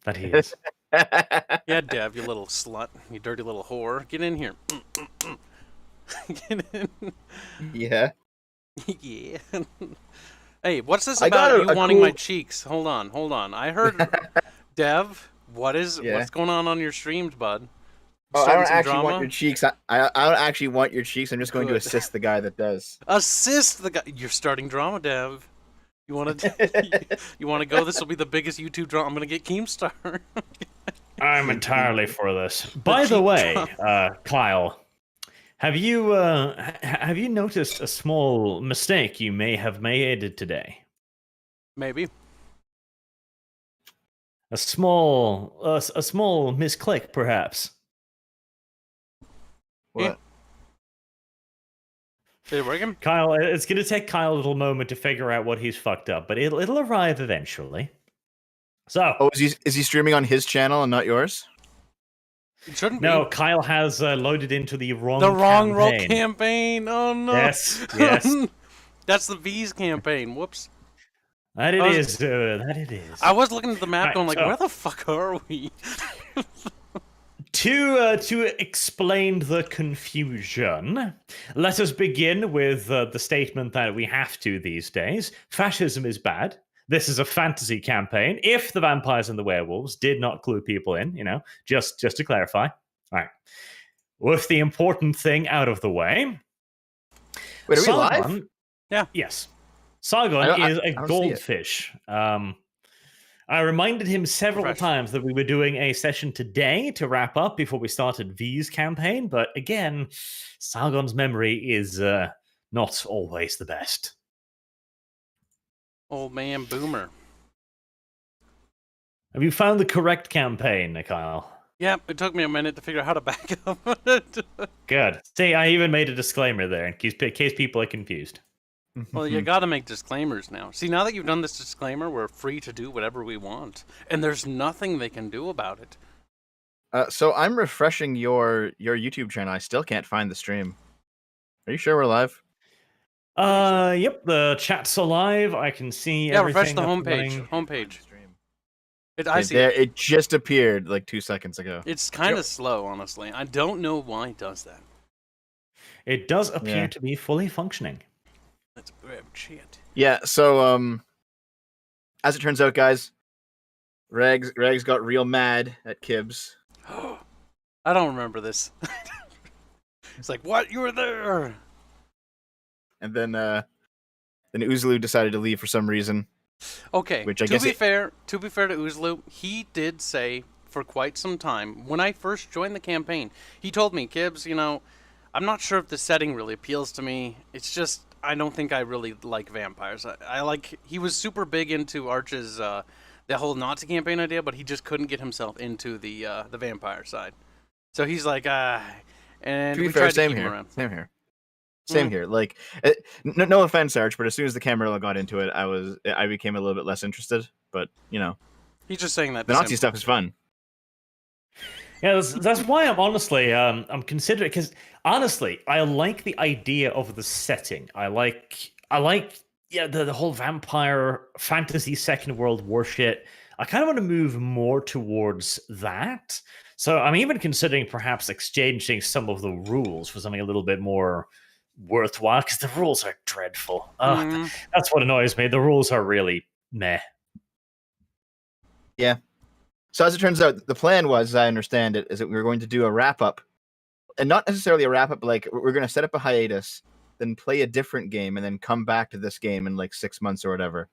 That he is. Yeah, Dev, you little slut. You dirty little whore. Get in here. Get in. Yeah. Yeah. Hey, what's this I got about you a wanting my cool- cheeks? Hold on. I heard, Dev, Yeah. what's going on your streams, bud? Oh, I Starting don't some actually drama? want your cheeks. I don't actually want your cheeks. I'm just going to Good. assist the guy that does. Assist the guy. You're starting drama, Dev. You want to? You want to go? This will be the biggest YouTube drama. I'm gonna get Keemstar. I'm entirely for this. By the cheap way, Kyle, have you noticed a small mistake you may have made today? Maybe. A small misclick, perhaps. What? Did it work him? Kyle, it's going to take Kyle a little moment to figure out what he's fucked up, but it'll arrive eventually. So, Oh, is he streaming on his channel and not yours? It shouldn't no, be. Kyle has loaded into the wrong roll campaign. campaign. Oh no. Yes. That's the V's campaign. Whoops. That it is. That it is. I was looking at the map, Right, going like, so- where the fuck are we? To explain the confusion, let us begin with the statement that we have to these days. Fascism is bad. This is a fantasy campaign. If the vampires and the werewolves did not clue people in, just to clarify. All right. With the important thing out of the way. Wait, are we Sargon, live? Yeah. Yes. Sargon is a don't see it. goldfish. I reminded him several times that we were doing a session today to wrap up before we started V's campaign, but again, Sargon's memory is not always the best. Old man boomer. Have you found the correct campaign, Kyle? Yep, it took me a minute to figure out how to back up. Good. See, I even made a disclaimer there in case people are confused. Well, you gotta make disclaimers now. See, now that you've done this disclaimer, we're free to do whatever we want. And there's nothing they can do about it. So I'm refreshing your YouTube channel. I still can't find the stream. Are you sure we're live? Yep, the chat's alive. I can see refresh everything. the that's homepage. running. I see There, it just appeared like 2 seconds ago. It's kind of slow, honestly. I don't know why it does that. It does appear Yeah. to be fully functioning. Let's grab shit. Yeah, so as it turns out, guys, Regs got real mad at Kibbs. I don't remember this. It's like, what? You were there? And then Uzlu decided to leave for some reason. Okay. Which I to guess be fair to Uzlu, he did say for quite some time when I first joined the campaign, he told me, Kibbs, I'm not sure if the setting really appeals to me. It's just I don't think I really like vampires. He was super big into Arch's the whole Nazi campaign idea, but he just couldn't get himself into the vampire side. So he's like, and To be we fair, tried to same keep him here. around. Same here. Like, no offense, Arch, but as soon as the camera got into it, I became a little bit less interested. But He's just saying that the Nazi stuff is fun. Yeah, that's why I'm honestly I'm considering, because honestly I like the idea of the setting. I like the whole vampire fantasy second world war shit. I kind of want to move more towards that. So I'm even considering perhaps exchanging some of the rules for something a little bit more worthwhile, because the rules are dreadful. That's what annoys me. The rules are really meh. Yeah. So as it turns out, the plan was, as I understand it, is that we were going to do a wrap-up. And not necessarily a wrap-up, like, we're going to set up a hiatus, then play a different game, and then come back to this game in, like, 6 months or whatever.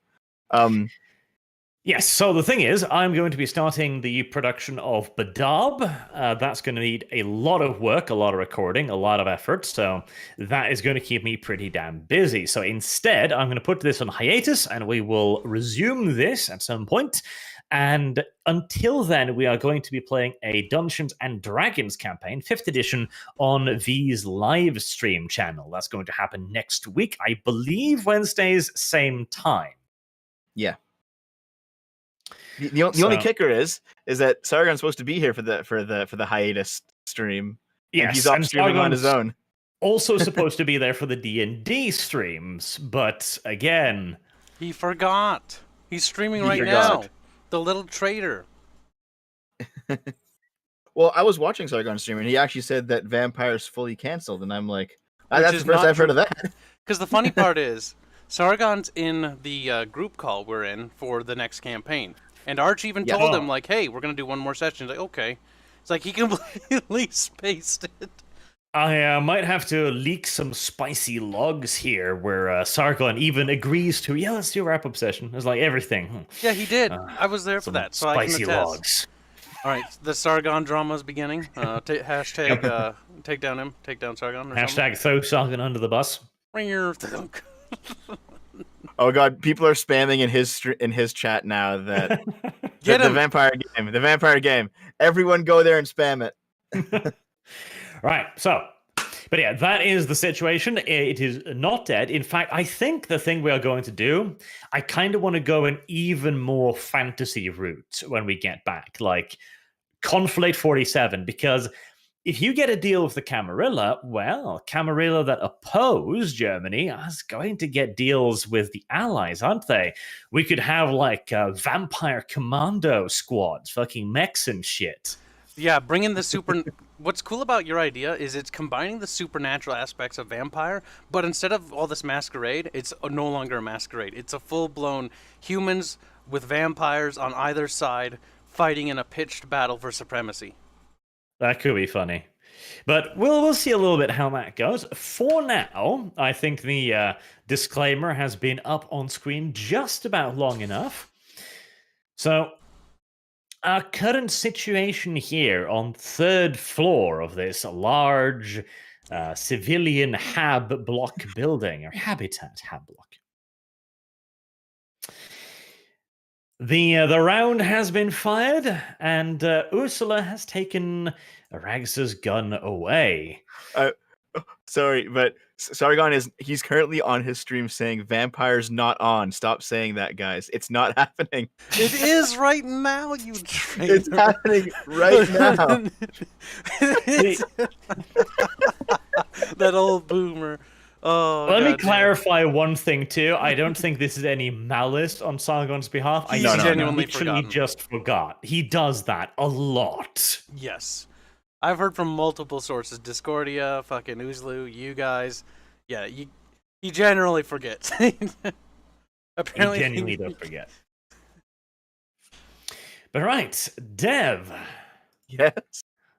Yes, so the thing is, I'm going to be starting the production of Badab. That's going to need a lot of work, a lot of recording, a lot of effort, so that is going to keep me pretty damn busy. So instead, I'm going to put this on hiatus, and we will resume this at some point. And until then, we are going to be playing a Dungeons and Dragons campaign, 5th edition, on V's live stream channel. That's going to happen next week, I believe Wednesdays, same time. Yeah. The only kicker is that Sargon's supposed to be here for the hiatus stream. Yes, and he's off streaming on his own. Also supposed to be there for the D&D streams, but again, he forgot. He's streaming right now. The little traitor. Well, I was watching Sargon stream, and he actually said that Vampire's fully canceled, and I'm like, Which that's is the first not I've heard true. of that. Because the funny part is, Sargon's in the group call we're in for the next campaign. And Arch even Yeah. told him, like, hey, we're going to do one more session. He's like, okay. It's like he completely spaced it. I might have to leak some spicy logs here where Sargon even agrees to, yeah, let's do a wrap-up session. It's like everything. Yeah, he did. I was there for Some that, so I can spicy attest. logs. All right, the Sargon drama is beginning. Hashtag take down him, take down Sargon. Or Hashtag throw Sargon under the bus. something. Oh god, people are spamming in his chat now that Get the him. the vampire game. Everyone go there and spam it. Right, so, but yeah, that is the situation. It is not dead. In fact, I think the thing we are going to do, I kind of want to go an even more fantasy route when we get back, like Conflict 47, because if you get a deal with the Camarilla, well, Camarilla that oppose Germany is going to get deals with the Allies, aren't they? We could have like vampire commando squads, fucking mechs and shit. Yeah, bring in the super. What's cool about your idea is it's combining the supernatural aspects of vampire, but instead of all this masquerade, it's no longer a masquerade. It's a full-blown humans with vampires on either side fighting in a pitched battle for supremacy. That could be funny. But we'll see a little bit how that goes. For now, I think the disclaimer has been up on screen just about long enough. So, our current situation here on third floor of this large civilian hab block building, or habitat hab block. The round has been fired, and Ursula has taken Rags's gun away. Sorry, but Sargon he's currently on his stream saying vampire's not on. Stop saying that, guys. It's not happening. It is right now, you traitor. It's happening right now. That old boomer. Oh, Let me God damn. clarify one thing too. I don't think this is any malice on Sargon's behalf. He's I genuinely literally forgotten. just forgot. He does that a lot. Yes. I've heard from multiple sources. Discordia, fucking Uzlu, you guys. Yeah, he generally forgets. Apparently, He genuinely does forget. But right, Dev, Yes.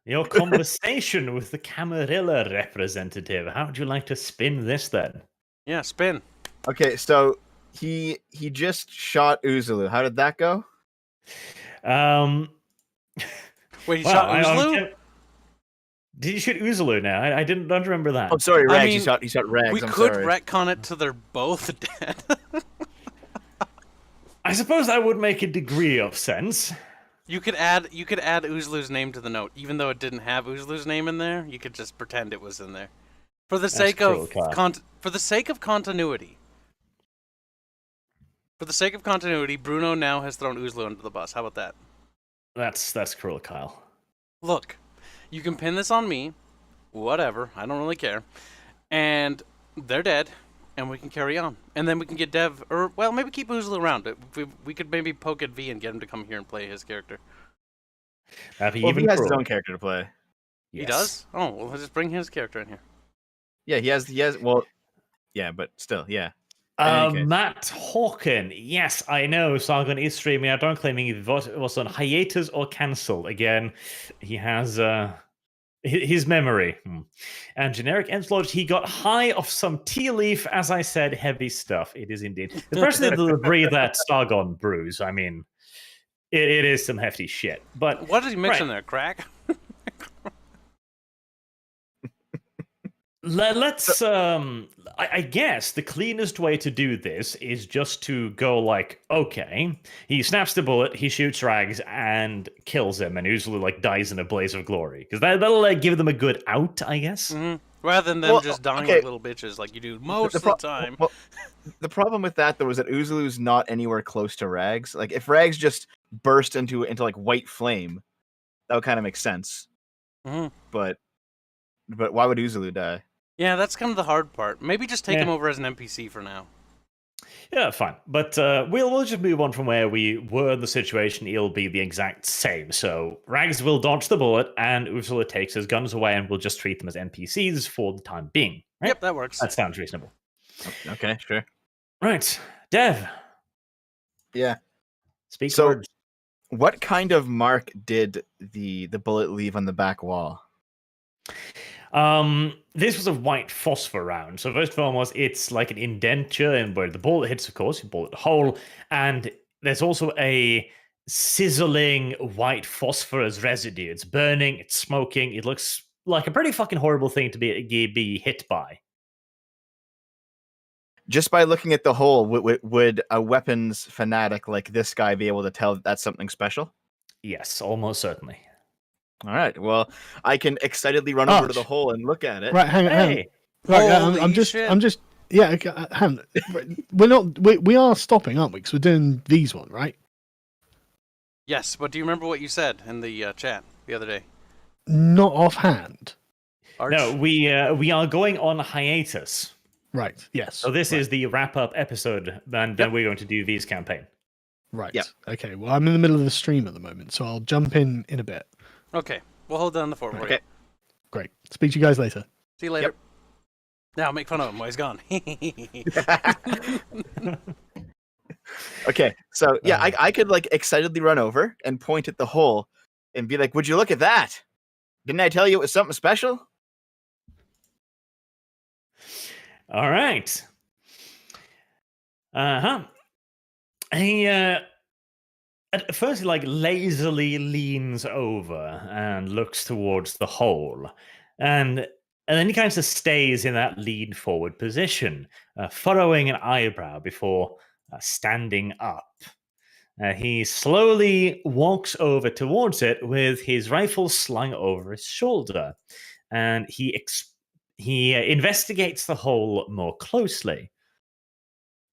your conversation with the Camarilla representative. How would you like to spin this then? Yeah, spin. Okay, so he just shot Uzulu. How did that go? Wait, he Wow, shot Uzlu? Did you shoot Uzulu now? I don't remember that. Oh, sorry, Rags. I mean, he shot Rags. We I'm could sorry. retcon it to they're both dead. I suppose that would make a degree of sense. You could add Uzlu's name to the note, even though it didn't have Uzlu's name in there. You could just pretend it was in there, for the sake of for the sake of continuity. For the sake of continuity, Bruno now has thrown Uzlu under the bus. How about that? That's cruel, Kyle. Look, you can pin this on me, whatever. I don't really care. And they're dead, and we can carry on. And then we can get Dev, or well, maybe keep Uzlu around. We could maybe poke at V and get him to come here and play his character. That'd be Well, even he has cruel. his own character to play. He does? Oh, well, let's just bring his character in here. Yeah, he has. Well, yeah, but still, yeah. In any case. Matt Hawken, yes, I know Sargon is streaming. I don't claiming it was on hiatus or cancelled. Again, he has his memory. And generic Enslodge, he got high off some tea leaf, as I said, heavy stuff. It is indeed. Especially the debris that Sargon brews. I mean, it is some hefty shit. But What did he mix right. in there? Crack? Let's I guess the cleanest way to do this is just to go like, okay, he snaps the bullet, he shoots Rags and kills him, and usually like dies in a blaze of glory, because that'll like give them a good out, I guess. Mm-hmm. Rather than them just dying okay. like little bitches like you do most of the time. Well, the problem with that though is that Uzulu's not anywhere close to Rags. Like if Rags just burst into like white flame, that would kind of make sense. Mm-hmm. But why would Uzulu die? Yeah, that's kind of the hard part. Maybe just take him over as an NPC for now. Yeah, fine. But we'll just move on from where we were in the situation. It'll be the exact same. So Rags will dodge the bullet, and Ursula takes his guns away, and we'll just treat them as NPCs for the time being. Right? Yep, that works. That sounds reasonable. Okay, sure. Right. Dev, Yeah. speak So- words. What kind of mark did the bullet leave on the back wall? This was a white phosphor round. So first of all, it's like an indenture, and where the bullet hits, of course, you bullet hole, and there's also a sizzling white phosphorus residue. It's burning, it's smoking. It looks like a pretty fucking horrible thing to be hit by. Just by looking at the hole, would a weapons fanatic like this guy be able to tell that that's something special? Yes, almost certainly. All right. Well, I can excitedly run over to Arch. the hole and look at it. Right, hang on. Hey, Right, Holy I'm just, shit. yeah. Okay, hang on. We are stopping, aren't we? Because we're doing these one, right? Yes, but do you remember what you said in the chat the other day? Not offhand. Arch? no, we are going on hiatus. Right. Yes. So this is the wrap-up episode, and then we're going to do these campaign. right. Yep. Okay. Well, I'm in the middle of the stream at the moment, so I'll jump in a bit. Okay, we'll hold down the fort for you. Okay. Great. Speak to you guys later. See you later. Yep. Now make fun of him while he's gone. Okay. So yeah, I could like excitedly run over and point at the hole and be like, "Would you look at that? Didn't I tell you it was something special?" All right. He at first he like lazily leans over and looks towards the hole, and then he kind of stays in that lean forward position, furrowing an eyebrow before standing up. He slowly walks over towards it with his rifle slung over his shoulder, and he investigates the hole more closely.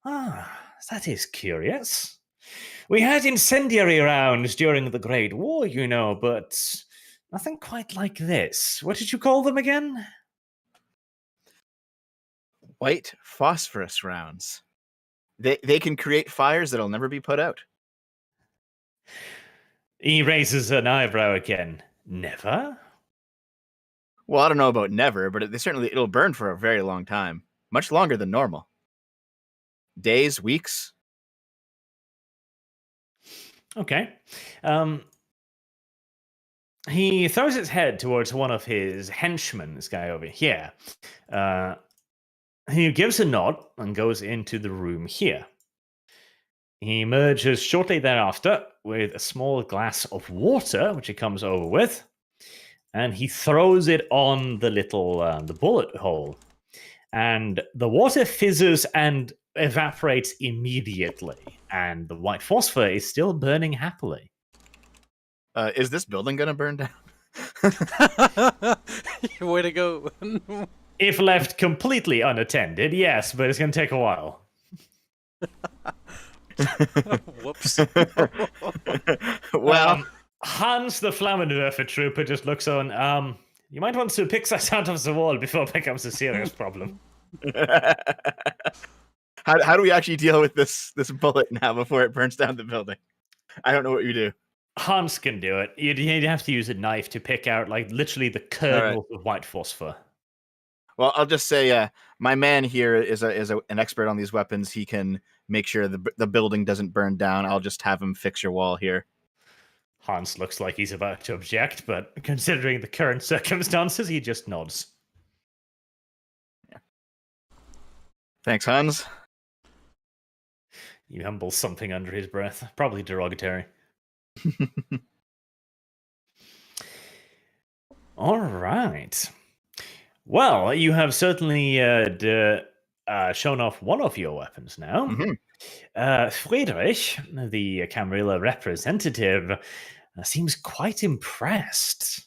Ah, that is curious. We had incendiary rounds during the Great War, you know, but nothing quite like this. What did you call them again? White phosphorus rounds. They can create fires that'll never be put out. He raises an eyebrow again. Never? Well, I don't know about never, but it'll burn for a very long time, much longer than normal. Days, weeks. Okay. He throws his head towards one of his henchmen, this guy over here. He gives a nod and goes into the room here. He emerges shortly thereafter with a small glass of water, which he comes over with, and he throws it on the little the bullet hole. And the water fizzes and evaporates immediately, and the white phosphor is still burning happily. Is this building gonna burn down? Way to go. If left completely unattended, yes, but it's going to take a while. Whoops. Well, Hans, the Flammenwerfer trooper, just looks on. You might want to pick that out of the wall before it becomes a serious problem. how do we actually deal with this bullet now before it burns down the building? I don't know what you do. Hans can do it. You'd have to use a knife to pick out, like, literally the kernels of white phosphor. Well, I'll just say, my man here is an expert on these weapons. He can make sure the building doesn't burn down. I'll just have him fix your wall here. Hans looks like he's about to object, but considering the current circumstances, he just nods. Yeah. Thanks, Hans. He mumbles something under his breath, probably derogatory. All right. Well, you have certainly shown off one of your weapons now. Mhm. Friedrich, the Camarilla representative, seems quite impressed.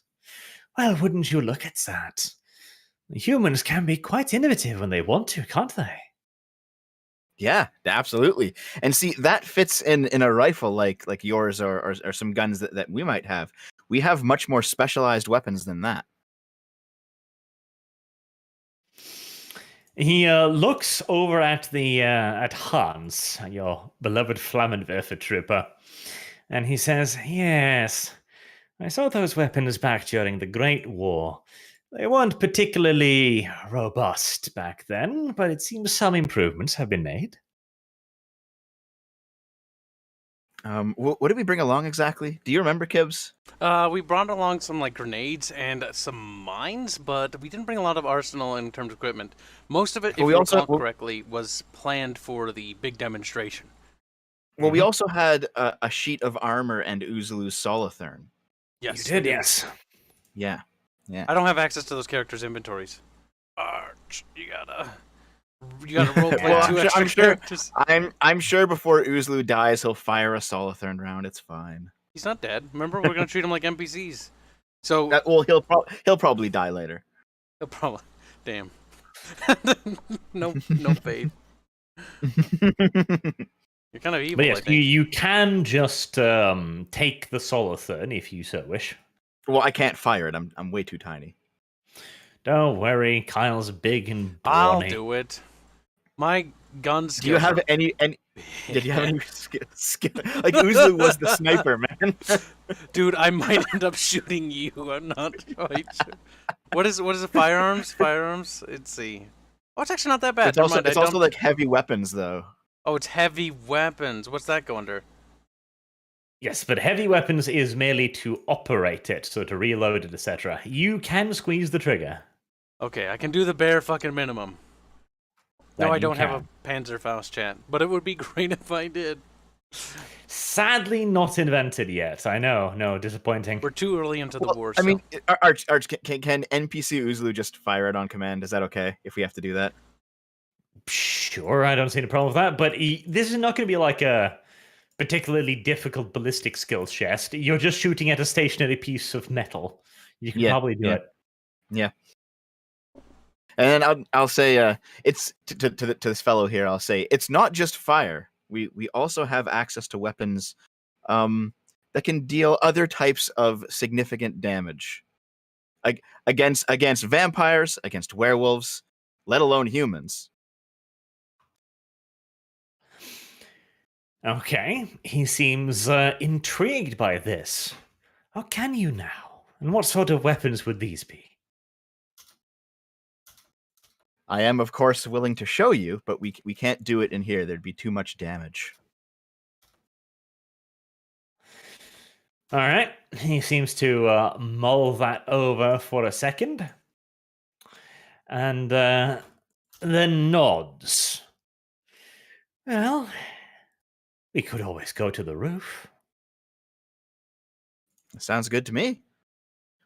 Well, wouldn't you look at that? Humans can be quite innovative when they want to, can't they? Yeah, absolutely. And see, that fits in a rifle like yours or some guns that we might have. We have much more specialized weapons than that. He looks over at Hans, your beloved Flammenwerfer trooper, and he says, "Yes, I saw those weapons back during the Great War. They weren't particularly robust back then, but it seems some improvements have been made." What did we bring along exactly? Do you remember, Kibbs? We brought along some like grenades and some mines, but we didn't bring a lot of arsenal in terms of equipment. Most of it, if we you also- recall correctly, was planned for the big demonstration. Well, we also had a sheet of armor and Uzulu's Solothurn. Yes, You we did, yes. Yeah. I don't have access to those characters' inventories. Arch, you gotta roleplay Well, two I'm extra sure- characters. I'm sure before Uzulu dies, he'll fire a Solothurn round. It's fine. He's not dead. Remember, we're gonna treat him like NPCs. So Well, he'll probably die later. he'll probably, damn, no faith. You're kind of evil. But I yes, think. you can just take the Solothurn if you so wish. Well, I can't fire it. I'm way too tiny. Don't worry, Kyle's big and I'll brawny. do it. My gun skills. Do you have are- any? Did you have any skill? Like Uzulu was the sniper, man. Dude, I might end up shooting you. I'm not quite sure. What is it? Firearms? Firearms? Let's see. Oh, it's actually not that bad. It's Never also mind, I it's also don't- like heavy weapons though. Oh, it's heavy weapons. What's that go under? Yes, but heavy weapons is merely to operate it, so to reload it, etc. You can squeeze the trigger. Okay, I can do the bare fucking minimum. No, That I you don't have can. a Panzerfaust chat, but it would be great if I did. Sadly, not invented yet. I know. No, disappointing. We're too early into the Well, war. I mean, Arch, can NPC Uzulu just fire it on command? Is that okay if we have to do that? Sure, I don't see any problem with that. But this is not going to be like a particularly difficult ballistic skills chest. You're just shooting at a stationary piece of metal. You can Yeah, probably do yeah. it. Yeah. And then I'll say it's to this fellow here. I'll say it's not just fire. We also have access to weapons that can deal other types of significant damage, like against vampires, against werewolves, let alone humans. Okay, he seems intrigued by this. How can you now? And what sort of weapons would these be? I am, of course, willing to show you, but we can't do it in here. There'd be too much damage. All right, he seems to mull that over for a second, and then nods. Well, we could always go to the roof. Sounds good to me.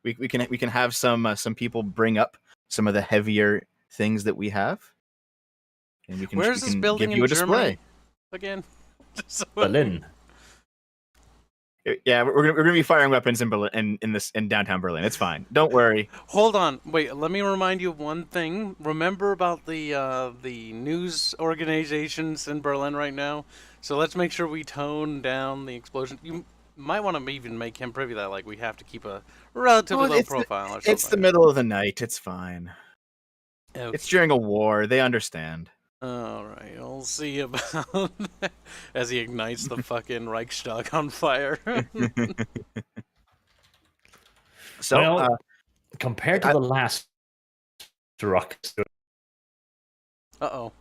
We can have some people bring up some of the heavier things that we have, and we can. Where's we this can building give you in a display. Germany? Again. Berlin. Yeah, we're gonna be firing weapons in Berlin, in downtown Berlin. It's fine. Don't worry. Hold on, wait. Let me remind you of one thing. Remember about the news organizations in Berlin right now. So let's make sure we tone down the explosion. You might want to even make him privy that like we have to keep a relatively low profile. Or something. It's the middle of the night. It's fine. Okay. It's during a war. They understand. All right, we'll see about as he ignites the fucking Reichstag on fire. So, Well, compared to the last rock, Uh-oh.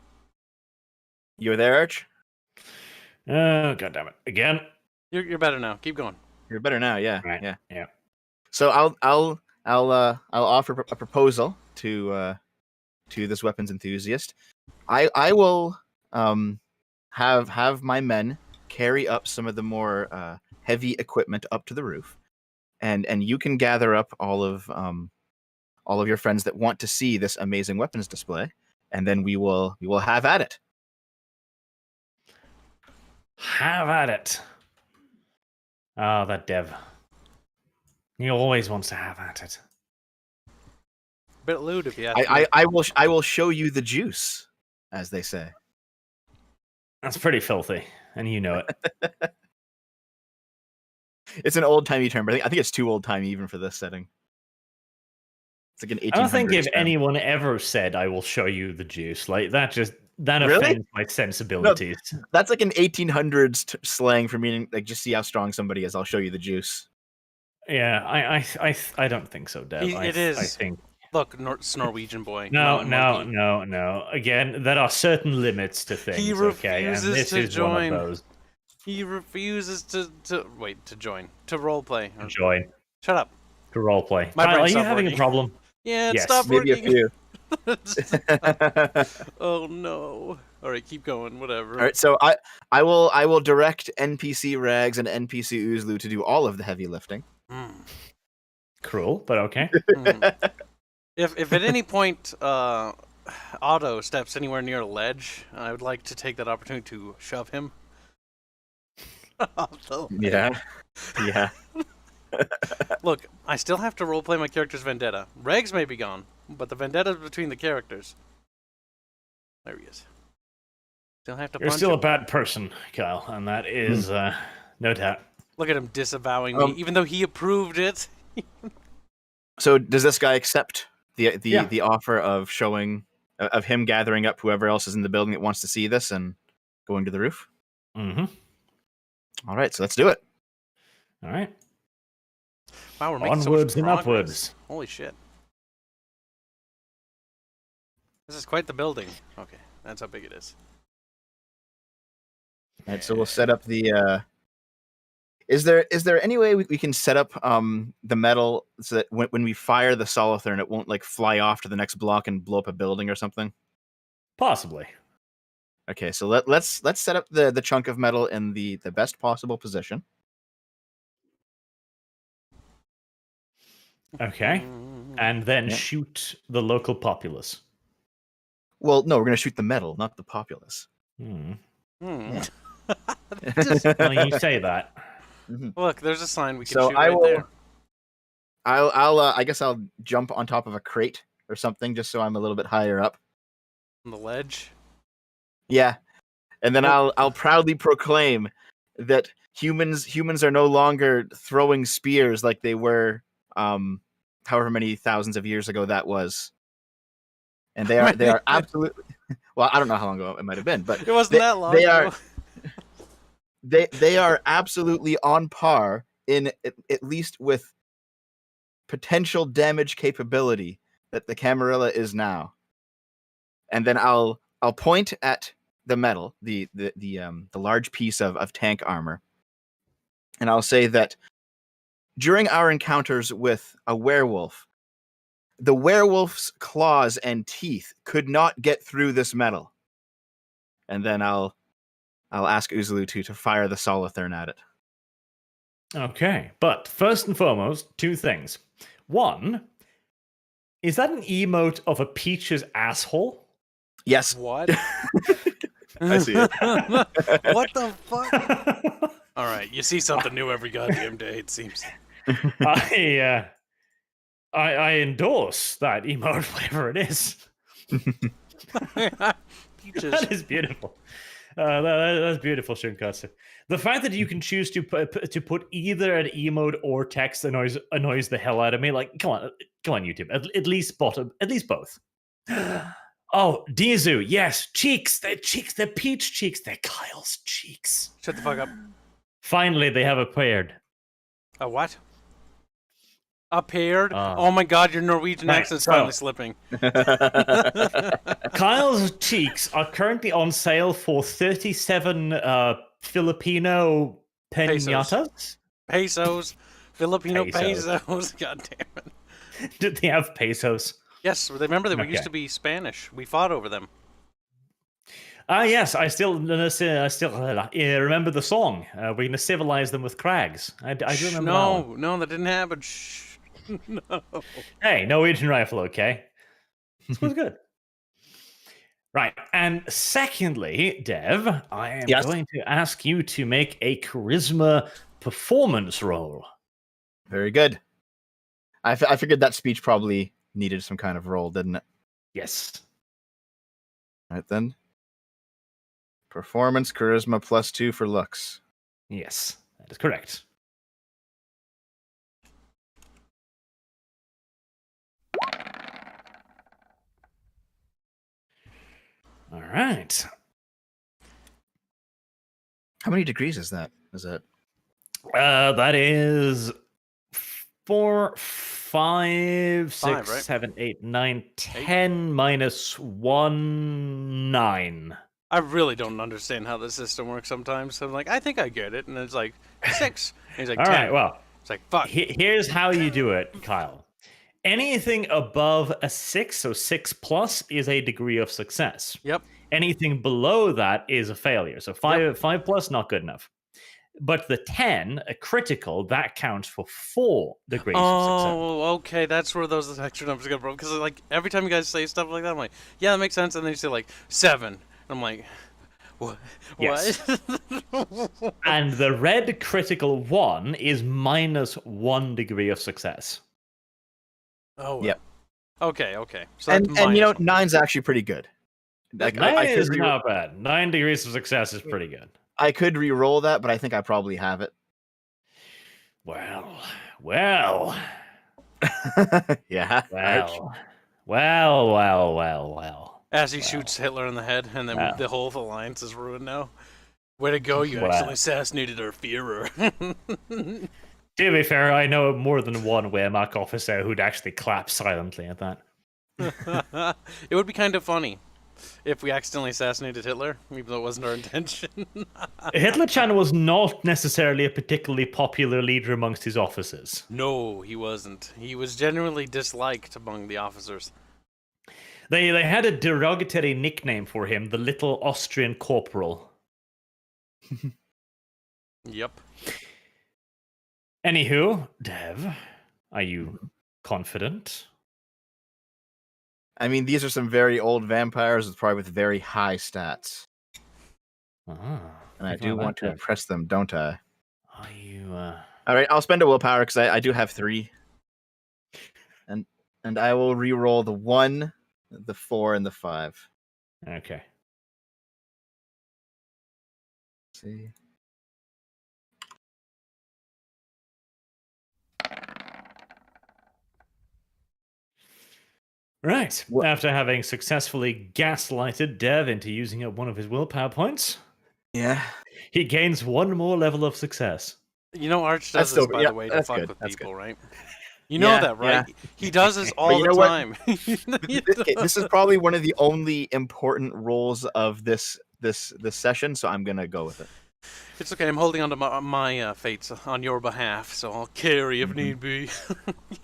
you there, Arch? oh god damn it! Again. You're better now. Keep going. You're better now. Yeah. Right. Yeah. Yeah. So I'll offer a proposal to this weapons enthusiast. I will have my men carry up some of the more heavy equipment up to the roof, and you can gather up all of your friends that want to see this amazing weapons display, and then we will have at it. Have at it. Oh, that dev. He always wants to have at it. Bit lewd if you ask me. I will show you the juice, as they say. That's pretty filthy, and you know it. It's an old timey term, but I think it's too old timey even for this setting. It's like an 1800s. I don't think if term. anyone ever said, "I will show you the juice," like that Really? offends my sensibilities. That's like an 1800s slang for meaning like just see how strong somebody is. I'll show you the juice. Yeah, I don't think so, Dev. It is. I think Look, it's Norwegian boy. no, mountain monkey. no. Again, there are certain limits to things. He Okay, and refuses this to is one join. of those. He refuses to join, to roleplay. Join Shut up. to roleplay. My Kyle, brain are you stopped having a working. problem? Yeah, it Yes, stopped Maybe a working. few. Oh no. All right, keep going. Whatever. All right, so I will direct NPC Rags and NPC Oozlu to do all of the heavy lifting. Cruel, but okay. If at any point Otto steps anywhere near a ledge, I would like to take that opportunity to shove him. off the ledge. Yeah. Look, I still have to roleplay my character's vendetta. Regs may be gone, but the vendetta's between the characters. There he is. Still have to You're punch still him. a bad person, Kyle, and that is no doubt. Look at him disavowing me, even though he approved it. So does this guy accept the Yeah. offer of showing of him gathering up whoever else is in the building that wants to see this and going to the roof? Mm-hmm. All right, so let's do it. All right. Wow, we're making Onwards so much and progress. upwards. Holy shit. This is quite the building. Okay, that's how big it is. All right, so we'll set up the. Is there any way we can set up the metal so that when we fire the Solitherm, it won't like fly off to the next block and blow up a building or something? Possibly. Okay, so let's set up the chunk of metal in the best possible position. Okay. And then Yeah. shoot the local populace. Well, no, we're gonna shoot the metal, not the populace. Hmm. Yeah. Well, you say that. Look, there's a sign we can So shoot I right will. there. I guess I'll jump on top of a crate or something just so I'm a little bit higher up. On the ledge. Yeah, and then I'll proudly proclaim that humans are no longer throwing spears like they were, however many thousands of years ago that was, and they are absolutely. Well, I don't know how long ago it might have been, but It wasn't that long they ago. are they are absolutely on par in at least with potential damage capability that the Camarilla is now. And then I'll point at the metal, the large piece of tank armor, and I'll say that during our encounters with a werewolf, the werewolf's claws and teeth could not get through this metal. And then I'll ask Oozlu to fire the Solitherm at it. Okay. But first and foremost, two things. One, is that an emote of a Peach's asshole? Yes. What? I see it. What the fuck? All right, you see something new every goddamn day, it seems. I endorse that emote, whatever it is. Peaches. That is beautiful. That's beautiful, Shunkatsu. The fact that you can choose to put either an emote or text annoys the hell out of me. Like, come on, YouTube. At least both. Oh, Dizu, yes, cheeks. They're Peach cheeks. They're Kyle's cheeks. Shut the fuck up. Finally, they have appeared. A what? Appeared? Ah. Oh my god, your Norwegian Right, accent's so- finally slipping. Kyle's cheeks are currently on sale for 37 Filipino peñatas. Pesos. Filipino Pesos. pesos. God damn it. Did they have pesos? Yes, remember they used Okay. to be Spanish. We fought over them. Yes, I still remember the song. We're going to civilize them with crags. I do Shh, remember that one. no, that didn't happen. Shh. No. Hey, Norwegian rifle, okay? This was good. Right, and secondly, Dev, I am Yes? going to ask you to make a charisma performance roll. Very good. I figured that speech probably needed some kind of roll, didn't it? Yes. All right then. Performance, charisma, +2 for looks. Yes, that is correct. All right. How many degrees is that? Is it? That is 4, 5, 6, right? 7, 8, 9, 10 minus 1, 9. I really don't understand how the system works sometimes. I'm like, I think I get it, and it's like 6. And he's like, All 10. right, well, It's like, fuck. here's how you do it, Kyle. Anything above a 6, so 6 plus, is a degree of success. Yep. Anything below that is a failure. So 5 plus, not good enough. But the 10, a critical, that counts for 4 degrees of success. Oh, okay. That's where those extra numbers come from. Because like every time you guys say stuff like that, I'm like, yeah, that makes sense. And then you say like 7. I'm like, what? Yes. What? And the red critical 1 is minus 1 degree of success. Oh. Yep. Okay. So And that's you know, minus 9's actually pretty good. Like, 9 is not bad. 9 degrees of success is pretty good. I could re-roll that, but I think I probably have it. Well. Yeah. Well. As he shoots Hitler in the head, and then the whole alliance is ruined now. Way to go! You accidentally assassinated our Führer. To be fair, I know more than one Wehrmacht officer who'd actually clap silently at that. It would be kind of funny if we accidentally assassinated Hitler, even though it wasn't our intention. Hitler-chan was not necessarily a particularly popular leader amongst his officers. No, he wasn't. He was generally disliked among the officers. They had a derogatory nickname for him, the Little Austrian Corporal. Yep. Anywho, Dev, are you confident? I mean, these are some very old vampires, probably with very high stats. And I do want to impress them, don't I? Are you, All right, I'll spend a willpower because I do have 3. And I will re-roll the 1, the 4, and the 5. Okay. Let's see. Right. After having successfully gaslighted Dev into using up one of his willpower points, yeah, he gains 1 more level of success. You know, Arch does this, by the way, to fuck with people, right? You know that, right? Yeah. He does this all the time. This is probably one of the only important roles of this session, so I'm gonna go with it. It's okay. I'm holding on to my fates on your behalf, so I'll carry if need be.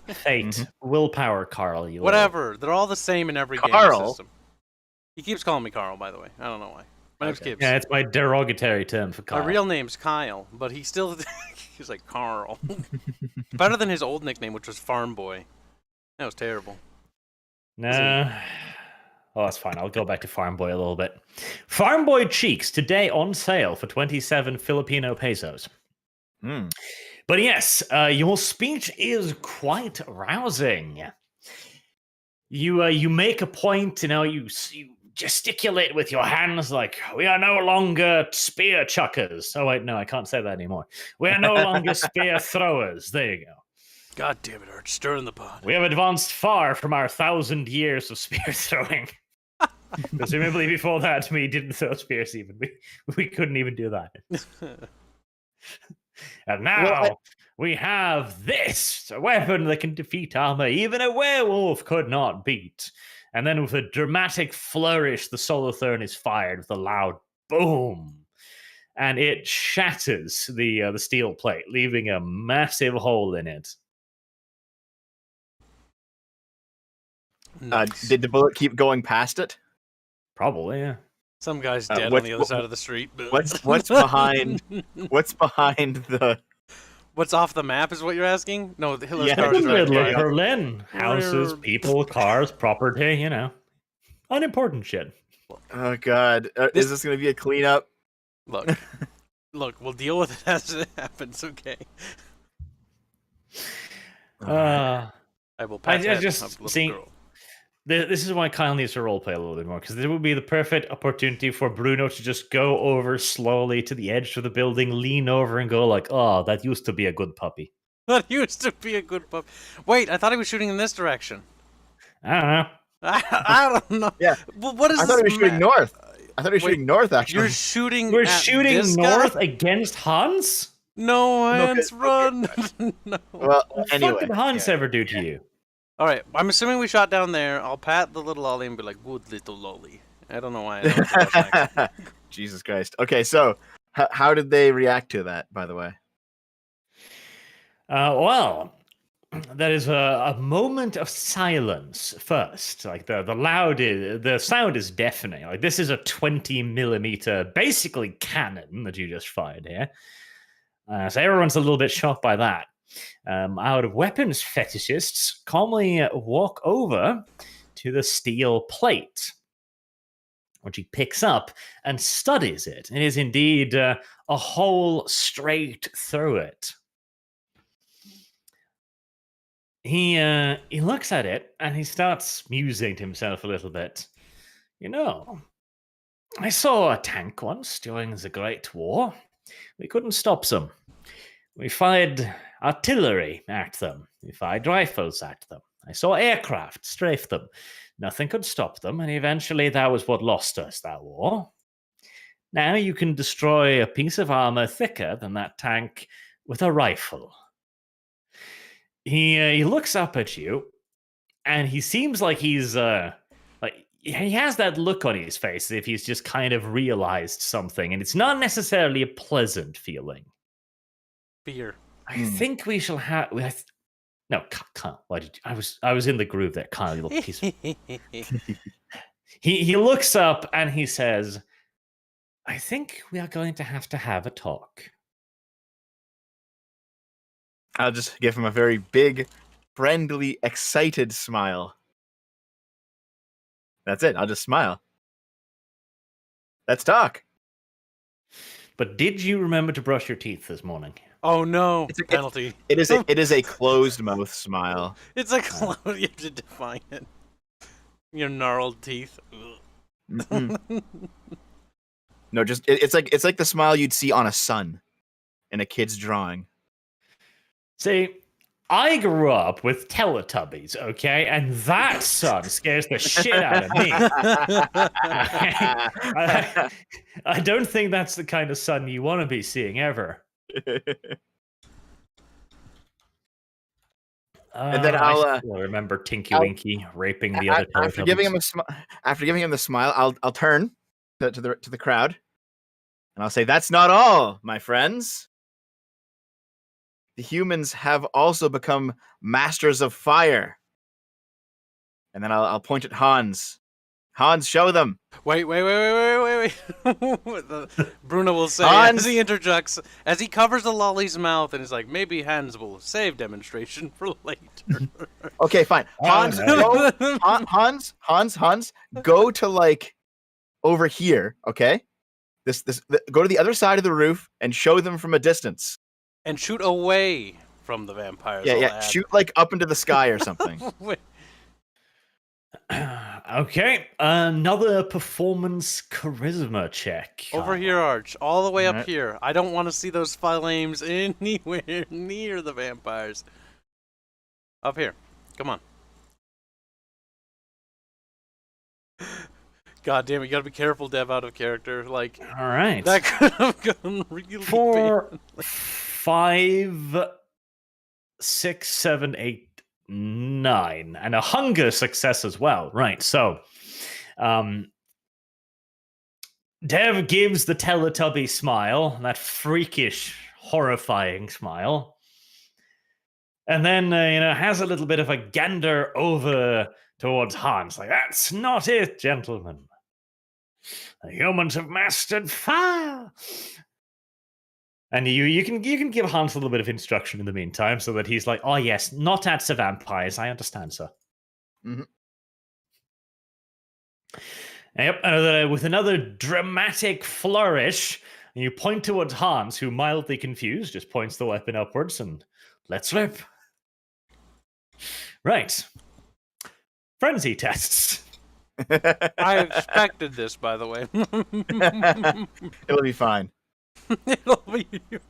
Fate, willpower, Carl. Whatever. They're all the same in every game system. He keeps calling me Carl, by the way. I don't know why. My name's Gibbs. Yeah, it's my derogatory term for Carl. My real name's Kyle, but he still he's like Carl. Better than his old nickname, which was Farm Boy. That was terrible. Nah. Oh, that's fine. I'll go back to Farm Boy a little bit. Farm Boy Cheeks, today on sale for 27 Filipino pesos. But yes, your speech is quite rousing. You make a point, you gesticulate with your hands like, we are no longer spear chuckers. Oh, wait, no, I can't say that anymore. We are no longer spear throwers. There you go. God damn it, Arch. Stir in the pot. We have advanced far from our 1,000 years of spear throwing. Presumably before that, we didn't throw spears even. We couldn't even do that. And now we have this, a weapon that can defeat armor even a werewolf could not beat. And then with a dramatic flourish, the Solothurn is fired with a loud boom. And it shatters the steel plate, leaving a massive hole in it. Nice. Did the bullet keep going past it? Probably, yeah. Some guy's dead on the other side of the street. But... What's behind? What's behind the? What's off the map is what you're asking? No, the Hitler's car is right there. Berlin, houses, people, cars, property. Unimportant shit. Oh God, is this going to be a cleanup? Look, we'll deal with it as it happens. Okay. I will pass I just see. Girl. This is why Kyle needs to roleplay a little bit more, because this would be the perfect opportunity for Bruno to just go over slowly to the edge of the building, lean over, and go like, "Oh, that used to be a good puppy." That used to be a good puppy. Wait, I thought he was shooting in this direction. I don't know. I don't know. Yeah. Well, what is I thought this we were shooting north. I thought we were Wait, shooting north, actually. You're shooting We're at shooting this north guy? against Hans? No, No, Hans, okay, run! No. Well, What anyway. did Hans ever do to you? All right, I'm assuming we shot down there. I'll pat the little lolly and be like, "Good little lolly." I don't know why. I know it's about that. Jesus Christ. Okay, so how did they react to that, by the way? Well, there is a moment of silence first. Like the sound is deafening. Like this is a 20 millimeter, basically cannon that you just fired here. So everyone's a little bit shocked by that. Our weapons fetishists calmly walk over to the steel plate, which he picks up and studies it. It is indeed a hole straight through it. He looks at it and he starts musing to himself a little bit. You know, I saw a tank once during the Great War. We couldn't stop them. We fired artillery at them. We fired rifles at them. I saw aircraft strafe them. Nothing could stop them, and eventually that was what lost us, that war. Now you can destroy a piece of armor thicker than that tank with a rifle. He looks up at you, and he seems like he's like he has that look on his face as if he's just kind of realized something, and it's not necessarily a pleasant feeling. Fear. I think we shall have. No, Kyle. Why did you, I was in the groove there, Kyle. You little piece. He looks up and he says, "I think we are going to have a talk." I'll just give him a very big, friendly, excited smile. That's it. I'll just smile. Let's talk. But did you remember to brush your teeth this morning? Oh no! It's a Penalty. It is a closed mouth smile. It's a clown. You have to define it. Your gnarled teeth. No, just it's like the smile you'd see on a sun in a kid's drawing. See, I grew up with Teletubbies, okay? And that sun scares the shit out of me. I don't think that's the kind of sun you want to be seeing ever. And then I still remember Tinky Winky raping the other Teletubbies. After giving him the smile, I'll turn to the crowd, and I'll say, "That's not all, my friends. The humans have also become masters of fire." And then I'll point at Hans. Hans, show them. Wait. Bruno will say Hans. as he interjects, as he covers the lolly's mouth, and is like, maybe Hans will save demonstration for later. Okay, fine. Hans, no. Hans, go to like over here. Okay, go to the other side of the roof and show them from a distance. And shoot away from the vampires. Yeah. Shoot like up into the sky or something. Wait. Okay, another performance charisma check. Over here, Arch. All the way up Alright. here. I don't want to see those flames anywhere near the vampires. Up here. Come on. God damn it, you gotta be careful, Dev, out of character. Like, All right. that could have gone really For bad. 5, 6, 7, 8, 9, and a hunger success as well. Right. So, Dev gives the Teletubby smile, that freakish, horrifying smile, and then has a little bit of a gander over towards Hans. Like, that's not it, gentlemen. The humans have mastered fire. And you can give Hans a little bit of instruction in the meantime, so that he's like, "Oh yes, not at the vampires. I understand, sir." Mhm. Yep. With another dramatic flourish, you point towards Hans, who, mildly confused, just points the weapon upwards, and let's rip. Right. Frenzy tests. I expected this, by the way. It'll be fine. It'll be. There's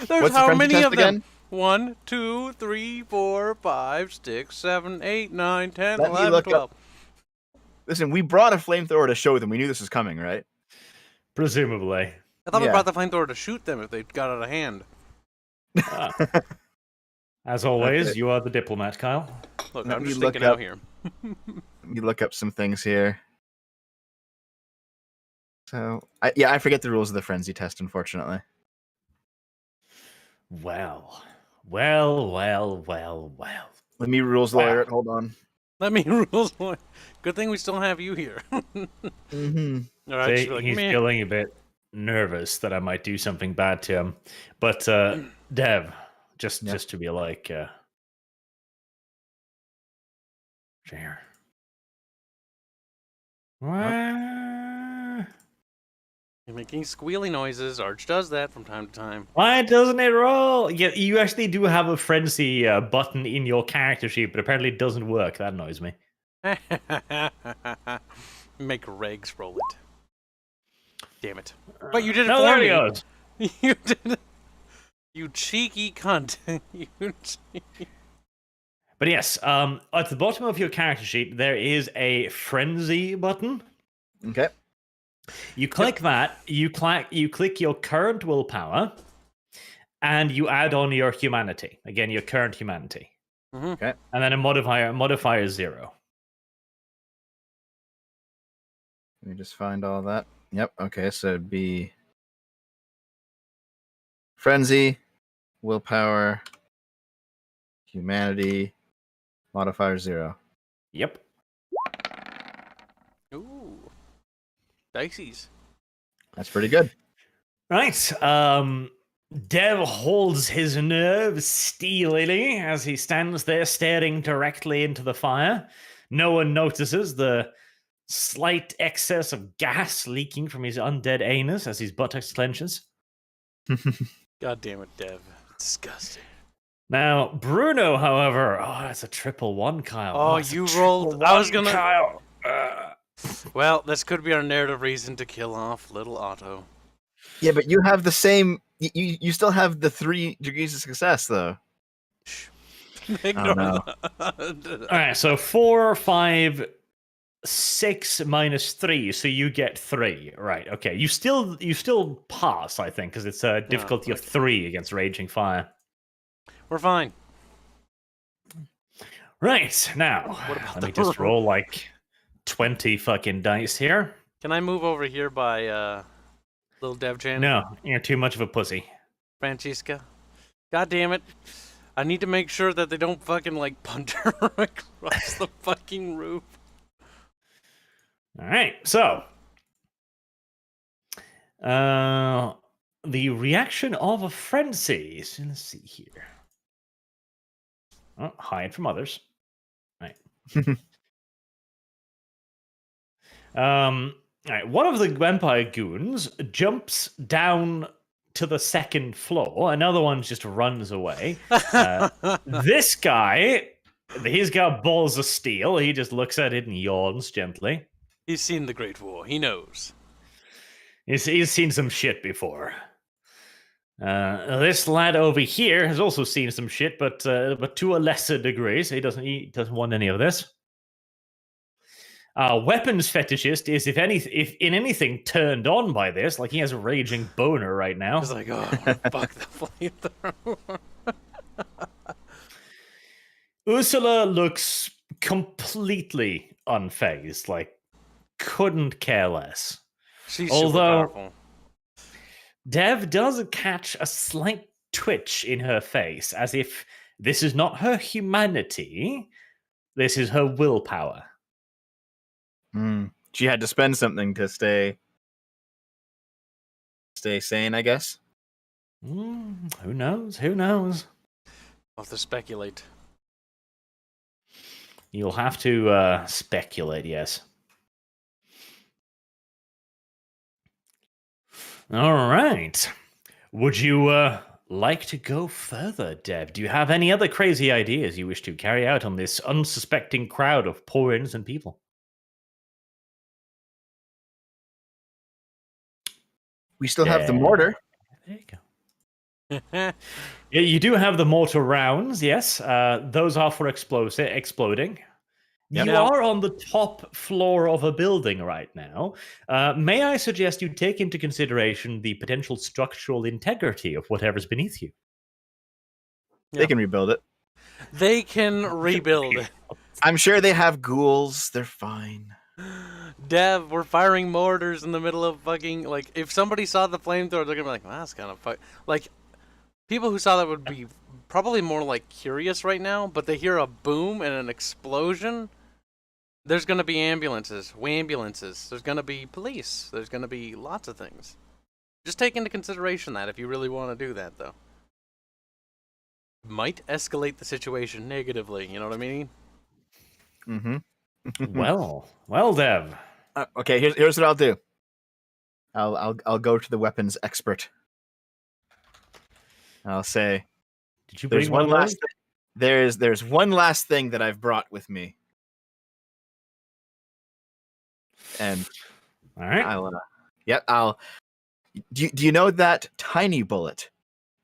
What's the how frenzy many test of them? again? 1, 2, 3, 4, 5, 6, 7, 8, 9, 10, Let me 11, look 12. up. Listen, we brought a flamethrower to show them. We knew this was coming, right? Presumably. I thought we Yeah. brought the flamethrower to shoot them if they got out of hand. As always, Okay. you are the diplomat, Kyle. Look, Let I'm me just look thinking out up- here. Let me look up some things here. So, I forget the rules of the frenzy test, unfortunately. Well. Let me rules lawyer it. Hold on. Let me rules. Good thing we still have you here. Mm-hmm. All right, See, she's like, he's meh. feeling a bit nervous that I might do something bad to him. But Dev, just to be like, share. You're making squealy noises. Arch does that from time to time. Why doesn't it roll? Yeah, you actually do have a frenzy button in your character sheet, but apparently it doesn't work. That annoys me. Make Regs roll it. Damn it. But you did it No, for there me. he goes. You did it. You cheeky cunt. But yes, at the bottom of your character sheet, there is a frenzy button. Okay. You click that, you click your current willpower, and you add on your humanity. Again, your current humanity. Mhm. Okay. And then a modifier 0. Let me just find all that. Yep. Okay. So it'd be frenzy, willpower, humanity, modifier 0. Yep. Ooh. Dicey's. That's pretty good. Right. Dev holds his nerve steelily as he stands there staring directly into the fire. No one notices the slight excess of gas leaking from his undead anus as his buttocks clenches. God damn it, Dev. Disgusting. Now, Bruno, however, that's a 111, Kyle. Oh, That's a you rolled. I was 111, gonna. Kyle. Well, this could be our narrative reason to kill off little Otto. Yeah, but you have the same. You still have the 3 degrees of success, though. Ignore no. that. All right, so 4, 5, 6 minus 3, so you get 3. Right? Okay, you still pass, I think, because it's a difficulty of okay. 3 against raging fire. We're fine. Right now, What about let the me just roll like 20 fucking dice here. Can I move over here by little Dev Chan? No, you're too much of a pussy. Francisca? God damn it. I need to make sure that they don't fucking like punch her across the fucking roof. All right, so the reaction of a frenzy. So let's see here. Oh, hide from others. Right. All right. One of the vampire goons jumps down to the 2nd floor. Another one just runs away. This guy, he's got balls of steel. He just looks at it and yawns gently. He's seen the Great War. He knows. He's seen some shit before. This lad over here has also seen some shit, but to a lesser degree. So he doesn't want any of this. Weapons fetishist is if in anything turned on by this, like he has a raging boner right now. He's like, oh, fuck the flamethrower. Ursula looks completely unfazed, like couldn't care less. She's Although- super powerful. Dev does catch a slight twitch in her face, as if this is not her humanity, this is her willpower. She had to spend something to stay sane, I guess. Who knows? Who knows? I'll have to speculate. You'll have to speculate, yes. All right. Would you like to go further, Dev? Do you have any other crazy ideas you wish to carry out on this unsuspecting crowd of poor innocent people? We still have the mortar. There you go. Yeah, you do have the mortar rounds, yes. Those are for exploding. Yep. You Now- are on the top floor of a building right now. May I suggest you take into consideration the potential structural integrity of whatever's beneath you? They Yeah. can rebuild it. They can rebuild it. I'm sure they have ghouls. They're fine. Dev, we're firing mortars in the middle of fucking, like, if somebody saw the flamethrower, they're gonna be like, well, that's kind of like, people who saw that would be probably more like curious right now, but they hear a boom and an explosion. There's gonna be ambulances, there's gonna be police, there's gonna be lots of things. Just take into consideration that if you really want to do that, though. Might escalate the situation negatively, you know what I mean? Mm-hmm. Well, Dev. Okay, here's what I'll do. I'll go to the weapons expert. I'll say, Did you there's bring one of last there's one last thing that I've brought with me. And All right. I'll do you know that tiny bullet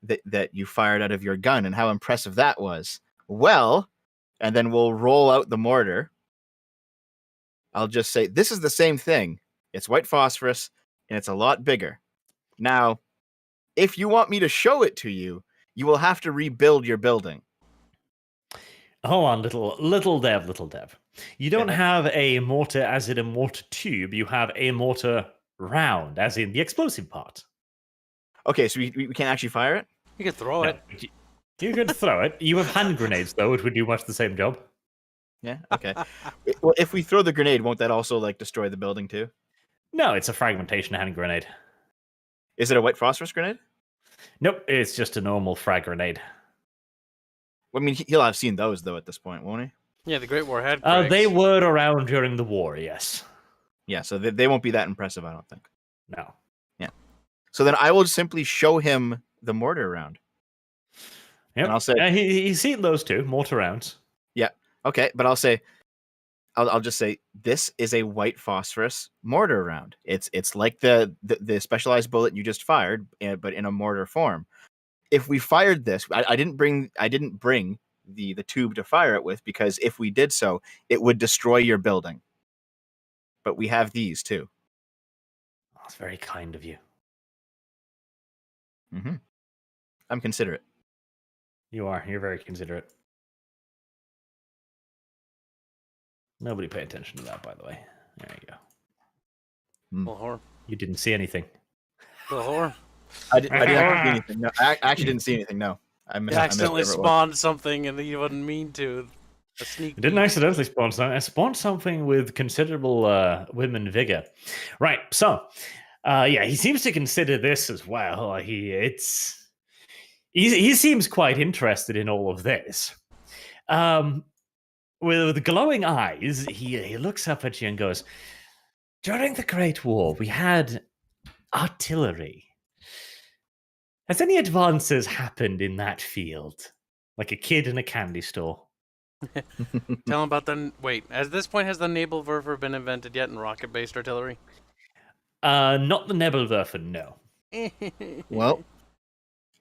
that you fired out of your gun and how impressive that was? Well, and then we'll roll out the mortar. I'll just say, this is the same thing. It's white phosphorus, and it's a lot bigger. Now, if you want me to show it to you, you will have to rebuild your building. Hold on, little Dev. You don't Yeah. have a mortar as in a mortar tube. You have a mortar round, as in the explosive part. Okay, so we can't actually fire it? You could throw it. No, you could throw it. You have hand grenades, though, which would do much the same job. Yeah, okay. Well, if we throw the grenade, won't that also like destroy the building too? No, it's a fragmentation hand grenade. Is it a white phosphorus grenade? Nope, it's just a normal frag grenade. I mean, he'll have seen those though at this point, won't he? Yeah, the Great War had They Craigs. were around during the war, yes. Yeah, so they won't be that impressive, I don't think. No. So then I will simply show him the mortar round. Yep. And I'll say, he's seen those two, mortar rounds. okay, but I'll just say this is a white phosphorus mortar round. It's like the specialized bullet you just fired, but in a mortar form. If we fired this, I didn't bring the tube to fire it with, because if we did so, it would destroy your building. But we have these too. That's very kind of you. Mm-hmm. I'm considerate. You are. You're very considerate. Nobody pay attention to that, by the way. There you go. Little whore. You didn't see anything. Little whore. I didn't actually see anything. No, I actually didn't see anything. No, I You missed. accidentally I missed spawned something and you wouldn't mean to. A sneak I didn't peek. accidentally spawn something. I spawned something with considerable women vigor. Right. So, yeah, he seems to consider this as well. He seems quite interested in all of this. With glowing eyes, he looks up at you and goes, "During the Great War, we had artillery. Has any advances happened in that field? Like a kid in a candy store?" Tell him about the. Wait, at this point, has the Nebelwerfer been invented yet in rocket based artillery? Not the Nebelwerfer, no. Well,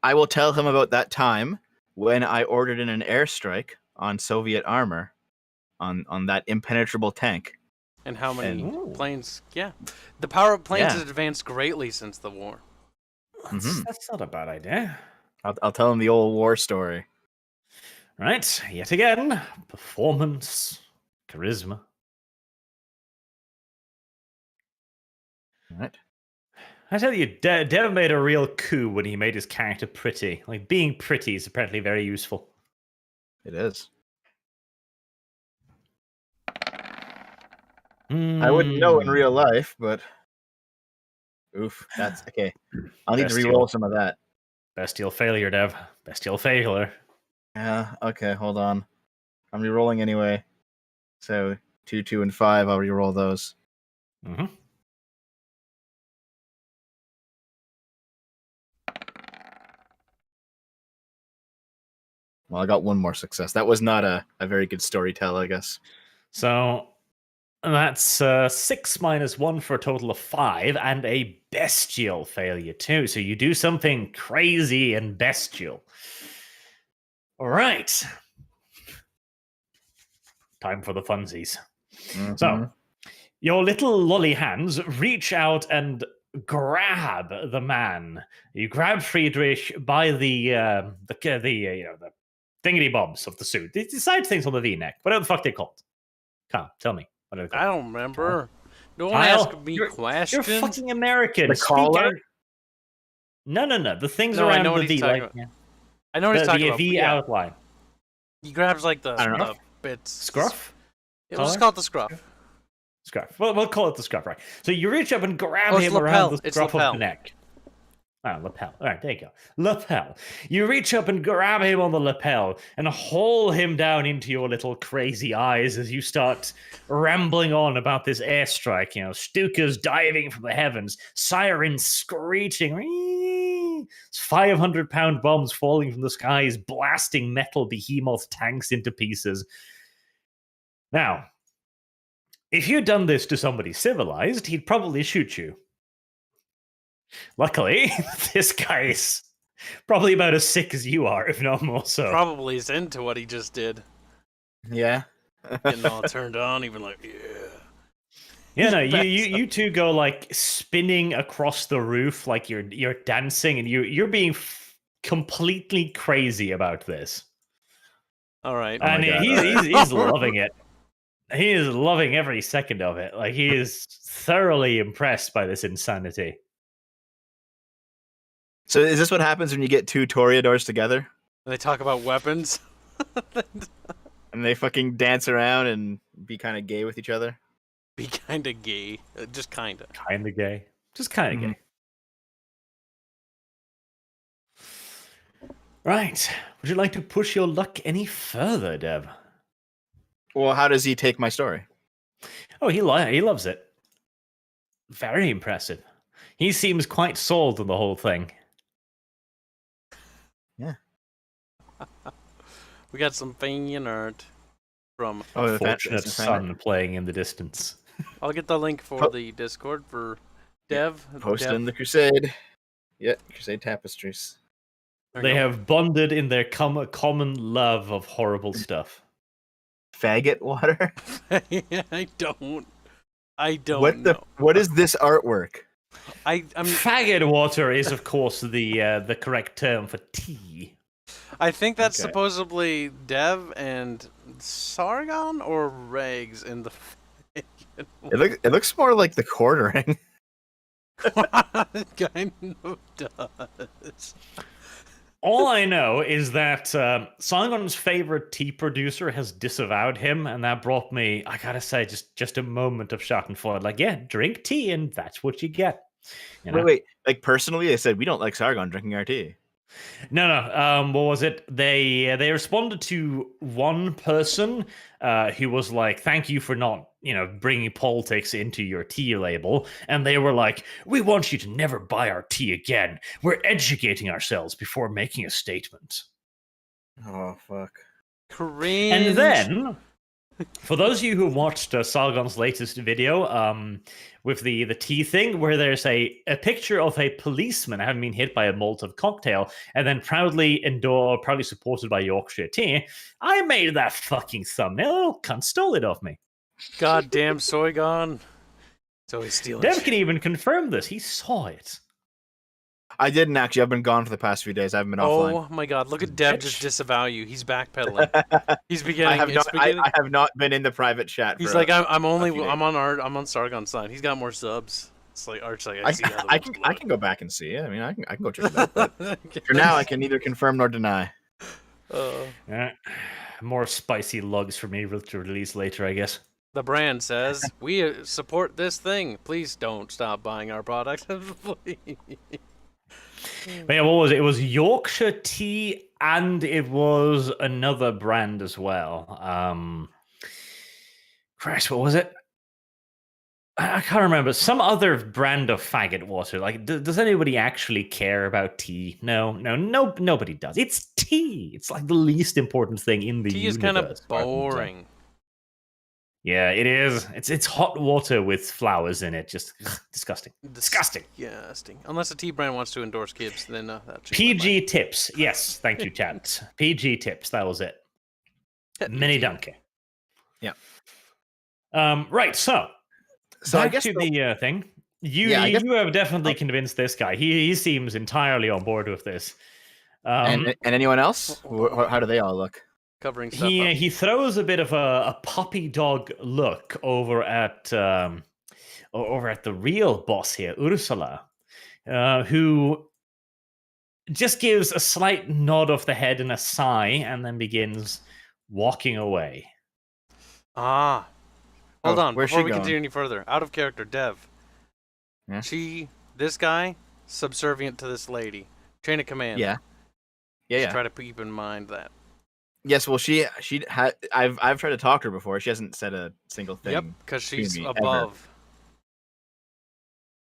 I will tell him about that time when I ordered in an airstrike on Soviet armor on that impenetrable tank. And how many Ooh. planes? Yeah. The power of planes Yeah. has advanced greatly since the war. That's not a bad idea. I'll tell him the old war story. Right, yet again, performance, charisma. All right. I tell you, Dev made a real coup when he made his character pretty. Like, being pretty is apparently very useful. It is. I wouldn't know in real life, but oof, that's okay. I'll need to Bestial. re-roll some of that. Bestial failure, Dev. Bestial failure. Yeah. Okay. Hold on. I'm re-rolling anyway. So 2, 2, and 5. I'll re-roll those. Mm-hmm. Well, I got one more success. That was not a very good storytell, I guess. So that's 6 minus 1 for a total of 5, and a bestial failure too. So you do something crazy and bestial. All right. time for the funsies. Mhm. So, your little lolly hands reach out and grab the man. You grab Friedrich by the thingy bobs of the suit. The side things on the V-neck. Whatever the fuck they called. Come on, tell me. What are they called? I don't remember. Don't Kyle, ask me you're questions. fucking American. The Speak collar? out. No. The things No, I around know what the he's V, talking like about. I know what he's the talking about. V but yeah. outline. He grabs like I don't know. the bits. Scruff? It was Collar? called the scruff. Scruff. Well, we'll call it the scruff, right? So you reach up and grab Oh, it's him lapel. around the It's scruff lapel. of the neck. Ah, lapel. All right, there you go. Lapel. You reach up and grab him on the lapel and haul him down into your little crazy eyes as you start rambling on about this airstrike. You know, Stukas diving from the heavens, sirens screeching. 500-pound bombs falling from the skies, blasting metal behemoth tanks into pieces. Now, if you'd done this to somebody civilized, he'd probably shoot you. Luckily, this guy is probably about as sick as you are, if not more so. Probably is into what he just did. Yeah. Getting all turned on, even like, yeah. Yeah, no, Backs you two go like spinning across the roof like you're dancing, and you're being completely crazy about this. All right. Oh my And God. he's loving it. He is loving every second of it. Like, he is thoroughly impressed by this insanity. So is this what happens when you get two toreadors together They talk about weapons. and they fucking dance around and be kind of gay with each other? Be kind of gay. Just kind of. Kind of gay. Just kind of Mhm. gay. Right. Would you like to push your luck any further, Dev? Well, how does he take my story? Oh, he loves it. Very impressive. He seems quite sold on the whole thing. We got some fan art from. Oh, Fortunate son playing in the distance. I'll get the link for the Discord for Dev. Post Dev. in the Crusade. Yeah, Crusade tapestries. There you They go. have bonded in their common love of horrible stuff. Faggot water. I don't know. What is this artwork? I'm Faggot water is, of course, the correct term for tea. I think that's Okay. supposedly Dev and Sargon or Regs in the. It looks more like the quartering. It kind of does. All I know is that Sargon's favorite tea producer has disavowed him, and that brought me, I gotta say, just a moment of shock and awe. Like, yeah, drink tea, and that's what you get. You know? Wait. Like personally, they said we don't like Sargon drinking our tea. No. What was it? They responded to one person who was like, "Thank you for not, bringing politics into your tea label." And they were like, "We want you to never buy our tea again. We're educating ourselves before making a statement." Oh fuck. Cringe. And then, for those of you who watched Sargon's latest video, with the tea thing, where there's a picture of a policeman having been hit by a Molotov cocktail, and then proudly supported by Yorkshire tea, I made that fucking thumbnail. Oh, cunt stole it off me. Goddamn Sargon. So he's stealing. Dev shit. can even confirm this. He saw it. I didn't actually. I've been gone for the past few days. I haven't been offline. Oh my god! Look at Dev just Bitch. disavow you. He's backpedaling. He's beginning. I have it's not. beginning. I have not been in the private chat. He's for like, a- I'm few days. I'm on Sargon's side. He's got more subs. It's like Arch. Like I see how the I webs can go back and see it. I mean, I can go check it out. But Okay. for now, I can neither confirm nor deny. More spicy lugs for me to release later, I guess. The brand says we support this thing. Please don't stop buying our product. Please. But yeah, what was it? It was Yorkshire tea, and it was another brand as well. Christ, what was it? I can't remember. Some other brand of faggot water. Like, does anybody actually care about tea? No, nobody does. It's tea. It's like the least important thing in the Tea is universe. kind of as far as I'm concerned. boring. Yeah, it is. It's hot water with flowers in it. Just disgusting. Disgusting. Disgusting. Unless a tea brand wants to endorse Gibbs, then that should PG tips. Yes, thank you, chat. PG tips. That was it. Mini donkey. Yeah. Right. So So I back guess to the thing. Yeah, I guess- You have definitely oh. convinced this guy. He seems entirely on board with this. and anyone else? How do they all look? Covering stuff up. He throws a bit of a puppy dog look over at the real boss here, Ursula, who just gives a slight nod of the head and a sigh, and then begins walking away. Ah. Hold Oh, on, where's before she we going? continue any further. Out of character, Dev. Yeah. This guy, subservient to this lady. Chain of command. Yeah. Just try to keep in mind that. Yes, well, I've tried to talk to her before. She hasn't said a single thing. Yep, because she's me, above.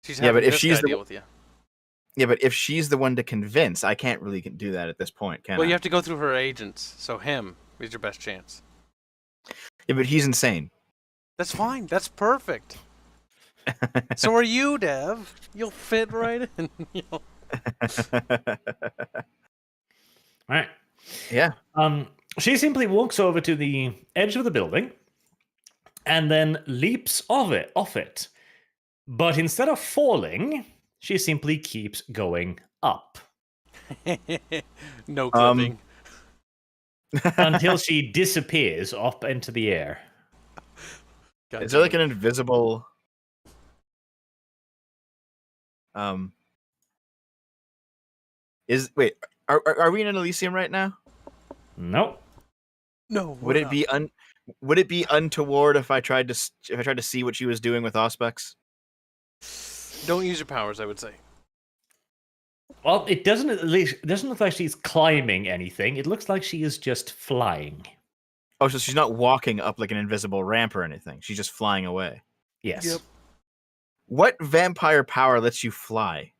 She's Yeah, having but if this she's guy the deal with you. Yeah, but if she's the one to convince, I can't really do that at this point, can I? Well, you have to go through her agents, so him is your best chance. Yeah, but he's insane. That's fine. That's perfect. So are you, Dev. You'll fit right in. All right. Yeah. She simply walks over to the edge of the building and then leaps off it. But instead of falling, she simply keeps going up No clipping. until she disappears up into the air. God Is there like damn an invisible wait, are we in Elysium right now? Nope. No. Would it be untoward if I tried to see what she was doing with Auspex? Don't use your powers, I would say. Well, it doesn't look like she's climbing anything. It looks like she is just flying. Oh, so she's not walking up like an invisible ramp or anything. She's just flying away. Yes. Yep. What vampire power lets you fly?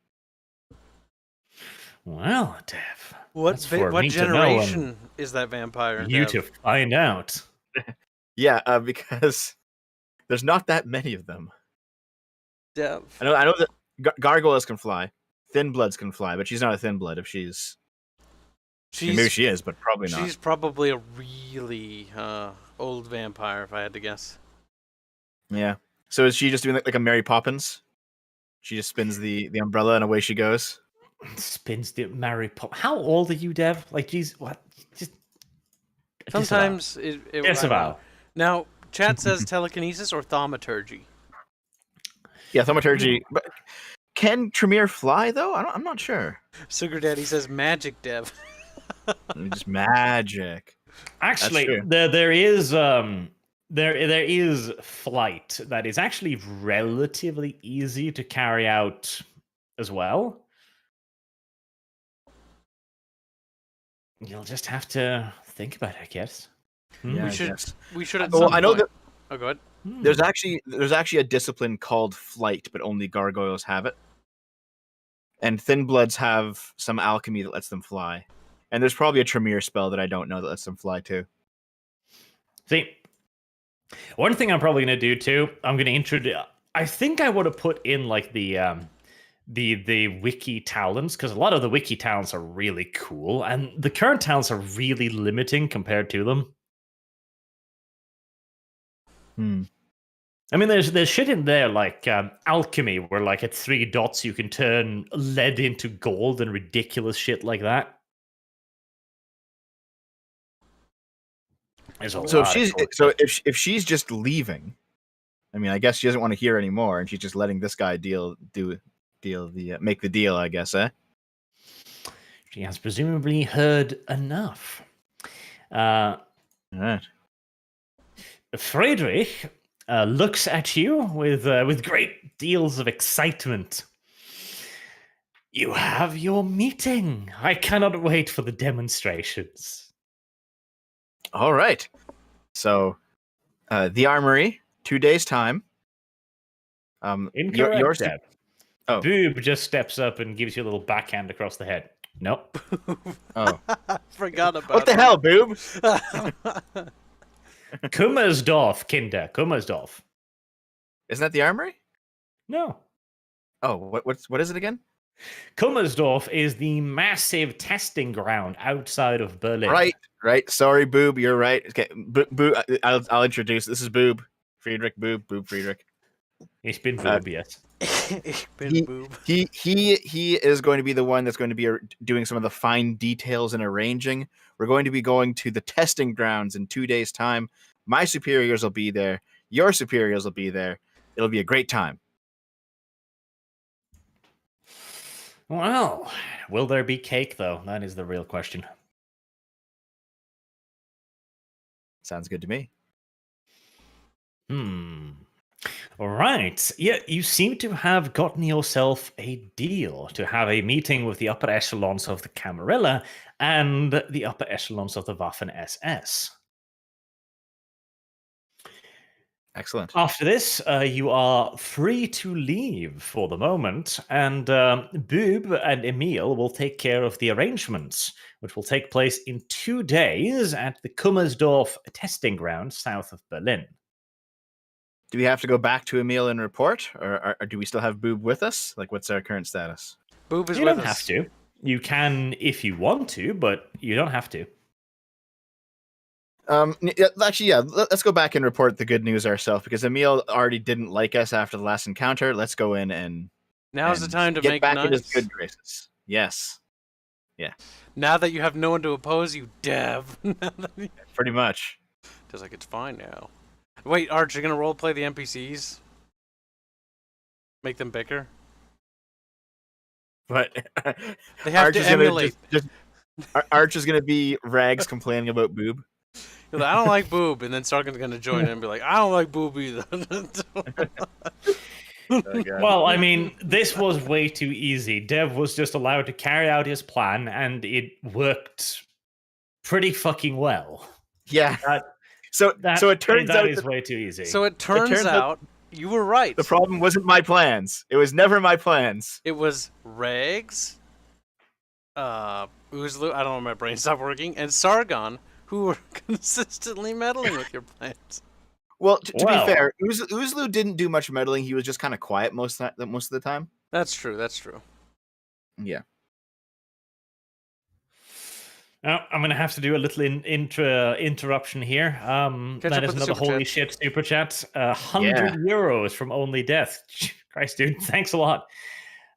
Well, Dev. What that's for me to know, generation is that vampire? You Dev? to find out. Yeah, because there's not that many of them. Dev. I know that gargoyles can fly, thin bloods can fly, but she's not a thin blood. If she's maybe she is, but probably not. She's probably a really old vampire, if I had to guess. Yeah. So is she just doing like a Mary Poppins? She just spins the umbrella and away she goes. Spins the Mary Pop. How old are you, Dev? Like, geez, what? Just Sometimes it disavow. Now, chat says telekinesis or thaumaturgy. Yeah, thaumaturgy. But can Tremere fly though? I'm not sure. Sugar Daddy says magic, Dev. Just magic. Actually, true. there is flight that is actually relatively easy to carry out as well. You'll just have to think about it, I guess. Yeah, We should at Well, some I know point. that Oh, go ahead. there's actually a discipline called flight, but only gargoyles have it. And thin bloods have some alchemy that lets them fly. And there's probably a Tremere spell that I don't know that lets them fly too. See, one thing I'm probably going to do too, I'm going to introduce. I think I would have put in like the wiki talents, because a lot of the wiki talents are really cool, and the current talents are really limiting compared to them. I mean, there's shit in there like alchemy, where like at 3 dots you can turn lead into gold and ridiculous shit like that. So if she's just leaving, I mean, I guess she doesn't want to hear anymore, and she's just letting this guy make the deal, I guess, eh? She has presumably heard enough. All right. Friedrich looks at you with great deals of excitement. You have your meeting. I cannot wait for the demonstrations. All right. So, the armory, 2 days time. Incorrect, yours. Deb. Oh. Boob just steps up and gives you a little backhand across the head. Nope. Oh. Forgot about What the hell, boob? Kummersdorf, Kinder. Kummersdorf. Isn't that the armory? No. Oh, what is it again? Kummersdorf is the massive testing ground outside of Berlin. Right. Sorry, Boob. You're right. Okay, Boob. I'll introduce. This is Boob. Friedrich. Boob. Friedrich. Ich bin Boob, yes. Ich bin boob. He is going to be the one that's going to be doing some of the fine details and arranging. We're going to be going to the testing grounds in 2 days' time. My superiors will be there. Your superiors will be there. It'll be a great time. Well, will there be cake, though? That is the real question. Sounds good to me. All right. Yeah, you seem to have gotten yourself a deal to have a meeting with the upper echelons of the Camarilla and the upper echelons of the Waffen SS. Excellent. After this, you are free to leave for the moment, and Boob and Emil will take care of the arrangements, which will take place in 2 days at the Kummersdorf testing ground south of Berlin. Do we have to go back to Emil and report, or do we still have Boob with us? Like, what's our current status? Boob is You with don't us. have to. You can if you want to, but you don't have to. Actually, yeah. Let's go back and report the good news ourselves, because Emil already didn't like us after the last encounter. Let's go in and Now's the time to get make back nice. in his good graces. Yes. Yeah. Now that you have no one to oppose you, Dev. Pretty much. Just like, it's fine now. Wait, Arch, you're gonna roleplay the NPCs? Make them bicker? But They have Arch to is gonna emulate. Arch is gonna be Rags complaining about Boob. You're like, I don't like Boob, and then Sargon's gonna join in and be like, I don't like Boob either. Well, I mean, this was way too easy. Dev was just allowed to carry out his plan, and it worked pretty fucking well. Yeah. So it turns that out is way too easy. So it turns out you were right. the problem wasn't my plans. It was never my plans. It was Regs, Uzlu, I don't know, my brain stopped working, and Sargon, who were consistently meddling with your plans. Well, to be fair, Uzlu didn't do much meddling. He was just kind of quiet most of the time. That's true. That's true. Yeah. Now, I'm going to have to do a little interruption here. That is another holy shit super chat. 100 euros from Only Death. Christ, dude, thanks a lot.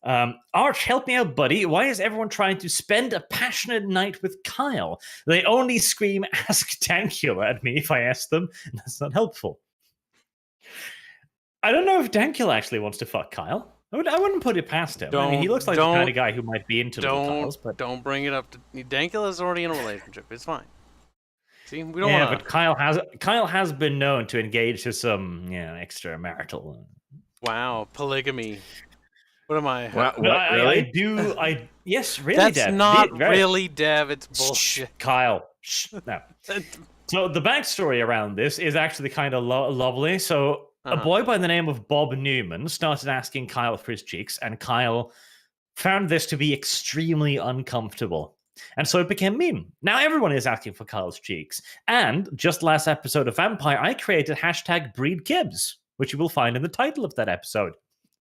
Arch, help me out, buddy. Why is everyone trying to spend a passionate night with Kyle? They only scream "Ask Dankula" at me if I ask them, and that's not helpful. I don't know if Dankula actually wants to fuck Kyle. I wouldn't put it past him. I mean, he looks like the kind of guy who might be into little Kyles. But don't bring it up. Dankula's already in a relationship. It's fine. See, we don't yeah, want but Kyle has been known to engage in some extramarital. Wow, polygamy. What am I? What, really? Yes, really, That's Dev. not Right. really Dev. It's bullshit. Kyle. No. So the backstory around this is actually kind of lovely. So a boy by the name of Bob Newman started asking Kyle for his cheeks, and Kyle found this to be extremely uncomfortable. And so it became meme. Now everyone is asking for Kyle's cheeks. And just last episode of Vampire, I created #BreedKibs, which you will find in the title of that episode.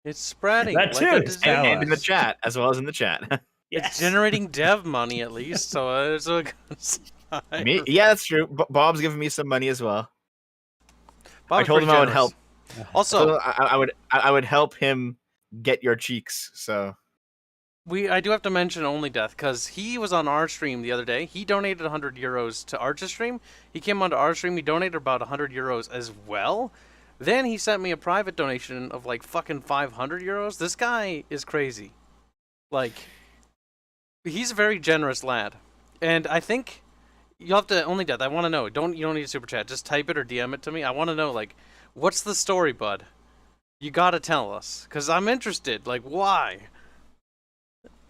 It's spreading. That too. And in the chat, as well as in the chat. It's generating Dev money at least, so it's a good sign. Yeah, that's true. Bob's giving me some money as well. Bob's I told him pretty I would generous. help. Also, I would help him get your cheeks. So I do have to mention Only Death because he was on our stream the other day. He donated 100 euros to Arch's stream. He came onto our stream. He donated about 100 euros as well. Then he sent me a private donation of like fucking 500 euros. This guy is crazy. Like, he's a very generous lad. And I think you'll have to, Only Death, I want to know. You don't need a super chat. Just type it or DM it to me. I want to know, like, what's the story, bud? You gotta tell us. Because I'm interested. Like, why?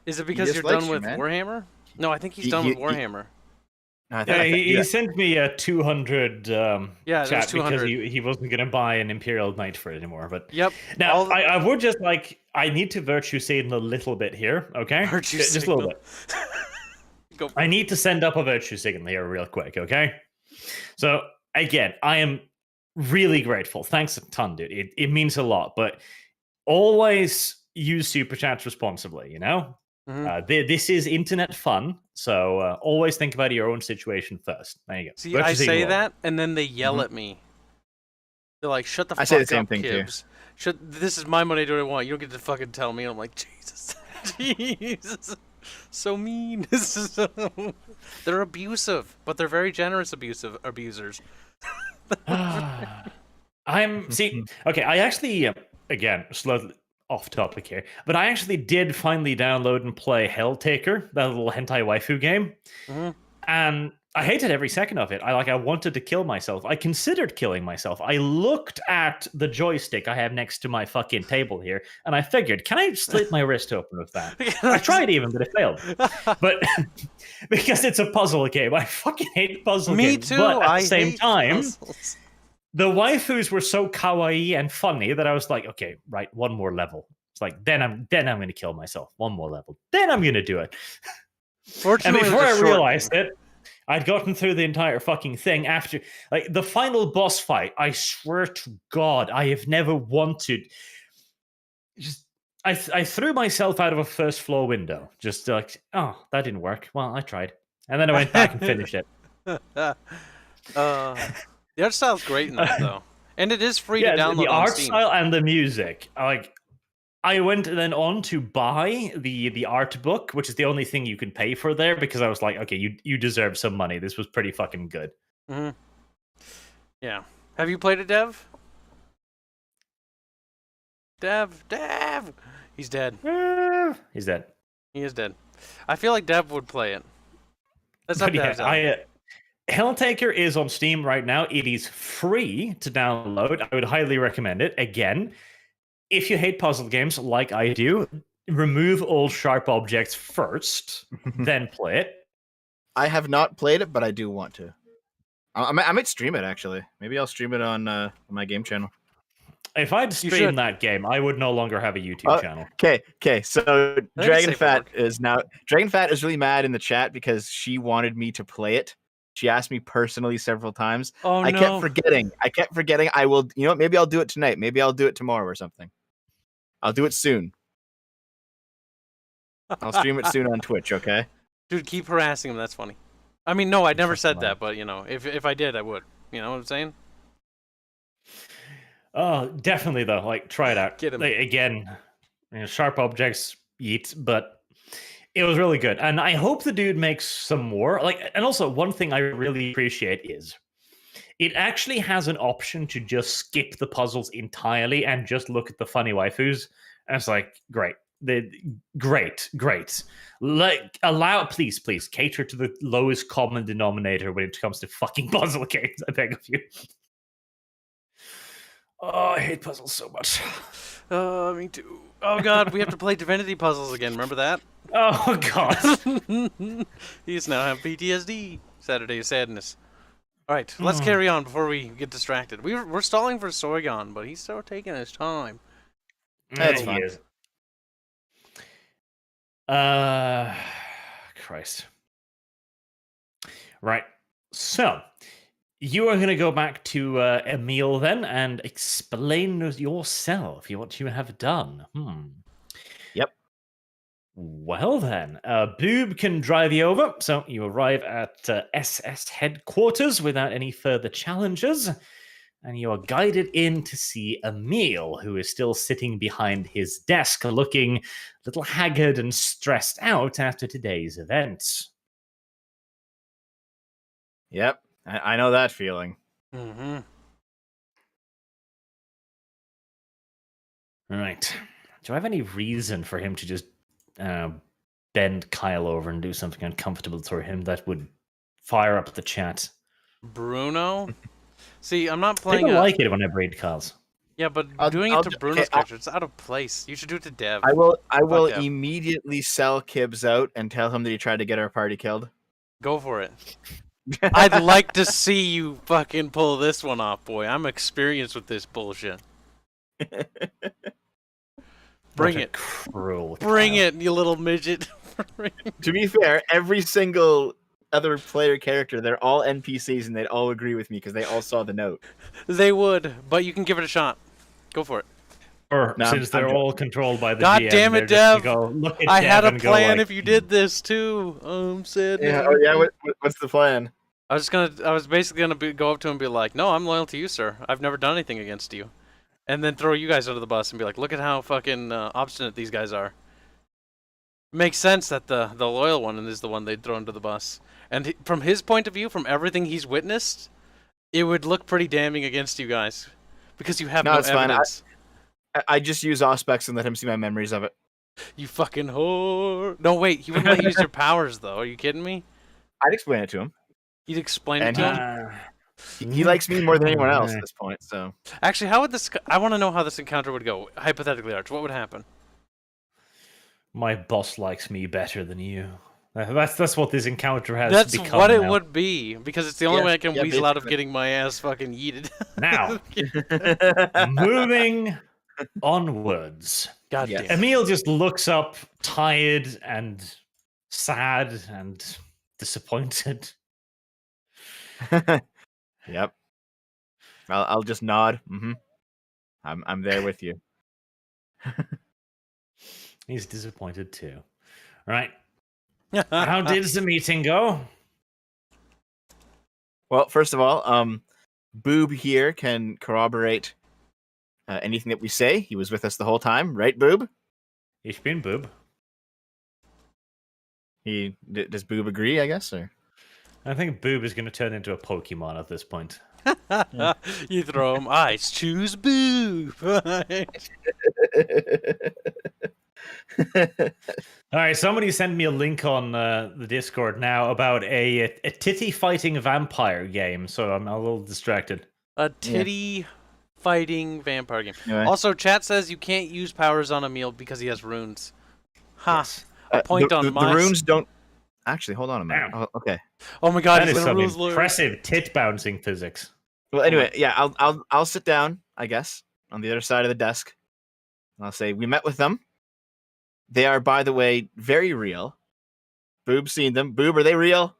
Is it because you're done with Warhammer? No, I think he's done with Warhammer. He sent me a 200 chat 200. because he wasn't going to buy an Imperial Knight for it anymore. But yep. Now, I would just I need to virtue signal a little bit here, okay? Just a little bit. I need to send up a virtue signal here real quick, okay? So, again, I am really grateful. Thanks a ton, dude. It means a lot. But always use super chats responsibly. You know, Mhm. this is internet fun, so always think about your own situation first. There you go. See, Virtue I signal say over. that, and then they yell Mhm. at me. They're like, "Shut the I say the fuck same up, thing too. Kibbs. This is my money. Do what I want. You don't get to fucking tell me." And I'm like, Jesus, Jesus, so mean. This is they're abusive, but they're very generous abusers. See. Okay, I actually again slightly off topic here, but I actually did finally download and play Helltaker, that little hentai waifu game, Mhm. and I hated every second of it. I wanted to kill myself. I considered killing myself. I looked at the joystick I have next to my fucking table here, and I figured, can I slit my wrist open with that? I tried even, but it failed. But because it's a puzzle game, I fucking hate puzzle Me games. too. But at I the same hate time, puzzles. the waifus were so kawaii and funny that I was like, okay, right, one more level. It's like then I'm gonna kill myself. One more level. Then I'm gonna do it. And Fortunately, before it was I a short realized game. it, I'd gotten through the entire fucking thing after like the final boss fight. I swear to God, I have never wanted. Just I threw myself out of a first floor window. Just like, oh, that didn't work. Well, I tried, and then I went back and finished it. The art style's great in that though, and it is free to Yeah, the download on art Steam. style and the music. Like, I went then on to buy the art book, which is the only thing you can pay for there, because I was like, okay, you deserve some money. This was pretty fucking good. Mhm. Yeah. Have you played it, Dev? Dev! He's dead. He's dead. He is dead. I feel like Dev would play it. That's up But Dev's yeah, alley. Helltaker is on Steam right now. It is free to download. I would highly recommend it. Again, if you hate puzzle games like I do, remove all sharp objects first, then play it. I have not played it, but I do want to. I might stream it actually. Maybe I'll stream it on my game channel. If I'd should. streamed that game, I would no longer have a YouTube channel. Okay. So it's Dragon safe for Fat work. is really mad in the chat because she wanted me to play it. She asked me personally several times. Oh I no! kept forgetting. I will. You know what? Maybe I'll do it tonight. Maybe I'll do it tomorrow or something. I'll do it soon. I'll stream it soon on Twitch. Okay. Dude, keep harassing him. That's funny. I mean, no, I never said funny. that, but you know, if I did, I would. You know what I'm saying? Oh, definitely though. Like, try it out. Get him. Like, again, sharp objects, yeet, but it was really good. And I hope the dude makes some more. Like, and also one thing I really appreciate is it actually has an option to just skip the puzzles entirely and just look at the funny waifus. And it's like, great. Great. Like, please cater to the lowest common denominator when it comes to fucking puzzle games. I beg of you. Oh, I hate puzzles so much. Me too. Oh god, we have to play Divinity puzzles again. Remember that? Oh god. He's now have PTSD. Saturday of Sadness. All right, let's carry on before we get distracted. We're stalling for Soigon, but he's still taking his time. That's He fine. is. Christ. Right. So, you are going to go back to Emil then and explain yourself what you have done. Yep. Well then, Boob can drive you over, so you arrive at SS headquarters without any further challenges, and you are guided in to see Emil, who is still sitting behind his desk, looking a little haggard and stressed out after today's events. Yep. I know that feeling. Mm-hmm. Right. Do I have any reason for him to just bend Kyle over and do something uncomfortable for him that would fire up the chat? Bruno? See, I'm not I playing don't like it when I braid Kyle's. Yeah, but I'll doing it to do- Bruno's okay, character, it's out of place. You should do it to Dev. I will Dev. immediately sell Kibbs out and tell him that he tried to get our party killed. Go for it. I'd like to see you fucking pull this one off, boy. I'm experienced with this bullshit. Bring What a it. Cruel. Bring Kyle. it, you little midget. To be fair, every single other player character, they're all NPCs and they'd all agree with me because they all saw the note. They would, but you can give it a shot. Go for it. Or No, since they're I'm all controlled by the God GM, damn it, they're just Dev! gonna go, look at I Dev had a and go plan like, if you did this too. Sad. Yeah. now. Oh yeah. What's the plan? I was basically gonna go up to him and be like, "No, I'm loyal to you, sir. I've never done anything against you," and then throw you guys under the bus and be like, "Look at how fucking obstinate these guys are." Makes sense that the loyal one is the one they'd throw under the bus, and from his point of view, from everything he's witnessed, it would look pretty damning against you guys because you have No, no it's fine. evidence. I just use Auspex and let him see my memories of it. You fucking whore. No, wait, he wouldn't let you use your powers though. Are you kidding me? I'd explain it to him. You'd explain it And to him. he likes me more than anyone else at this point. So Actually, how would this? I want to know how this encounter would go. Hypothetically, Arch, what would happen? my boss likes me better than you. That's what this encounter has That's become what it now. would be, because it's the only Yeah, way I can yeah, weasel out of basically. getting my ass fucking yeeted. Now, moving onwards. God Yes. damn. Emil just looks up, tired and sad and disappointed. Yep. I'll just nod. Mm-hmm. I'm there with you. He's disappointed too. All right. How did the meeting go? Well, first of all, Boob here can corroborate anything that we say. He was with us the whole time, right, Boob? Ich bin Boob. Does Boob agree? I guess, or I think Boob is going to turn into a Pokemon at this point. You throw him ice, choose boo. All right, somebody sent me a link on the Discord now about a titty fighting vampire game, so I'm a little distracted. A titty fighting vampire game. Anyway. Also, chat says you can't use powers on Emil because he has runes. Ha. Yes. A point on the my runes don't. Actually, hold on a minute. Damn. Oh, okay. Oh my god, That he's is in a some rules lawyer. impressive tit bouncing physics. Well, anyway, yeah, I'll sit down, I guess, on the other side of the desk. I'll say we met with them. They are, by the way, very real. Boob's seen them. Boob, are they real?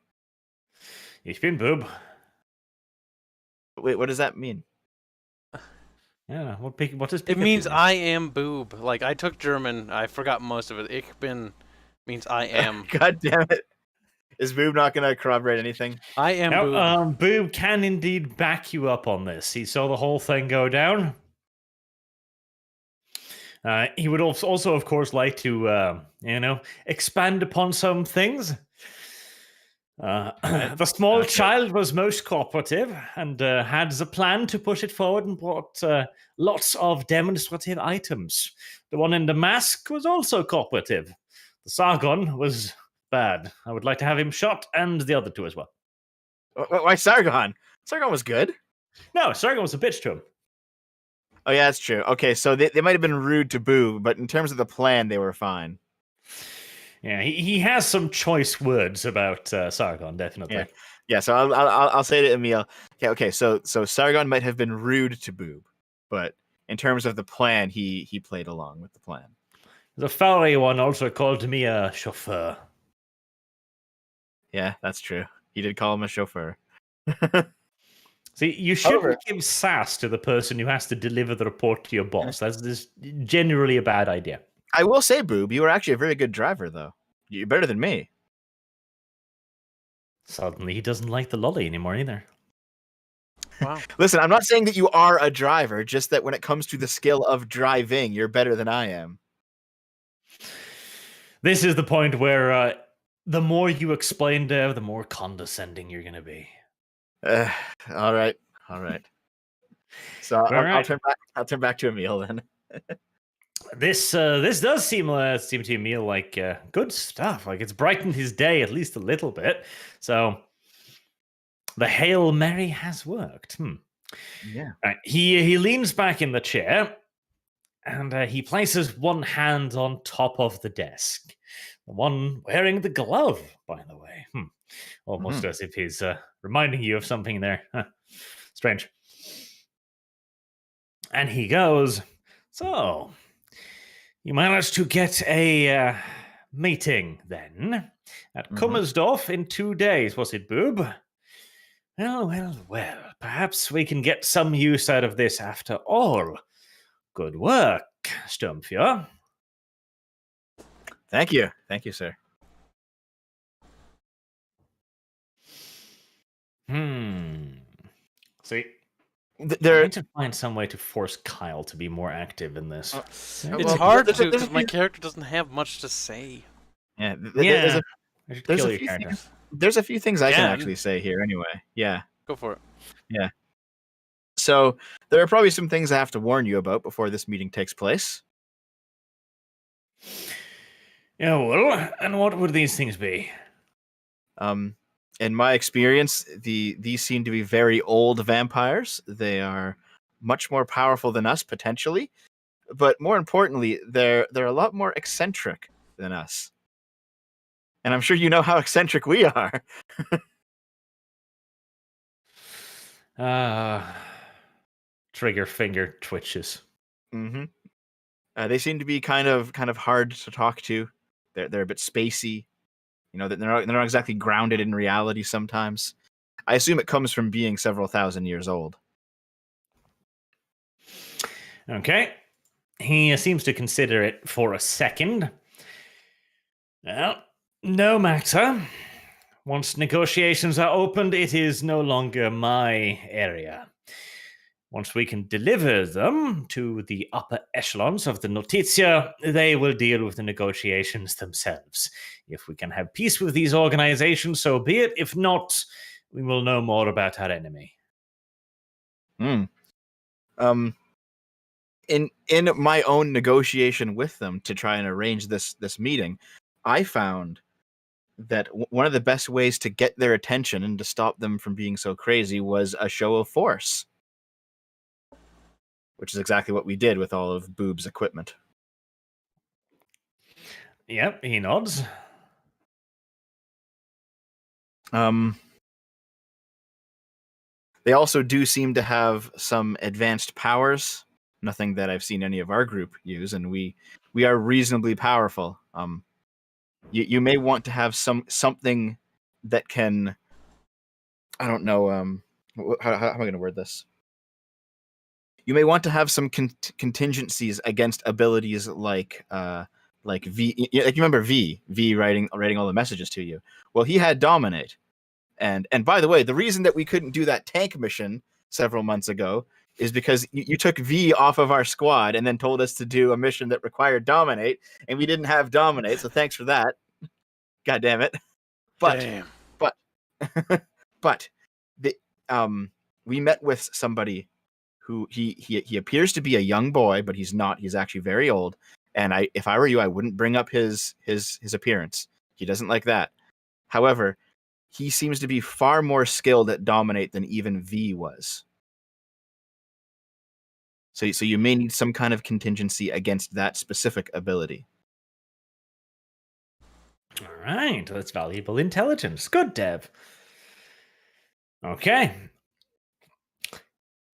Ich bin Boob. Wait, what does that mean? Yeah, what does It Pikachu means mean? I am boob. Like, I took German. I forgot most of it. Ich bin means I am. God damn it! Is Boob not going to corroborate anything? I am boob. Now, Boob can indeed back you up on this. He saw the whole thing go down. He would also, of course, like to, expand upon some things. The small child was most cooperative and had the plan to push it forward and brought lots of demonstrative items. The one in the mask was also cooperative. The Sargon was bad. I would like to have him shot, and the other two as well. Why Sargon? Sargon was good. No, Sargon was a bitch to him. Oh yeah, that's true. Okay, so they might have been rude to Boob, but in terms of the plan, they were fine. Yeah, he has some choice words about Sargon, definitely. Yeah. So I'll say to Emil. Okay. So Sargon might have been rude to Boob, but in terms of the plan, he played along with the plan. The furry one also called me a chauffeur. Yeah, that's true. He did call him a chauffeur. See, you shouldn't However- give sass to the person who has to deliver the report to your boss. That's generally a bad idea. I will say, Boob, you were actually a very good driver, though. You're better than me. Suddenly, he doesn't like the lolly anymore either. Wow. Listen, I'm not saying that you are a driver, just that when it comes to the skill of driving, you're better than I am. This is the point where the more you explain, Dev, the more condescending you're going to be. All right. So right. I'll turn back to Emil then. This does seem to Emil like good stuff. Like it's brightened his day at least a little bit. So the Hail Mary has worked. Yeah. Right. He leans back in the chair and he places one hand on top of the desk. The one wearing the glove, by the way. Almost as if he's reminding you of something there. Strange. And he goes, so, you managed to get a meeting then at Kummersdorf in 2 days, was it, Boob? Well, perhaps we can get some use out of this after all. Good work. Sturmfjord. Thank you, sir. See, I There, need to find some way to force Kyle to be more active in this. It's well, hard there's to, a because my few- character doesn't have much to say. yeah, Yeah, I should there's kill a your few character. there's a few things I can Again? actually say here anyway. Yeah. Go for it. So there are probably some things I have to warn you about before this meeting takes place. Yeah, well, and what would these things be? In my experience, these seem to be very old vampires. They are much more powerful than us potentially, but more importantly, they're a lot more eccentric than us. And I'm sure you know how eccentric we are. Trigger finger twitches. Mm-hmm. They seem to be kind of hard to talk to. They're a bit spacey. You know, they're not exactly grounded in reality sometimes. I assume it comes from being several thousand years old. Okay. He seems to consider it for a second. Well, no matter. Once negotiations are opened, it is no longer my area. Once we can deliver them to the upper echelons of the Notizia, they will deal with the negotiations themselves. If we can have peace with these organizations, so be it. If not, we will know more about our enemy. In my own negotiation with them to try and arrange this meeting, I found that one of the best ways to get their attention and to stop them from being so crazy was a show of force, which is exactly what we did with all of Boob's equipment. Yep, he nods. They also do seem to have some advanced powers, nothing that I've seen any of our group use, and we are reasonably powerful. You may want to have something that can, I don't know, how am I going to word this? You may want to have some contingencies against abilities like V. Like you remember V writing all the messages to you. Well, he had Dominate, and by the way, the reason that we couldn't do that tank mission several months ago is because you took V off of our squad and then told us to do a mission that required Dominate, and we didn't have Dominate. So thanks for that. God damn it! Damn. But we met with somebody who he appears to be a young boy, but he's not. He's actually very old. And if I were you, I wouldn't bring up his appearance. He doesn't like that. However, he seems to be far more skilled at Dominate than even V was. So you may need some kind of contingency against that specific ability. All right, that's valuable intelligence. Good, Dev. Okay.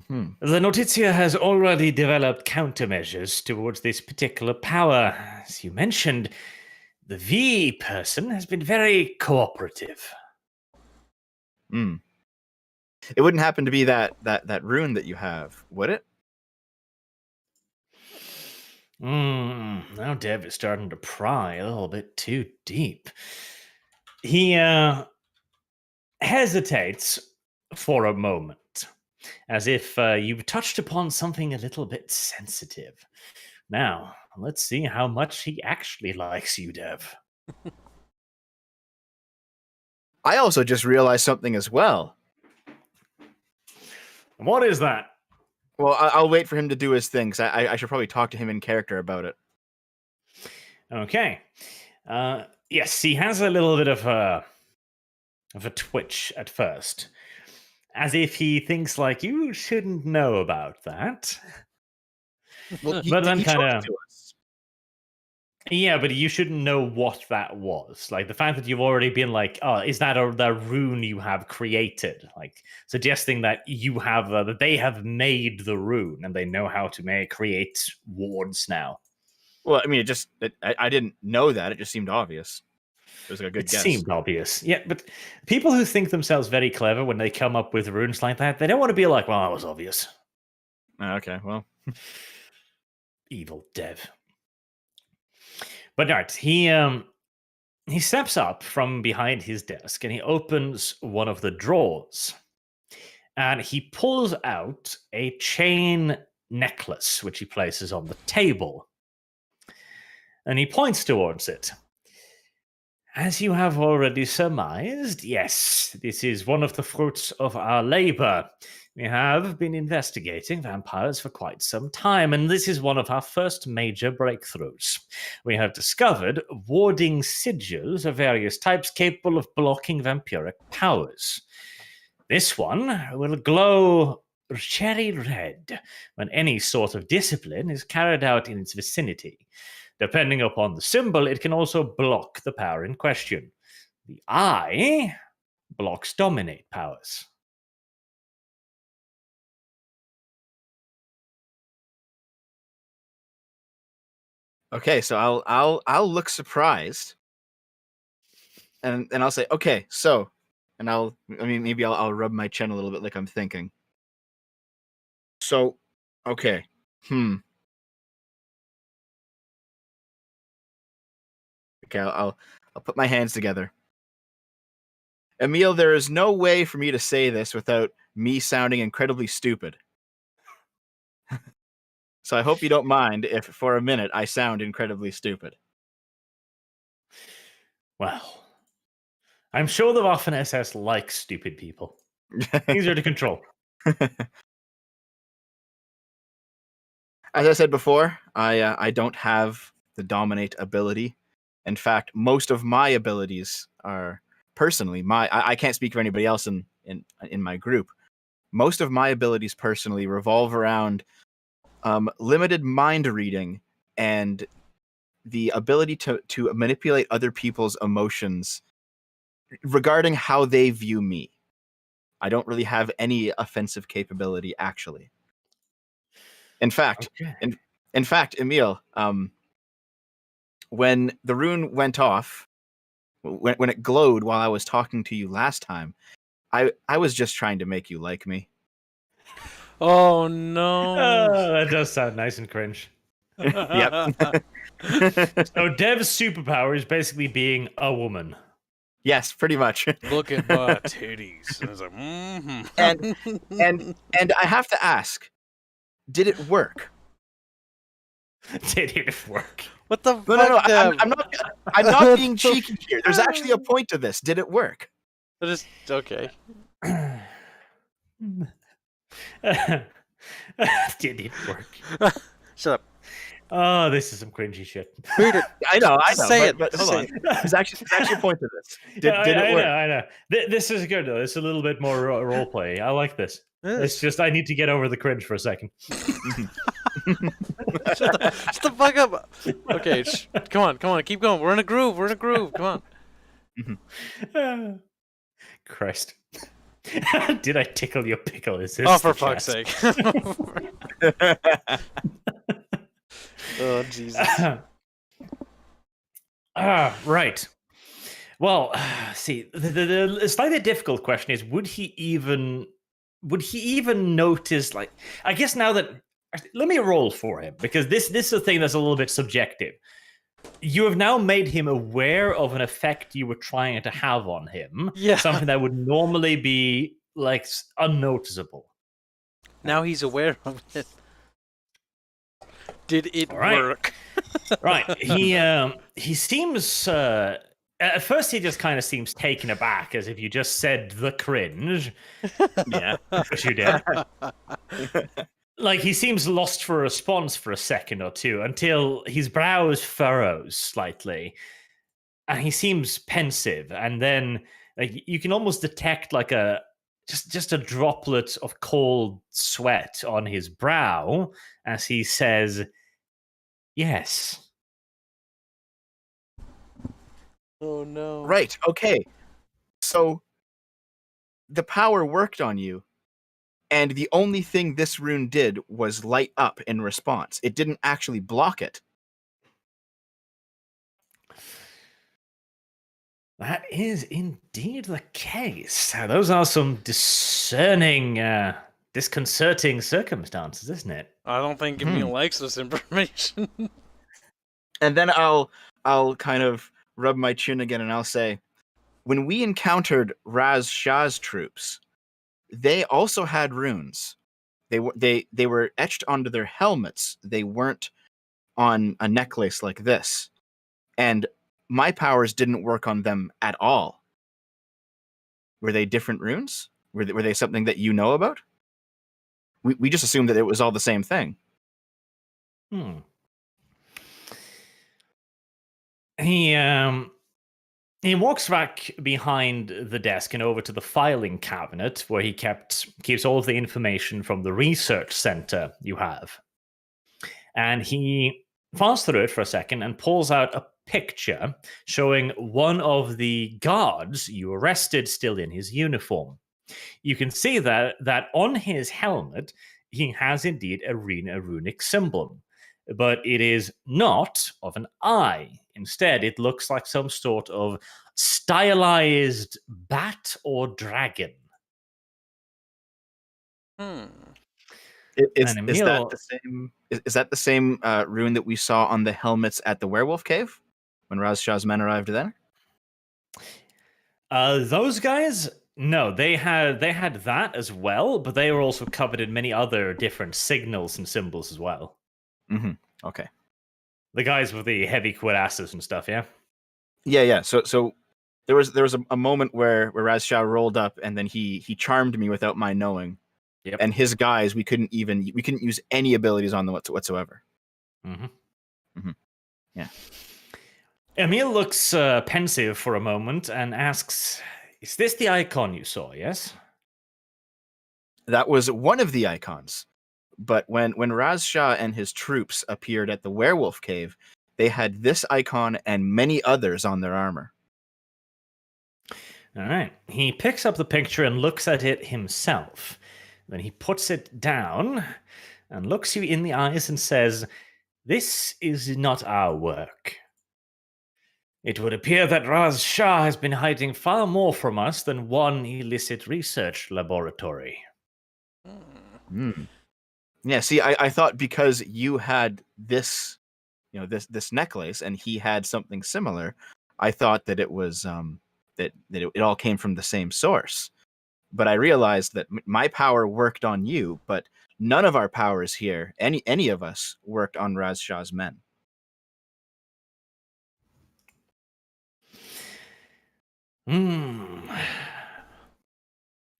The Notizia has already developed countermeasures towards this particular power. As you mentioned, the V person has been very cooperative. It wouldn't happen to be that rune that you have, would it? Now Dev is starting to pry a little bit too deep. He hesitates for a moment, as if you've touched upon something a little bit sensitive. Now, let's see how much he actually likes you, Dev. I also just realized something as well. What is that? Well, I'll wait for him to do his thing, because I should probably talk to him in character about it. Okay. Yes, he has a little bit of a twitch at first, as if he thinks like you shouldn't know about that. Well, But then he showed kinda- it to us. Yeah, but you shouldn't know what that was. Like the fact that you've already been like, "Oh, is that the rune you have created?" Like suggesting that you have that they have made the rune and they know how to create wards now. Well, I mean, I didn't know that. It just seemed obvious. It was like a good It guess. seemed obvious. Yeah, but people who think themselves very clever when they come up with runes like that, they don't want to be like, "Well, that was obvious." Okay, well. evil dev. But right, he steps up from behind his desk and he opens one of the drawers. And he pulls out a chain necklace, which he places on the table. And he points towards it. As you have already surmised, yes, this is one of the fruits of our labor. We have been investigating vampires for quite some time, and this is one of our first major breakthroughs. We have discovered warding sigils of various types capable of blocking vampiric powers. This one will glow cherry red when any sort of discipline is carried out in its vicinity. Depending upon the symbol, it can also block the power in question. The eye blocks dominate powers. Okay, so I'll look surprised, and I'll say, okay, so, and maybe I'll rub my chin a little bit like I'm thinking. So, okay, Okay, I'll put my hands together. Emil, there is no way for me to say this without me sounding incredibly stupid. So I hope you don't mind if for a minute I sound incredibly stupid. Well, I'm sure the Waffen-SS likes stupid people. Easier to control. As I said before, I don't have the dominate ability. In fact, most of my abilities are personally I can't speak for anybody else in my group. Most of my abilities personally revolve around limited mind reading and the ability to manipulate other people's emotions regarding how they view me. I don't really have any offensive capability, actually. In fact, Okay. in fact, Emil, when the rune went off, when it glowed while I was talking to you last time, I was just trying to make you like me. Oh no. That does sound nice and cringe. Yep. So Dev's superpower is basically being a woman. Yes, pretty much. Look at my titties. And it's like, And I have to ask, did it work? Did it work? What the No, fuck? I'm not being cheeky here. There's actually a point to this. Did it work? Okay. Did it work? Shut up. Oh, this is some cringy shit. Read it. I know. Say it. But hold Say on. it. There's actually a point to this. Did it I work? know, I know. This is good though. It's a little bit more role play. I like this. It's just I need to get over the cringe for a second. Shut the fuck up. Okay, come on, keep going. We're in a groove. Come on. Christ. Did I tickle your pickle? Is this? Oh, for fuck's sake. Oh, Jesus. Right. Well, see, the slightly difficult question is: would he even notice? Like, I guess now that let me roll for him because this is a thing that's a little bit subjective. You have now made him aware of an effect you were trying to have on him. Yeah. Something that would normally be like unnoticeable. Now he's aware of it. Did it work? Right. He seems at first he just kind of seems taken aback as if you just said the cringe. Yeah, which you did. Like he seems lost for a response for a second or two until his brows furrows slightly, and he seems pensive. And then, like you can almost detect like a just a droplet of cold sweat on his brow as he says, "Yes." Oh no. Right. Okay. So the power worked on you. And the only thing this rune did was light up in response. It didn't actually block it. That is indeed the case. Those are some discerning disconcerting circumstances, isn't it? I don't think Emil likes this information. And then I'll kind of rub my chin again, and I'll say, when we encountered Raz Shah's troops, they also had runes. They were etched onto their helmets. They weren't on a necklace like this. And my powers didn't work on them at all. Were they different runes? Were they something that you know about? We just assumed that it was all the same thing. He walks back behind the desk and over to the filing cabinet where he keeps all of the information from the research center you have. And he files through it for a second and pulls out a picture showing one of the guards you arrested still in his uniform. You can see that on his helmet, he has indeed a runic symbol, but it is not of an eye. Instead, it looks like some sort of stylized bat or dragon. Is that the same? Is that the same rune that we saw on the helmets at the werewolf cave when Raz Shah's men arrived there? Those guys, no, they had that as well, but they were also covered in many other different signals and symbols as well. Okay. The guys with the heavy cuirasses and stuff, yeah. Yeah. So there was a moment where Raz Shah rolled up, and then he charmed me without my knowing. Yep. And his guys, we couldn't use any abilities on them whatsoever. Yeah. Emil looks pensive for a moment and asks, "Is this the icon you saw, yes?" That was one of the icons. But when Raz Shah and his troops appeared at the werewolf cave, they had this icon and many others on their armor. All right. He picks up the picture and looks at it himself. Then he puts it down and looks you in the eyes and says, "This is not our work. It would appear that Raz Shah has been hiding far more from us than one illicit research laboratory." Yeah, see, I thought because you had this, this necklace, and he had something similar, I thought that it was that it all came from the same source. But I realized that my power worked on you, but none of our powers here, any of us, worked on Raz Shah's men.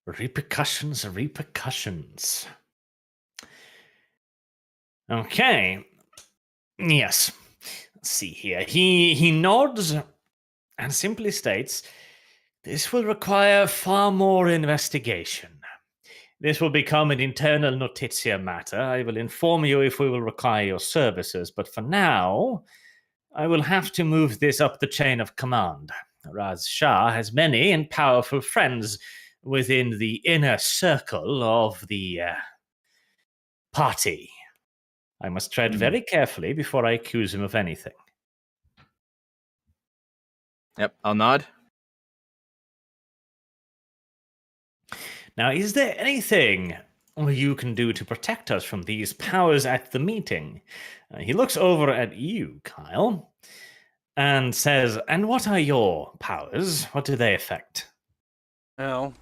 Repercussions. Okay. Yes. Let's see here. He nods and simply states, "This will require far more investigation. This will become an internal notitia matter. I will inform you if we will require your services, but for now, I will have to move this up the chain of command. Raz Shah has many and powerful friends within the inner circle of the party. I must tread very carefully before I accuse him of anything." Yep, I'll nod. Now, is there anything you can do to protect us from these powers at the meeting? He looks over at you, Kyle, and says, "And what are your powers? What do they affect?" Well,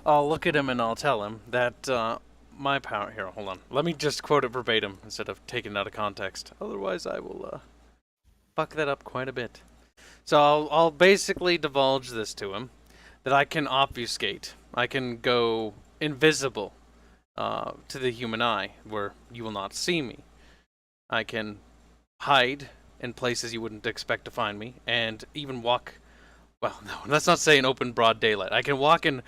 I'll look at him and I'll tell him that my power... Here, hold on. Let me just quote it verbatim instead of taking it out of context. Otherwise, I will fuck that up quite a bit. So I'll basically divulge this to him, that I can obfuscate. I can go invisible to the human eye, where you will not see me. I can hide in places you wouldn't expect to find me, and even walk... Well, no, let's not say in open broad daylight. I can walk in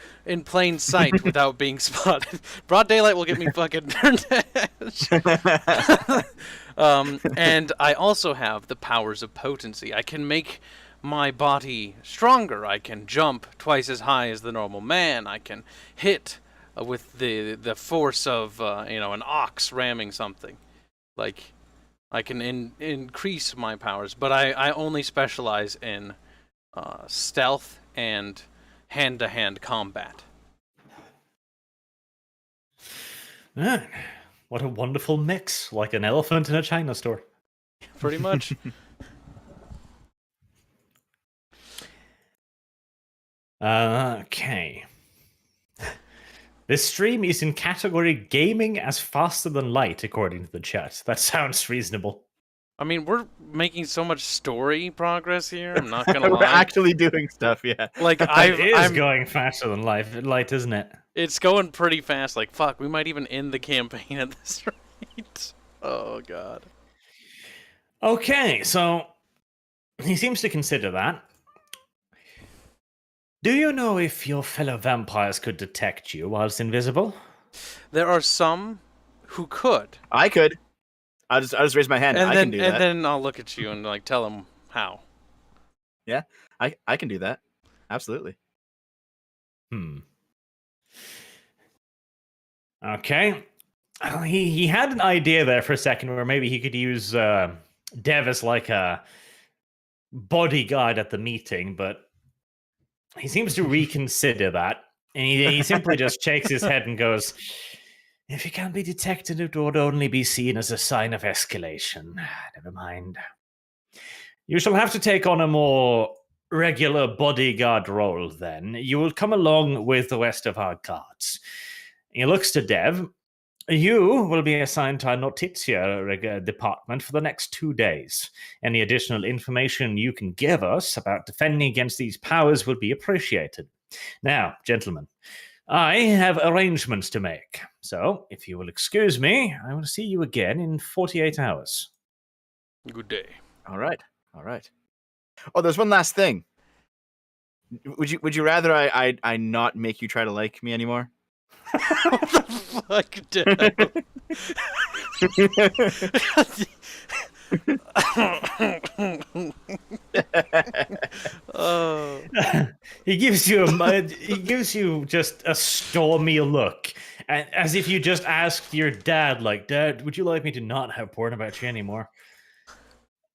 plain sight without being spotted. Broad daylight will get me fucking turned edge. And I also have the powers of potency. I can make my body stronger. I can jump twice as high as the normal man. I can hit with the force of an ox ramming something. Like, I can increase my powers, but I only specialize in stealth and hand-to-hand combat. Man, what a wonderful mix, like an elephant in a china store. Pretty much. Okay. This stream is in category gaming as faster than light, according to the chat. That sounds reasonable. I mean, we're making so much story progress here. I'm not gonna We're lie. actually doing stuff, yeah. Like It is I'm going faster than light, isn't it? It's going pretty fast. Like, fuck, we might even end the campaign at this rate. Oh, God. Okay, so he seems to consider that. Do you know if your fellow vampires could detect you whilst invisible? There are some who could. I could. I'll just raise my hand. And I then, can do and that. then I'll look at you and, like, tell them how. Yeah, I can do that. Absolutely. Okay. He had an idea there for a second where maybe he could use Dev as like a bodyguard at the meeting, but he seems to reconsider that. And he simply just shakes his head and goes, if you can't be detected, it would only be seen as a sign of escalation. Never mind. You shall have to take on a more regular bodyguard role then. You will come along with the rest of our guards. He looks to Dev. You will be assigned to our Notitia department for the next 2 days. Any additional information you can give us about defending against these powers would be appreciated. Now, gentlemen, I have arrangements to make. So, if you will excuse me, I will see you again in 48 hours. Good day. All right. Oh, there's one last thing. Would you rather I not make you try to like me anymore? What the fuck, dude? Oh. He gives you just a stormy look, as if you just asked your dad, like, Dad, would you like me to not have porn about you anymore?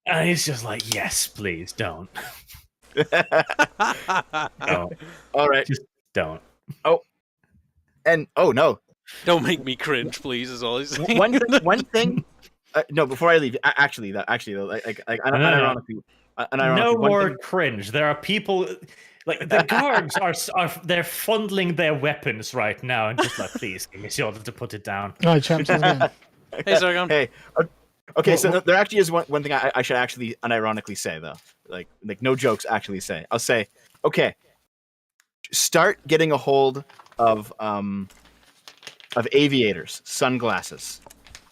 And he's just like, yes, please, don't. Don't. All right. Just don't. And oh no, Don't make me cringe, please. Is all he's saying. one thing. No, before I leave, actually, unironically, No one more thing- cringe. There are people, like the guards are they're fondling their weapons right now and just like, please give me the order to put it down. All right, champs. Again. Hey, Sargon. Hey, okay. So there actually is one thing I should actually unironically say though, like no jokes. Actually, say I'll say, okay, start getting a hold of aviators, sunglasses.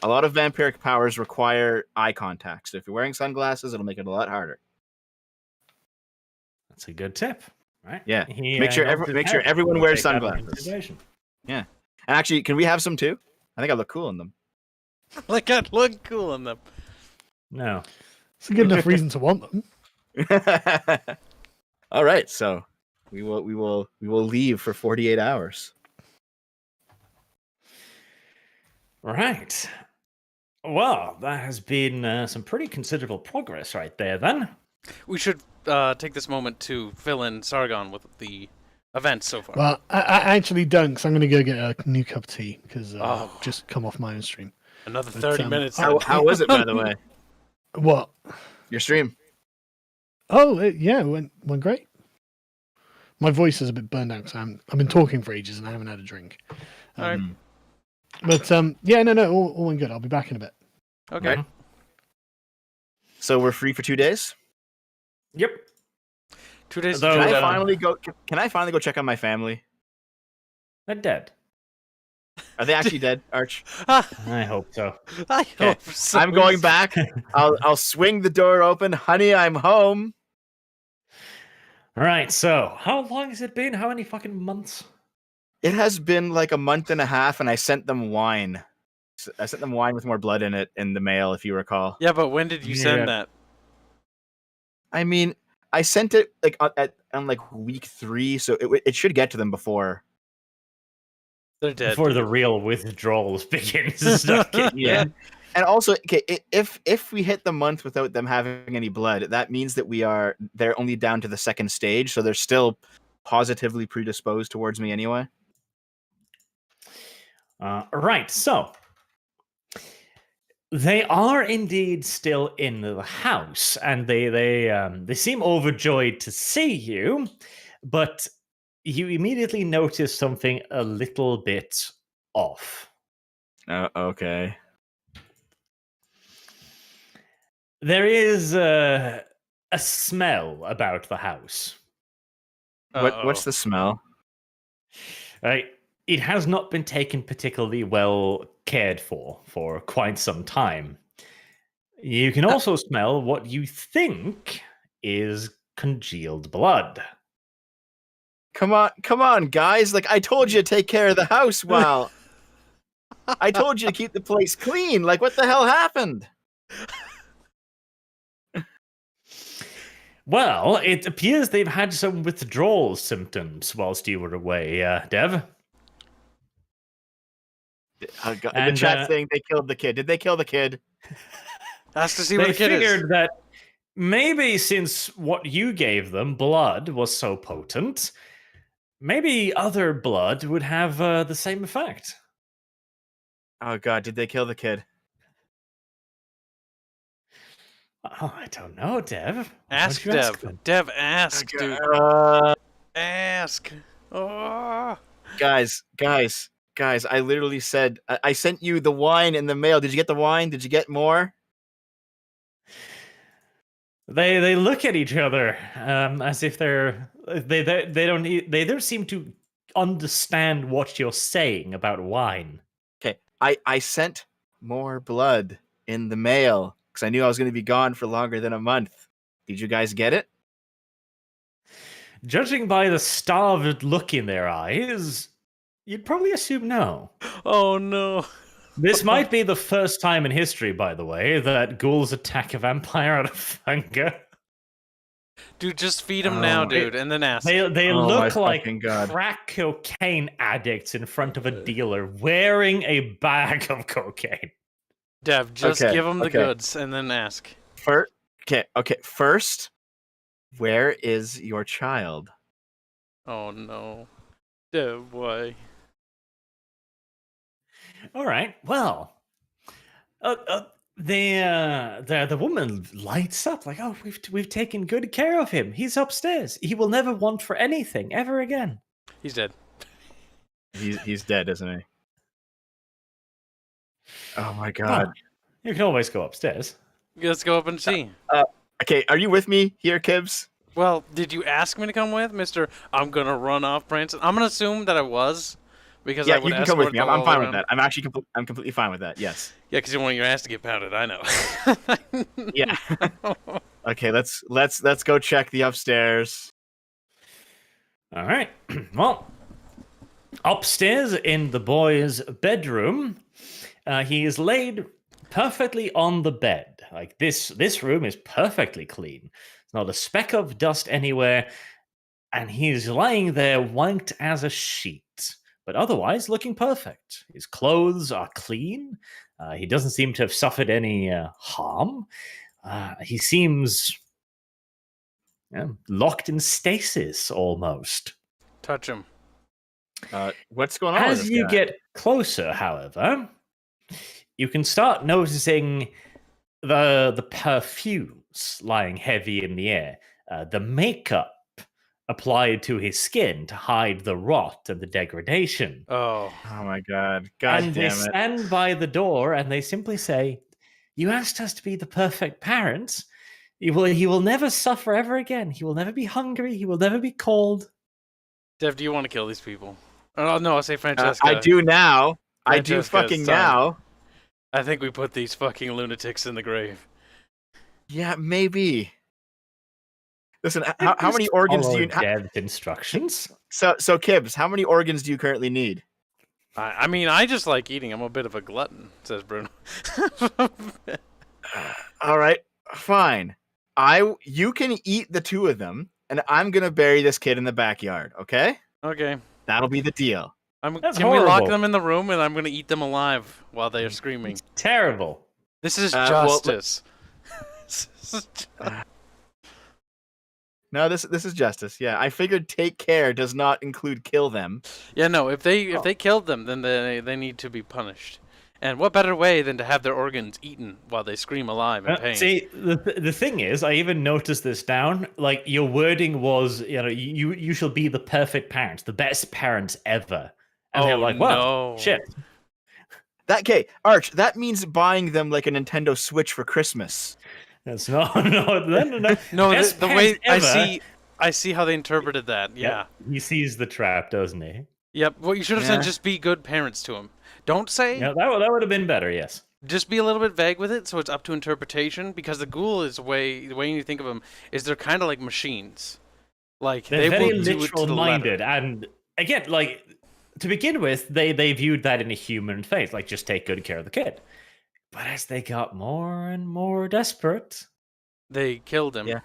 A lot of vampiric powers require eye contact, so if you're wearing sunglasses, it'll make it a lot harder. That's a good tip, right? Yeah. He, Make sure nods his make sure head. everyone We'll wears take that into sunglasses. consideration. Yeah. And actually, can we have some too? I think I look cool in them. Like, I'd look cool in them. No. It's a good enough reason to want them. All right, so we will leave for 48 hours. Right. Well, that has been some pretty considerable progress right there, then. We should take this moment to fill in Sargon with the events so far. Well, I actually don't, because I'm going to go get a new cup of tea, because Oh. I've just come off my own stream. Another but, 30 minutes. How was it, by the way? What? Your stream? Oh, yeah, it went great. My voice is a bit burned out, because I've been talking for ages and I haven't had a drink. All right. But, yeah, no, all went good. I'll be back in a bit. Okay. Right. So we're free for 2 days. Yep. 2 days. Though, Can I Oh, finally go? Can I finally go check on my family? They're dead. Are they actually dead, Arch? I hope so. I Okay. hope so. I'm going back. I'll swing the door open. Honey, I'm home. All right, so how long has it been? How many fucking months? It has been like a month and a half, and I sent them wine. I sent them wine with more blood in it in the mail, if you recall. Yeah, but when did you send Yeah. that? I mean, I sent it like on like week 3, so it should get to them before. They're dead. Before the real withdrawals begins and stuff. Yeah. And also, okay, if we hit the month without them having any blood, that means that they're only down to the second stage, so they're still positively predisposed towards me anyway. Right, so they are indeed still in the house, and they seem overjoyed to see you, but you immediately notice something a little bit off. Okay. There is a smell about the house. What's the smell? Right? It has not been taken particularly well cared for quite some time. You can also smell what you think is congealed blood. Come on, guys! Like I told you to take care of the house. While I told you to keep the place clean. Like what the hell happened? Well, it appears they've had some withdrawal symptoms whilst you were away, Dev. The And, chat saying they killed the kid. Did they kill the kid? Ask to see where They the kid is. figured that maybe since what you gave them, blood, was so potent, maybe other blood would have the same effect. Oh god, did they kill the kid? Oh, I don't know, Dev. Why Ask don't you Dev. them? Dev, ask, dude. Uh, Ask. Oh. guys, I literally said I sent you the wine in the mail. Did you get the wine? Did you get more? They look at each other as if they don't seem to understand what you're saying about wine. Okay, I sent more blood in the mail because I knew I was going to be gone for longer than a month. Did you guys get it? Judging by the starved look in their eyes, you'd probably assume no. Oh no. This might be the first time in history, by the way, that ghouls attack a vampire out of hunger. Dude, just feed him now, dude, and then ask. They Oh, my look like fucking God. crack cocaine addicts in front of a dealer wearing a bag of cocaine. Dev, just Okay, give him the okay. goods and then ask. Okay. First, where is your child? Oh no. Dev, why? All right. Well, the woman lights up like, oh, we've taken good care of him. He's upstairs. He will never want for anything ever again. He's dead. He's dead, isn't he? Oh my god. Well, you can always go upstairs. Let's go up and see. Okay, are you with me here, Kibbs? Well, did you ask me to come with, Mister? I'm gonna run off, Branson. I'm gonna assume that I was, because I Yeah, would you can come with escort me. them I'm all fine around. with that. I'm actually I'm completely fine with that. Yes. Yeah, because you want your ass to get pounded. I know. Yeah. Okay, let's go check the upstairs. All right. Well, upstairs in the boy's bedroom, he is laid perfectly on the bed. Like this room is perfectly clean. There's not a speck of dust anywhere, and he's lying there white as a sheet, but otherwise looking perfect. His clothes are clean. He doesn't seem to have suffered any harm. He seems locked in stasis almost. Touch him. What's going on with As this you guy? get closer, however, you can start noticing the perfumes lying heavy in the air, the makeup applied to his skin to hide the rot and the degradation. Oh. Oh my god. God And they damn it. stand by the door and they simply say, "You asked us to be the perfect parents. He will never suffer ever again. He will never be hungry. He will never be cold." Dev, do you want to kill these people? Oh no, I'll say Francesca. I do now. I do Francesca, fucking it's time. now. I think we put these fucking lunatics in the grave. Yeah, maybe. Listen, how many organs do you? Dev's instructions. So Kibbs, how many organs do you currently need? I mean, I just like eating. I'm a bit of a glutton, says Bruno. All right, fine. You can eat the two of them, and I'm gonna bury this kid in the backyard. Okay, Okay. that'll be the deal. That's Can we lock horrible. them in the room and I'm going to eat them alive while they are screaming? Terrible. This is well, justice. No, this is justice. Yeah, I figured take care does not include kill them. Yeah, no. If they killed them, then they need to be punished. And what better way than to have their organs eaten while they scream alive in pain? See, the thing is, I even noticed this down. Like your wording was, you shall be the perfect parent, the best parents ever. And they're like, well, no. shit. Arch, that means buying them like a Nintendo Switch for Christmas. That's no. No, Best the way parents I see how they interpreted that. Yeah. Yep, he sees the trap, doesn't he? Yep. What you should have said, Yeah. just be good parents to him. Don't say. Yeah, that would have been better. Yes. Just be a little bit vague with it, so it's up to interpretation. Because the ghoul is the way you think of them is they're kind of like machines. Like They're they very will do it to the literal-minded, letter. and again, like to begin with, they viewed that in a human faith, like just take good care of the kid. But as they got more and more desperate, They killed him. Yeah.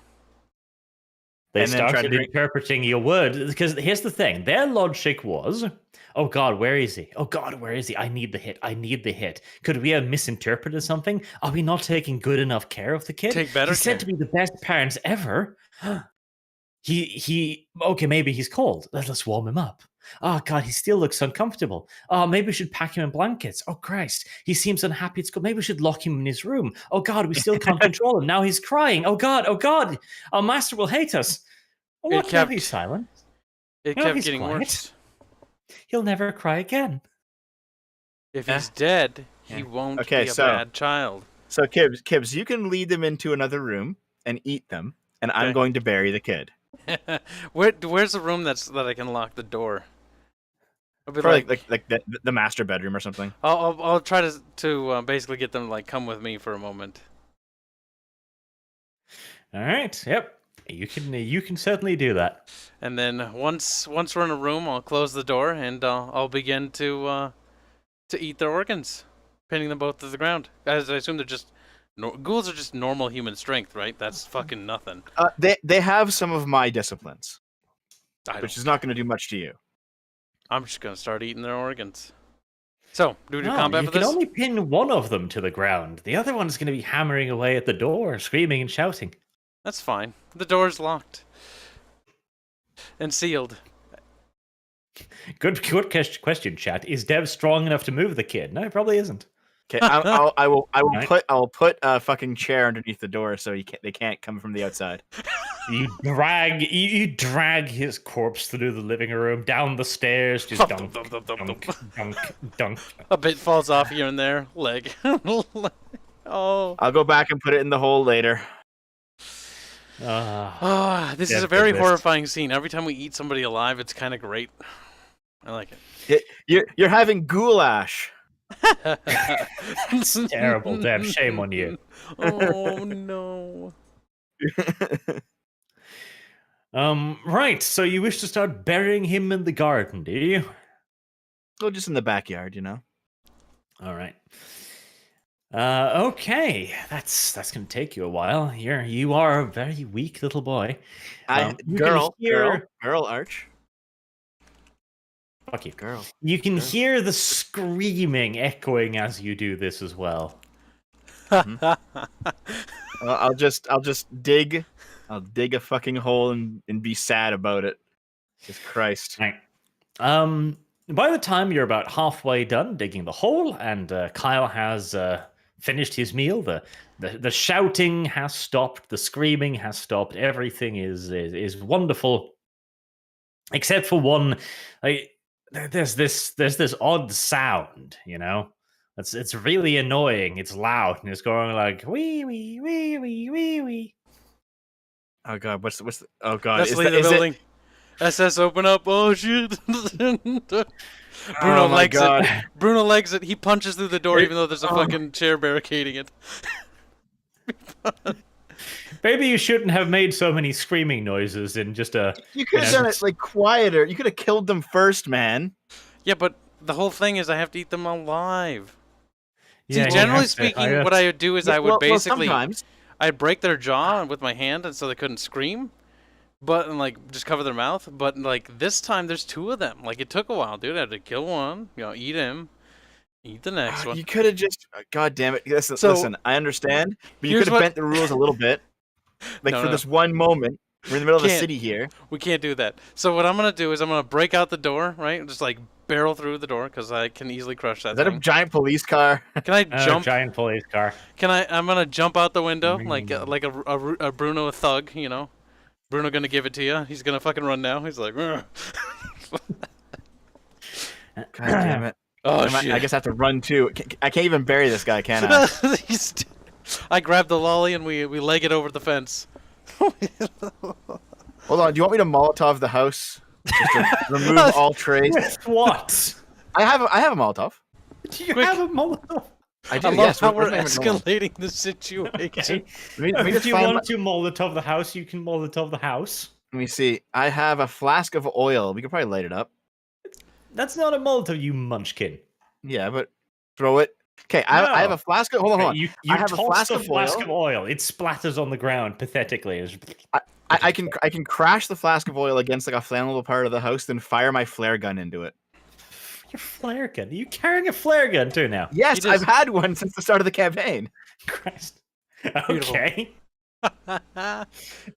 they And then tried to started drink- interpreting your word. Because here's the thing: their logic was, "Oh God, where is he? Oh God, where is he? I need the hit. I need the hit. Could we have misinterpreted something? Are we not taking good enough care of the kid? Take better He's said care. to be the best parents ever. He okay, maybe he's cold. Let's warm him up. Oh God, he still looks uncomfortable. Oh, maybe we should pack him in blankets. Oh Christ, he seems unhappy at school. Maybe we should lock him in his room. Oh God, we still can't control him. Now he's crying. Oh God, our master will hate us. Oh, It look, now kept- he's silent. It No, kept he's getting quiet. worse. He'll never cry again." If Yeah. he's dead, he Yeah. won't Okay, be a so- bad child. So Kibbs, you can lead them into another room and eat them, and I'm Okay. going to bury the kid. Where's the room that I can lock the door? I'll be Probably like the master bedroom or something. I'll try to basically get them to like come with me for a moment. All right. Yep. You can certainly do that. And then once we're in a room, I'll close the door and I'll begin to eat their organs, pinning them both to the ground. As I assume they're just ghouls are just normal human strength, right? That's fucking nothing. They have some of my disciplines, I which don't, is not going to do much to you. I'm just gonna start eating their organs. So, do we do No, combat you for can this? only pin one of them to the ground. The other one's going to be hammering away at the door, screaming and shouting. That's fine. The door's locked and sealed. Good question, chat. Is Dev strong enough to move the kid? No, he probably isn't. Okay, I will Right. put a fucking chair underneath the door so they can't come from the outside. You drag his corpse through the living room, down the stairs, just dunk, dunk. A bit falls off here and there. Leg. Oh. I'll go back and put it in the hole later. Ah, this is Dev a very did this. horrifying scene. Every time we eat somebody alive, it's kind of great. I like it. You're having goulash. Terrible, Dev. Shame on you. Oh no. Right. So you wish to start burying him in the garden, do you? Go just in the backyard, you know. All right. Okay. That's going to take you a while. You are a very weak little boy. You can Girl, Arch. Fuck you. Girl. You can Girl. hear the screaming echoing as you do this as well. I'll just dig. I'll dig a fucking hole and be sad about it. Just Christ. Right. By the time you're about halfway done digging the hole, and Kyle has finished his meal, the shouting has stopped, the screaming has stopped. Everything is wonderful, except for one. There's this odd sound, you know. It's really annoying. It's loud and it's going like wee wee wee wee wee wee. Oh god, what's the oh god, Let's is leave that, the is building. SS, open up. Oh shit. Bruno Oh my legs God. it. Bruno legs it. He punches through the door even though there's a fucking chair barricading it. Maybe you shouldn't have made so many screaming noises in just a. You could have Yeah, done it like quieter. You could have killed them first, man. Yeah, but the whole thing is I have to eat them alive. Yeah, See, you generally have to- speaking, what I would do is I would Well, basically sometimes. I'd break their jaw with my hand and so they couldn't scream. But and like just cover their mouth. But like this time there's two of them. Like it took a while, dude. I had to kill one, eat him, eat the next one. You could have just. God damn it! Listen, So, listen. I understand, but you here's could have what- bent the rules a little bit. Like No, for no. this one moment, We're in the middle of a Can't. city here. We can't do that. So what I'm gonna do is I'm gonna break out the door, right? Just like barrel through the door because I can easily crush that Is that a thing. giant police car? Can I Oh, jump? giant police car. I'm gonna jump out the window like a Bruno thug, you know. Bruno gonna give it to you. He's gonna fucking run now. He's like, "Ugh." God damn it. Oh I guess I have to run too. I can't even bury this guy, can I? I grab the lolly and we leg it over the fence. Hold on. Do you want me to Molotov the house? Just to remove all trace? With what? I have a Molotov. Do you Quick. have a Molotov? I do, I love yes. how What- we're what's the name of the escalating the situation. Okay. Let me If just you find want to Molotov the house, you can Molotov the house. Let me see. I have a flask of oil. We could probably light it up. That's not a Molotov, you munchkin. Yeah, but throw it. Okay, I have No. a flask of. Hold on, hold on. You I have toss the flask of oil. It splatters on the ground pathetically. I can crash the flask of oil against like a flammable part of the house, then fire my flare gun into it. Your flare gun. Are you carrying a flare gun too now? Yes, He I've just- had one since the start of the campaign. Christ. Beautiful. Okay.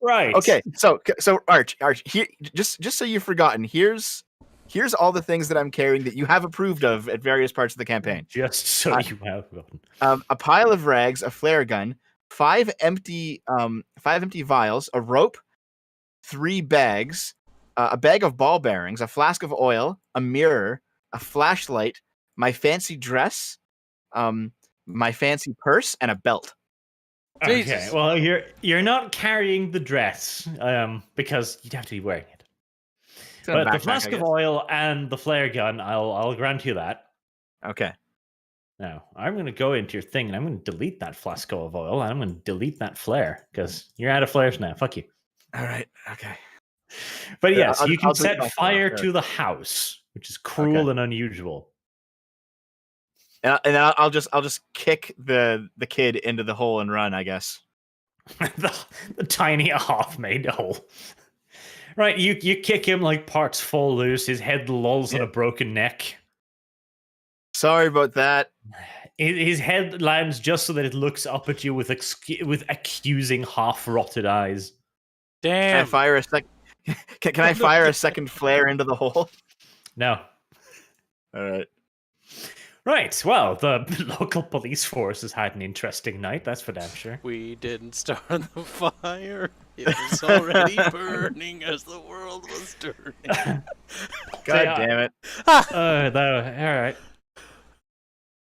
Right. Okay, so Arch, here, just so you've forgotten, here's all the things that I'm carrying that you have approved of at various parts of the campaign. Just so you have forgotten. A pile of rags, a flare gun, 5 empty vials, a rope, 3 bags, a bag of ball bearings, a flask of oil, a mirror, a flashlight, my fancy dress, my fancy purse, and a belt. Okay. Jesus. Well, you're not carrying the dress, because you'd have to be wearing it. It's in a But the backpack, flask I of guess. oil and the flare gun, I'll grant you that. Okay. Now, I'm going to go into your thing and I'm going to delete that flask of oil and I'm going to delete that flare because you're out of flares now. Fuck you. All right. Okay. But Yeah, yes, I'll- you can I'll delete set my fire flare, to the house, which is cruel and unusual. And I'll just kick the kid into the hole and run, I guess. the tiny half-made hole. Right, you kick him like parts fall loose. His head lolls on a broken neck. Sorry about that. His head lands just so that it looks up at you with accusing, half-rotted eyes. Can I Damn. fire a sec? Can I fire a second flare into the hole? No. All right. Right, well, the local police force has had an interesting night, that's for damn sure. We didn't start the fire. It was already burning as the world was turning. God damn it. Alright.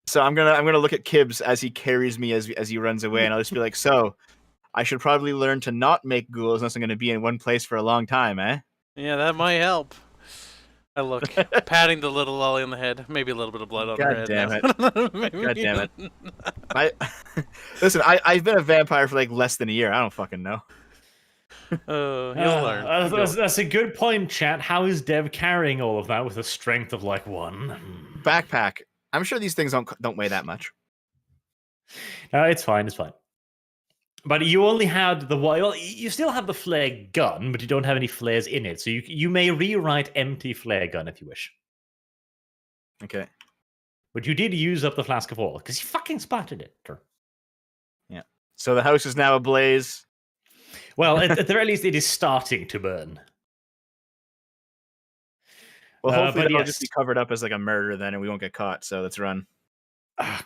So I'm gonna look at Kibbs as he carries me as he runs away, and I'll just be like, so I should probably learn to not make ghouls unless I'm gonna be in one place for a long time, eh? Yeah, that might help. I look, patting the little lolly on the head. Maybe a little bit of blood on her God head. damn now. Maybe. God damn it. Listen, I've been a vampire for like less than a year. I don't fucking know. You'll learn. That's a good point, chat. How is Dev carrying all of that with a strength of like 1? Backpack. I'm sure these things don't weigh that much. No, it's fine, it's fine. But you only had the well, you still have the flare gun, but you don't have any flares in it. So you may rewrite empty flare gun if you wish. Okay. But you did use up the flask of oil because you fucking spotted it. Yeah. So the house is now ablaze. Well, at the very least, it is starting to burn. Well, hopefully but it'll yes. just be covered up as like a murder then, and we won't get caught. So let's run.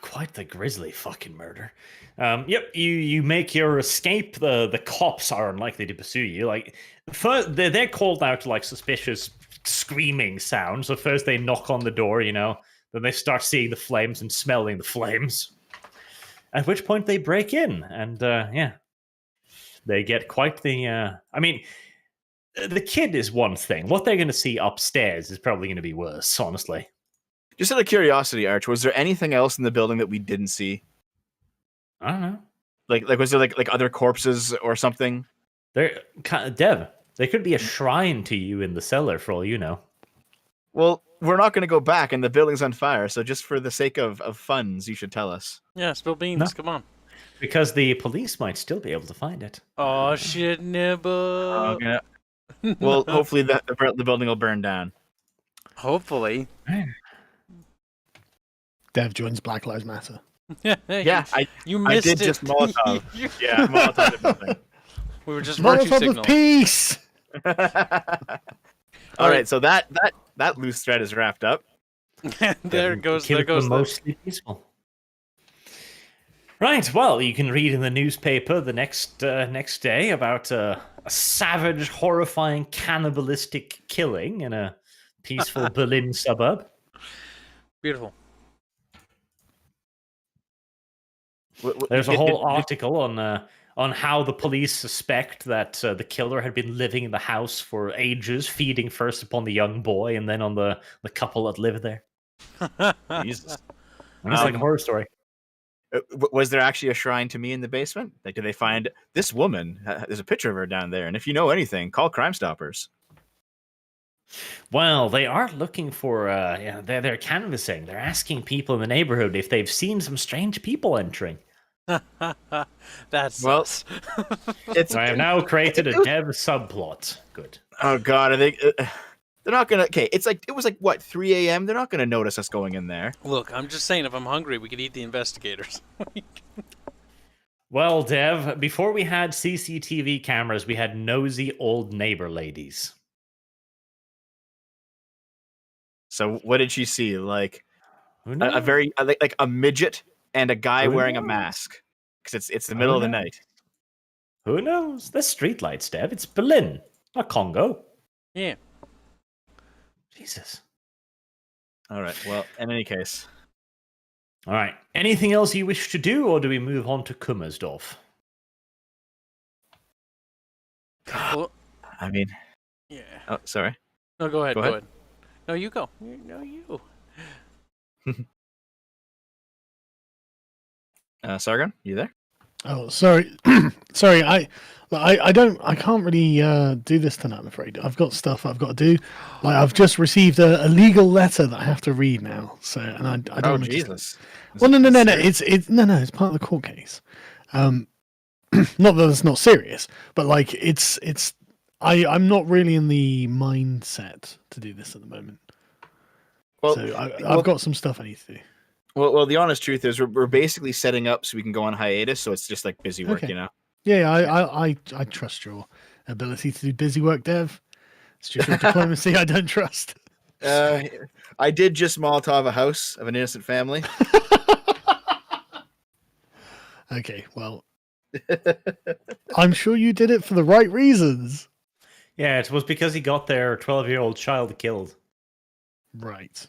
Quite the grisly fucking murder. Yep, you make your escape. The cops are unlikely to pursue you. Like, first, they're called out to like suspicious screaming sounds. So first they knock on the door, then they start seeing the flames and smelling the flames. At which point they break in, and they get quite the. I mean, the kid is one thing. What they're going to see upstairs is probably going to be worse, honestly. Just out of curiosity, Arch, was there anything else in the building that we didn't see? I don't know. Like was there like other corpses or something? Dev, there could be a shrine to you in the cellar for all you know. Well, we're not going to go back, and the building's on fire. So just for the sake of funds, you should tell us. Yeah, spill beans. No. Come on. Because the police might still be able to find it. Oh shit, nibble. Well, hopefully the building will burn down. Hopefully. Dev joins Black Lives Matter. Yeah, you I missed did it. just Molotov. Yeah, Molotov did nothing. We were just virtue Molotov signal. of peace. All right, so that loose thread is wrapped up. there goes Kill the mostly peaceful. Right. Well, you can read in the newspaper the next day about a savage, horrifying, cannibalistic killing in a peaceful Berlin suburb. beautiful. There's a whole article on how the police suspect that the killer had been living in the house for ages, feeding first upon the young boy and then on the couple that lived there. Jesus. It's like a horror story. Was there actually a shrine to me in the basement? Like, did they find this woman? There's a picture of her down there. And if you know anything, call Crime Stoppers. Well, they are looking for. They're canvassing. They're asking people in the neighborhood if they've seen some strange people entering. That's Well, sus. So I have now created a dev subplot. Good. Oh God, are they? They're not gonna. Okay, it was like what 3 a.m. They're not gonna notice us going in there. Look, I'm just saying, if I'm hungry, we could eat the investigators. Well, Dev, before we had CCTV cameras, we had nosy old neighbor ladies. So what did she see? Like Who knows? a very like a midget and a guy Who wearing a knows? mask because it's the middle of the night. Who knows? There's streetlights, Dev. It's Berlin, not Congo. yeah. Jesus. All right. Well, in any case, All right. Anything else you wish to do, or do we move on to Kummersdorf? Well, I mean, yeah. oh, sorry. No, go ahead. Go Go ahead. ahead. No, you go. No, you. Sargon, you there? Oh, sorry, sorry. I can't really do this tonight. I'm afraid I've got stuff I've got to do. Like I've just received a legal letter that I have to read now. So, and I don't. Oh wanna just- Jesus. Well, no. It's It's part of the court case. Not that it's not serious, but like I'm not really in the mindset to do this at the moment. Well, So I've got some stuff I need to do. well, the honest truth is we're basically setting up so we can go on hiatus. So it's just like busy work, Okay. you know. Yeah, I trust your ability to do busy work, Dev. It's just your diplomacy I don't trust. I did just Molotov a house of an innocent family. Okay, well, I'm sure you did it for the right reasons. Yeah, it was because he got their 12-year-old child killed. Right.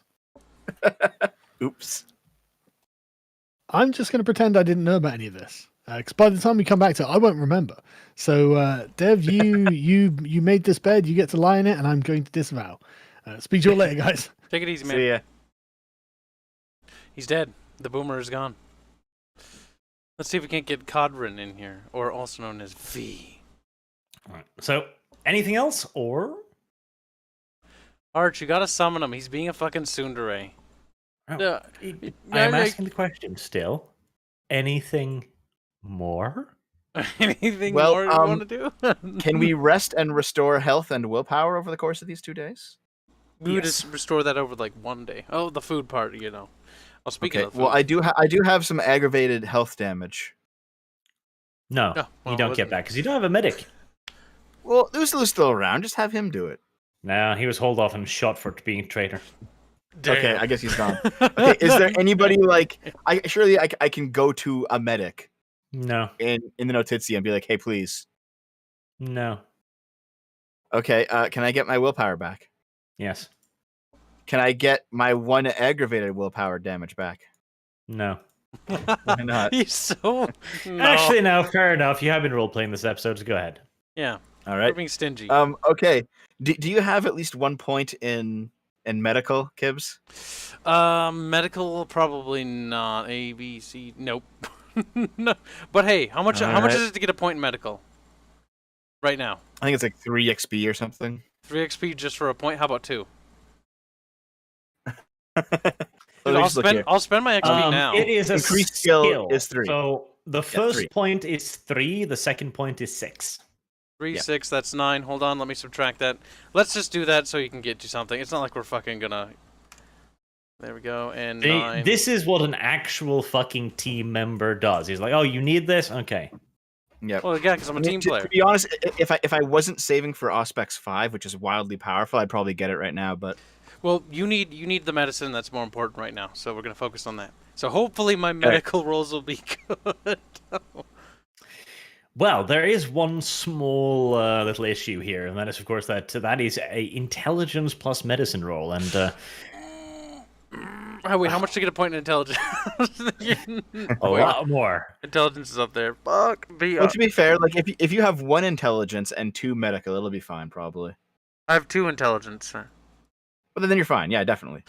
Oops. I'm just going to pretend I didn't know about any of this. Because by the time we come back to it, I won't remember. So, Dev, you made this bed. You get to lie in it, and I'm going to disavow. Speak to you later, guys. Take it easy, man. See ya. He's dead. The boomer is gone. Let's see if we can't get Codrin in here, or also known as V. All right. So, anything else, or? Arch, you gotta summon him. He's being a fucking tsundere. Oh, I'm asking the question still. Anything more? Anything Well, more you want to do? Can we rest and restore health and willpower over the course of these 2 days? We would Yes. just restore that over like one day. Oh, the food part, you know. I'll speak Okay. of the food. Well, I do have some aggravated health damage. No, Oh, well, you don't get that because you don't have a medic. Well, Uzlu's still around. Just have him do it. No, he was hauled off and shot for being a traitor. Okay, Damn. I guess he's gone. Okay, is there anybody like I can go to a medic No, in the Notizia and be like, hey, please. no, Okay, can I get my willpower back? yes, Can I get my 1 aggravated willpower damage back? no. Why not? He's so. No. Actually, no, fair enough. You have been role-playing this episode, so go ahead. Yeah. All We're right. being stingy. Okay. Do you have at least 1 point in medical, Kibbs? Medical probably not. A, B, C. Nope. No. But hey, how much Alright. is it to get a point in medical? Right now. I think it's like 3 XP or something. 3 XP just for a point. How about 2? Let Dude, me just look here. I'll spend my XP now. It is a Increased skill is 3. So the first 3. point is 3. The second point is 6. 3, yeah. 6, that's 9. Hold on, let me subtract that. Let's just do that so you can get to something. It's not like we're fucking gonna... There we go, and 9. This is what an actual fucking team member does. He's like, oh, you need this? Okay. Yeah. Well, yeah, because I'm a team player. To be honest, if I wasn't saving for Auspex 5, which is wildly powerful, I'd probably get it right now. But Well, you need the medicine that's more important right now, so we're gonna focus on that. So hopefully my medical rolls will be good. Well, there is one small little issue here, and that is, of course, that is a intelligence plus medicine roll, and Oh, wait, how much to get a point in intelligence? a lot more. Intelligence is up there. Fuck me well, up. to be fair, like if you have 1 intelligence and 2 medical, it'll be fine probably. I have 2 intelligence. But then you're fine. Yeah, definitely.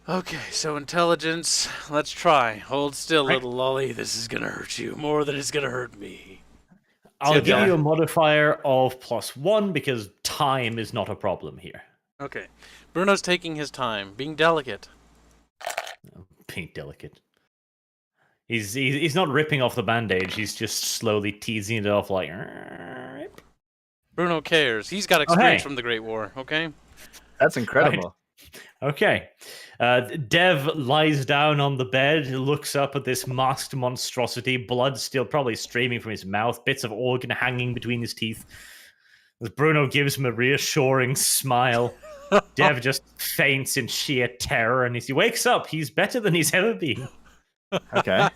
Okay, so intelligence. Let's try. Hold still, little lolly. This is gonna hurt you more than it's gonna hurt me. I'll give you a modifier of +1 because time is not a problem here. Okay. Bruno's taking his time, being delicate. Being delicate. He's not ripping off the bandage. He's just slowly teasing it off like. Bruno cares. He's got experience from the Great War. Okay. That's incredible. Okay. Dev lies down on the bed, looks up at this masked monstrosity, blood still probably streaming from his mouth, bits of organ hanging between his teeth. As Bruno gives him a reassuring smile, Dev just faints in sheer terror, and as he wakes up, he's better than he's ever been. Okay.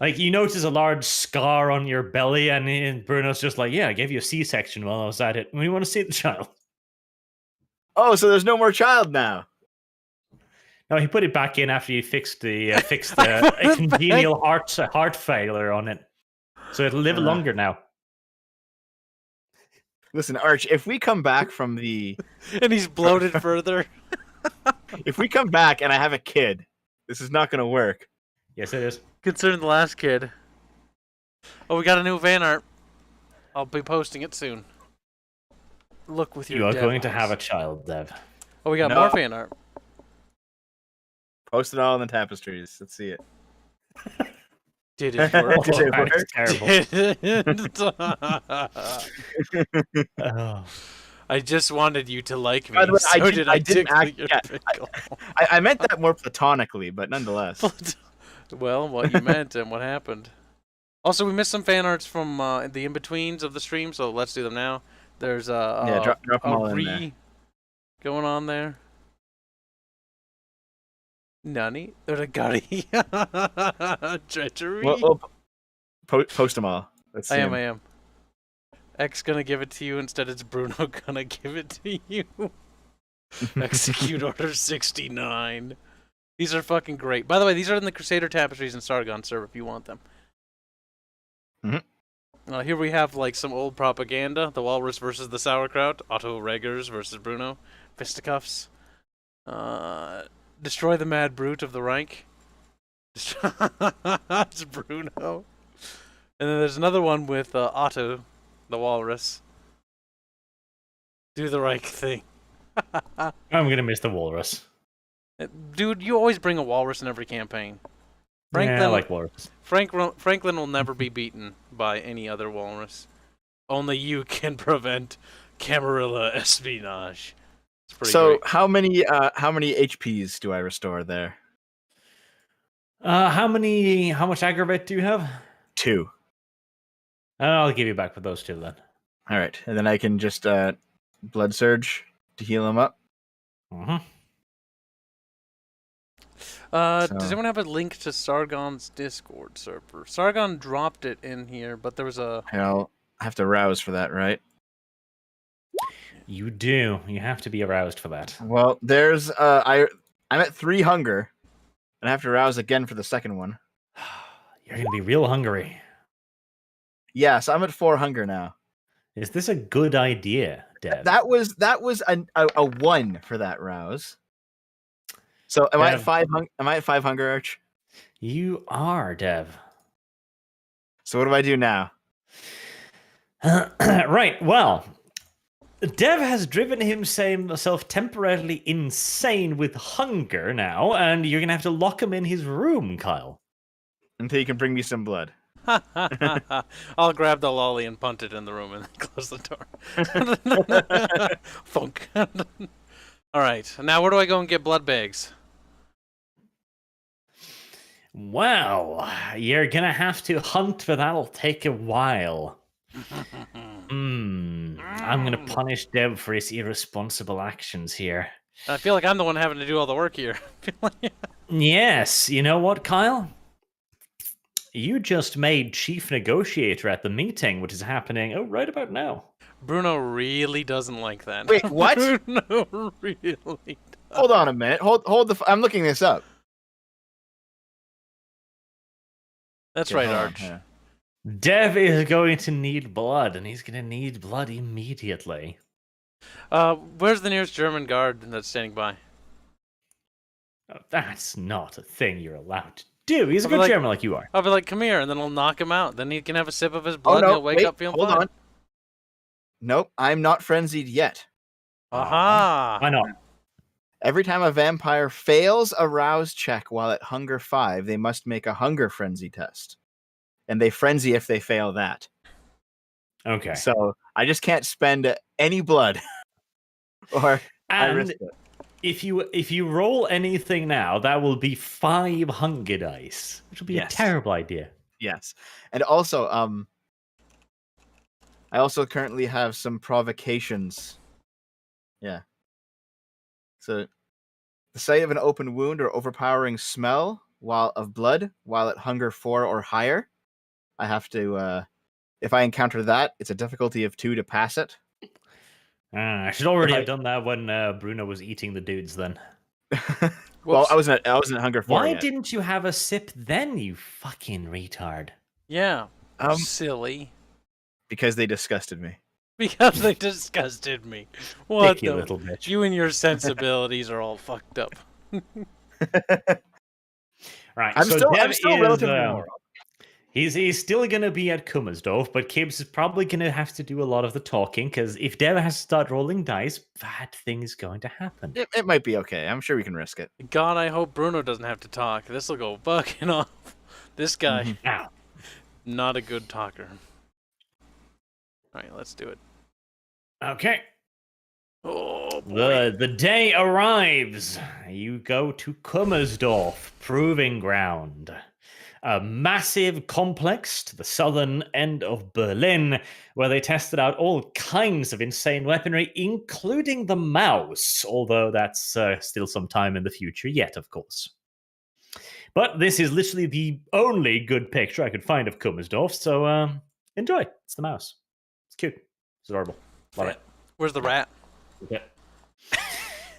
Like, you notice a large scar on your belly, and Bruno's just like, yeah, I gave you a C-section while I was at it. We want to see the child. Oh, so there's no more child now. No, he put it back in after he fixed the a congenial heart failure on it, so it'll live longer now. Listen, Arch, if we come back from the And he's bloated further. if we come back and I have a kid, this is not going to work. Yes, it is. Concerning the last kid. Oh, we got a new fan art. I'll be posting it soon. Look with your You are dev going to eyes. have a child, Dev. Oh, we got No. more fan art. Post it all in the tapestries. Let's see it. Did it work? Did it work? That's terrible. Oh. I just wanted you to like me. By the way, so I didn't tickle act- your yeah, pickle. I meant that more platonically, but nonetheless. Well, what you meant and what happened. Also, we missed some fan arts from the in-betweens of the stream, so let's do them now. There's Yeah, drop them all a in there. re going on there. Nani? There's a gutty. Treachery. Well, post them all. Let's see I 'em. am. X gonna give it to you, instead it's Bruno gonna give it to you. Execute Order 69. These are fucking great. By the way, these are in the Crusader Tapestries and Sargon server if you want them. Here we have like some old propaganda. The Walrus versus the Sauerkraut. Otto Regers versus Bruno. Fisticuffs. Destroy the Mad Brute of the Reich. It's Bruno. And then there's another one with Otto, the Walrus. Do the right thing. I'm gonna miss the walrus. Dude, you always bring a walrus in every campaign. Franklin, Yeah, I like walrus. Franklin will never be beaten by any other walrus. Only you can prevent Camarilla espionage. It's pretty So great. how many HPs do I restore there? How much aggravate do you have? 2. I'll give you back for those 2 then. All right, and then I can just blood surge to heal him up. Mm-hmm. Does So- anyone have a link to Sargon's Discord server? Sargon dropped it in here, but there was a... I'll have to rouse for that, right? You do. You have to be aroused for that. Well, there's I'm at 3 hunger, and I have to rouse again for the second one. You're gonna be real hungry. Yeah, so I'm at 4 hunger now. Is this a good idea, Dev? That was a 1 for that rouse. So am I at Dev. 5? Am I at 5 hunger, Arch? You are, Dev. So what do I do now? Right, well, Dev has driven himself temporarily insane with hunger now, and you're going to have to lock him in his room, Kyle. Until you can bring me some blood. I'll grab the lolly and punt it in the room and then close the door. Funk. Alright, now where do I go and get blood bags? Well, you're gonna have to hunt, but that'll take a while. I'm gonna punish Deb for his irresponsible actions here. I feel like I'm the one having to do all the work here. Yes, you know what, Kyle? You just made chief negotiator at the meeting, which is happening, right about now. Bruno really doesn't like that. Wait, what? Bruno really does. Hold on a minute. Hold the. I'm looking this up. That's Okay, right, hold on, Arch. yeah. Dev is going to need blood, and he's going to need blood immediately. Where's the nearest German guard that's standing by? Oh, that's not a thing you're allowed to do. He's a I'll be good like- German like you are. I'll be like, come here, and then I'll knock him out. Then he can have a sip of his blood, Oh and no! he'll wake Wait, up feeling hold fine. on. Nope, I'm not frenzied yet. Aha! Why not? Every time a vampire fails a rouse check while at hunger 5, they must make a hunger frenzy test. And they frenzy if they fail that. Okay. So I just can't spend any blood. Or I And risk it. if you roll anything now, that will be 5 hunger dice, which will be Yes. a terrible idea. Yes. And also, I also currently have some provocations. Yeah. So the sight of an open wound or overpowering smell of blood while at hunger 4 or higher. I have to if I encounter that, it's a difficulty of 2 to pass it. I should already have done that when Bruno was eating the dudes then. Well, Whoops. I wasn't at hunger 4 Why yet. didn't you have a sip then, you fucking retard? Yeah. Um, Silly. Because they disgusted me. Because they disgusted me. What Dicky the? little bitch. You and your sensibilities are all fucked up. Right, I'm so still Dev is, relatively moral. He's still going to be at Kummersdorf, but Kibbs is probably going to have to do a lot of the talking, because if Dev has to start rolling dice, bad thing is going to happen. It might be okay. I'm sure we can risk it. God, I hope Bruno doesn't have to talk. This'll go fucking off. This guy, Now, not a good talker. Alright, let's do it. okay. Oh, boy. The day arrives. You go to Kummersdorf, Proving Ground. A massive complex to the southern end of Berlin, where they tested out all kinds of insane weaponry, including the mouse, although that's still some time in the future yet, of course. But this is literally the only good picture I could find of Kummersdorf, so enjoy. It's the mouse. It's cute. It's adorable. Love it. Where's the rat? Yeah.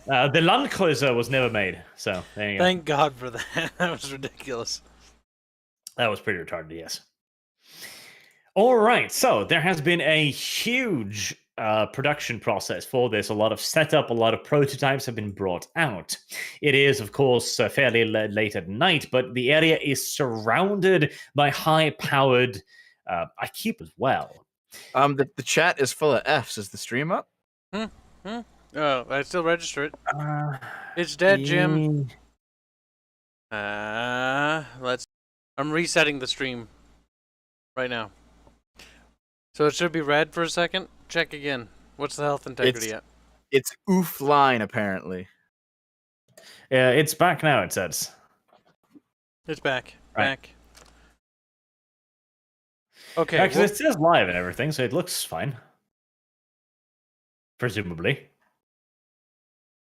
The Landkreuz was never made, so there you go. Thank God for that. That was ridiculous. That was pretty retarded, yes. All right, so there has been a huge production process for this. A lot of setup, a lot of prototypes have been brought out. It is, of course, fairly late at night, but the area is surrounded by high-powered IKEA as well. The chat is full of Fs. Is the stream up? Oh, I still register it. It's dead, Jim. Let's. I'm resetting the stream right now. So it should be red for a second. Check again. What's the health integrity at? It's offline apparently. Yeah, it's back now, it says. It's back. Right. Back. Okay. Because it says live and everything, so it looks fine. Presumably.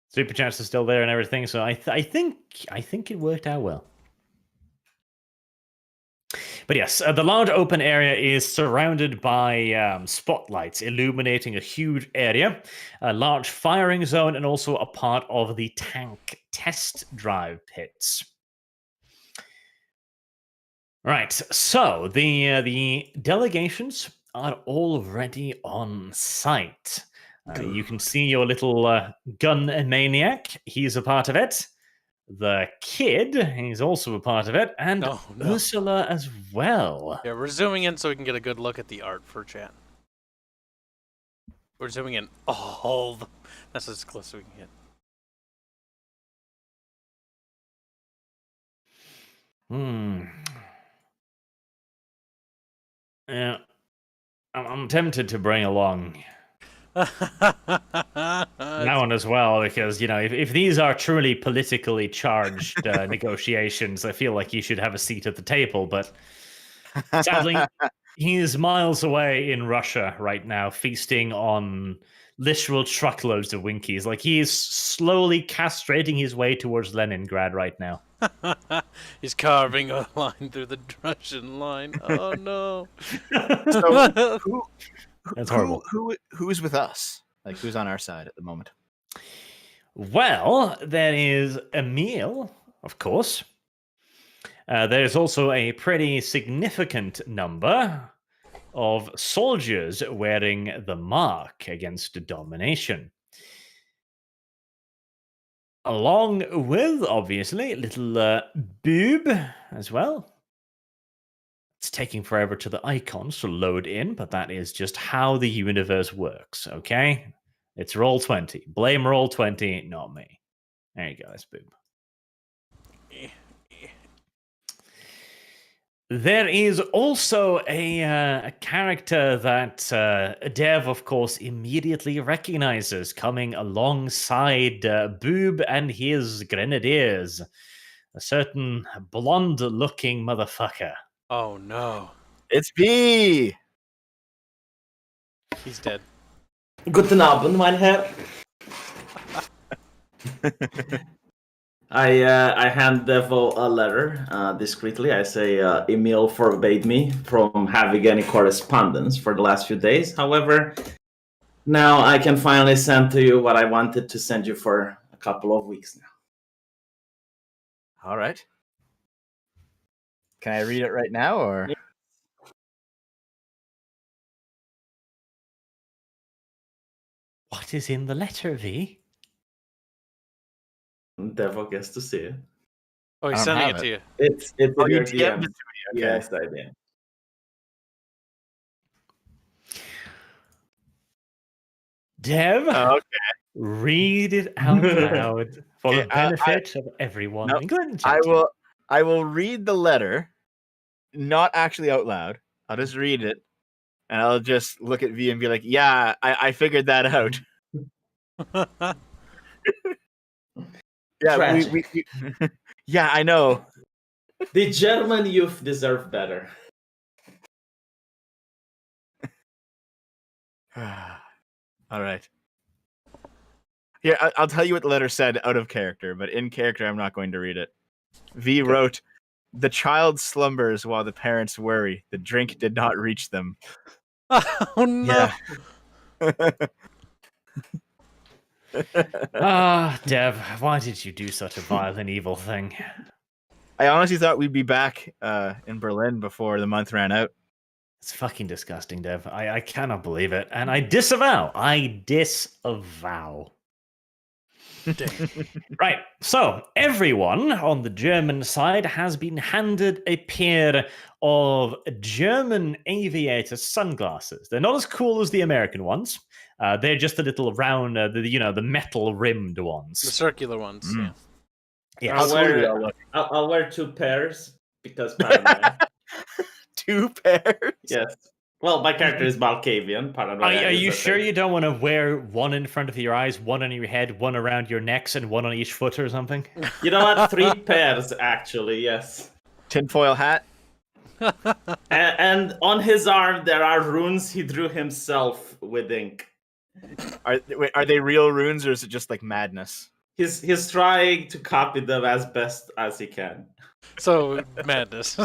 Super chance is still there and everything, so I think it worked out well. But yes, the large open area is surrounded by spotlights illuminating a huge area, a large firing zone, and also a part of the tank test drive pits. Right, so the delegations are already on site. You can see your little gun maniac. He's a part of it. The kid, he's also a part of it. And Oh, no. Ursula as well. Yeah, we're zooming in so we can get a good look at the art for chat. We're zooming in all the... That's as close as we can get. Yeah. I'm tempted to bring along. that one as well, because if these are truly politically charged negotiations, I feel like you should have a seat at the table. But sadly, he's miles away in Russia right now, feasting on literal truckloads of Winkies. Like, he is slowly castrating his way towards Leningrad right now. He's carving a line through the Russian line. Oh no! So That's horrible. Who's with us? Like, who's on our side at the moment? Well, there is Emil, of course. There's also a pretty significant number of soldiers wearing the mark against domination. Along with, obviously, little Boob as well. It's taking forever to the icons to load in, but that is just how the universe works, okay? It's Roll20. Blame Roll20, not me. There you go, that's Boob. There is also a character that Dev, of course, immediately recognizes coming alongside Boob and his grenadiers. A certain blonde-looking motherfucker. Oh no! It's B. He's dead. Guten Abend, mein Herr. I hand Devil a letter discreetly. I say Emil forbade me from having any correspondence for the last few days. However, now I can finally send to you what I wanted to send you for a couple of weeks now. All right. Can I read it right now, or? What is in the letter, V? Devil gets to see it. Oh, he's I don't sending have it to you. It's Oh, in you your DM'd DM. it to me. Okay. Yes, I did. Dev, Okay. read it out loud for the Okay, I- benefit of everyone. No, including the I chat. will read the letter, not actually out loud. I'll just read it, and I'll just look at V and be like, "Yeah, I figured that out." Yeah, Tragic. we yeah, I know. The German youth deserve better. All right. Here, I'll tell you what the letter said out of character, but in character, I'm not going to read it. V wrote, "The child slumbers while the parents worry. The drink did not reach them." Oh no! Yeah. Ah, Dev, why did you do such a vile and evil thing? I honestly thought we'd be back in Berlin before the month ran out. It's fucking disgusting, Dev. I cannot believe it. And I disavow. Right, so everyone on the German side has been handed a pair of German aviator sunglasses. They're not as cool as the American ones. They're just a little round, the metal rimmed ones. The circular ones. Mm. Yeah. Yes. I'll wear 2 pairs because paranoia. 2 pairs. Yes. Well, my character is Balkavian. Paranoia. Are is you a sure thing. you don't want to wear one in front of your eyes, one on your head, one around your necks, and one on each foot or something? You know what? 3 pairs, actually, yes. Tinfoil hat. And on his arm, there are runes he drew himself with ink. Are they real runes, or is it just like madness? He's trying to copy them as best as he can. So madness.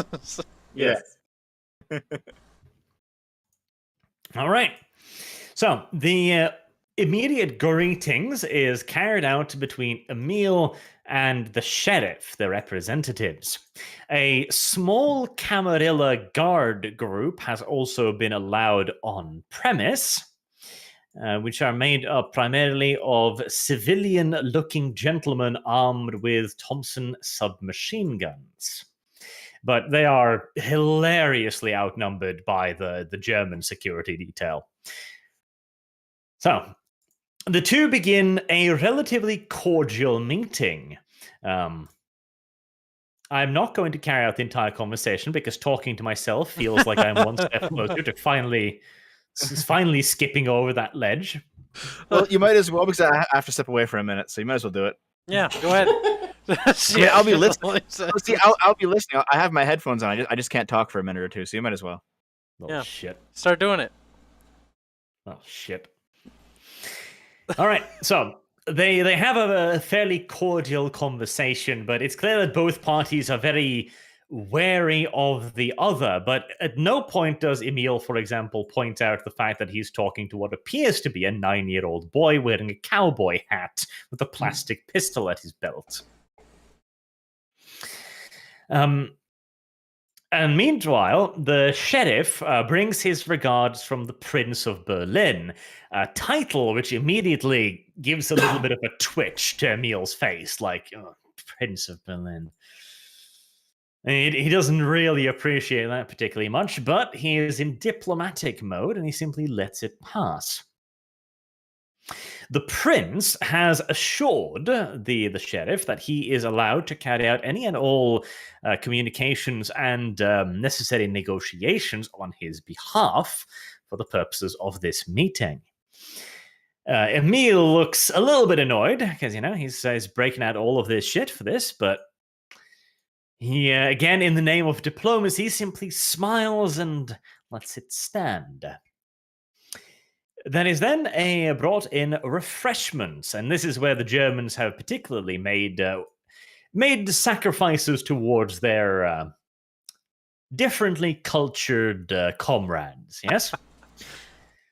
Yes. All right. So the immediate greetings is carried out between Emil and the sheriff, the representatives. A small Camarilla guard group has also been allowed on premise, which are made up primarily of civilian-looking gentlemen armed with Thompson submachine guns. But they are hilariously outnumbered by the German security detail. So, the two begin a relatively cordial meeting. I'm not going to carry out the entire conversation because talking to myself feels like I'm one step closer to finally skipping over that ledge. Well, you might as well, because I have to step away for a minute, so you might as well do it. Yeah, go ahead. I mean, I'll be listening. See, I'll be listening. I have my headphones on. I just can't talk for a minute or two, so you might as well. Oh, Yeah. shit. Start doing it. Oh, shit. All right, so they have a fairly cordial conversation, but it's clear that both parties are very wary of the other. But at no point does Emil, for example, point out the fact that he's talking to what appears to be a 9-year-old boy wearing a cowboy hat with a plastic pistol at his belt. And meanwhile, the sheriff brings his regards from the Prince of Berlin, a title which immediately gives a little bit of a twitch to Emil's face, like, oh, Prince of Berlin. And he doesn't really appreciate that particularly much, but he is in diplomatic mode and he simply lets it pass. The prince has assured the sheriff that he is allowed to carry out any and all communications and necessary negotiations on his behalf for the purposes of this meeting. Emil looks a little bit annoyed because, he's breaking out all of this shit for this, but he, again, in the name of diplomacy, simply smiles and lets it stand. There is then brought in refreshments, and this is where the Germans have particularly made sacrifices towards their differently cultured comrades. Yes.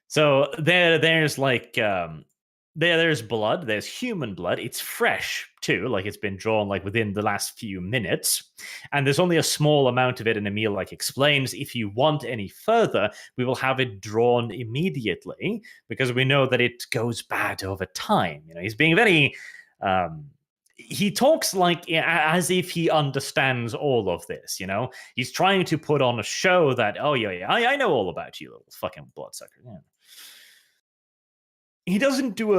So there's like there's blood. There's human blood. It's fresh too, like it's been drawn like within the last few minutes, and there's only a small amount of it. And Emil explains, if you want any further, we will have it drawn immediately because we know that it goes bad over time. He's being very. He talks like as if he understands all of this. He's trying to put on a show that, oh yeah, I know all about you, little fucking bloodsucker. Yeah. He doesn't do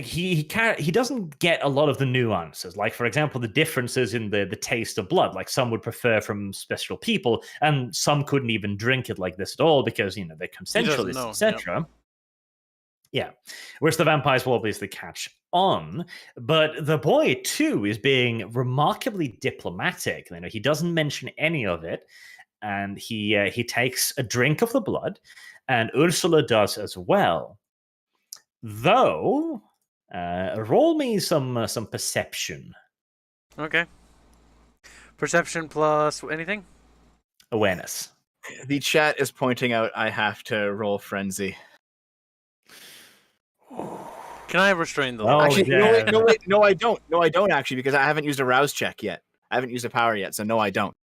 he doesn't get a lot of the nuances. Like, for example, the differences in the taste of blood. Like, some would prefer from special people, and some couldn't even drink it like this at all because they're consensualists, etc. Yeah, which the vampires will obviously catch on. But the boy too is being remarkably diplomatic. He doesn't mention any of it, and he takes a drink of the blood, and Ursula does as well. Though, roll me some perception. Okay. Perception plus anything? Awareness. The chat is pointing out I have to roll frenzy. Can I restrain the? Oh, actually, yeah. no, I don't. No, I don't actually, because I haven't used a rouse check yet. I haven't used a power yet, so no, I don't.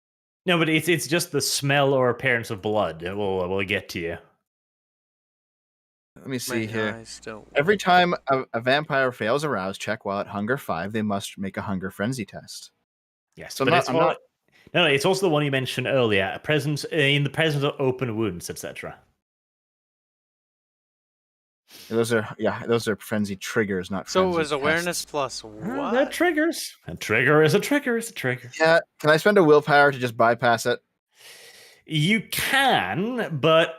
No, but it's just the smell or appearance of blood. It will get to you. Let me see here. Every time a vampire fails a rouse check while at hunger 5, they must make a hunger frenzy test. Yes, so but no, it's also the one you mentioned earlier. In the presence of open wounds, etc. Those are frenzy triggers, not. So frenzy it was awareness tests. plus what? They're triggers. A trigger is a trigger. Is a trigger. Yeah. Can I spend a willpower to just bypass it? You can, but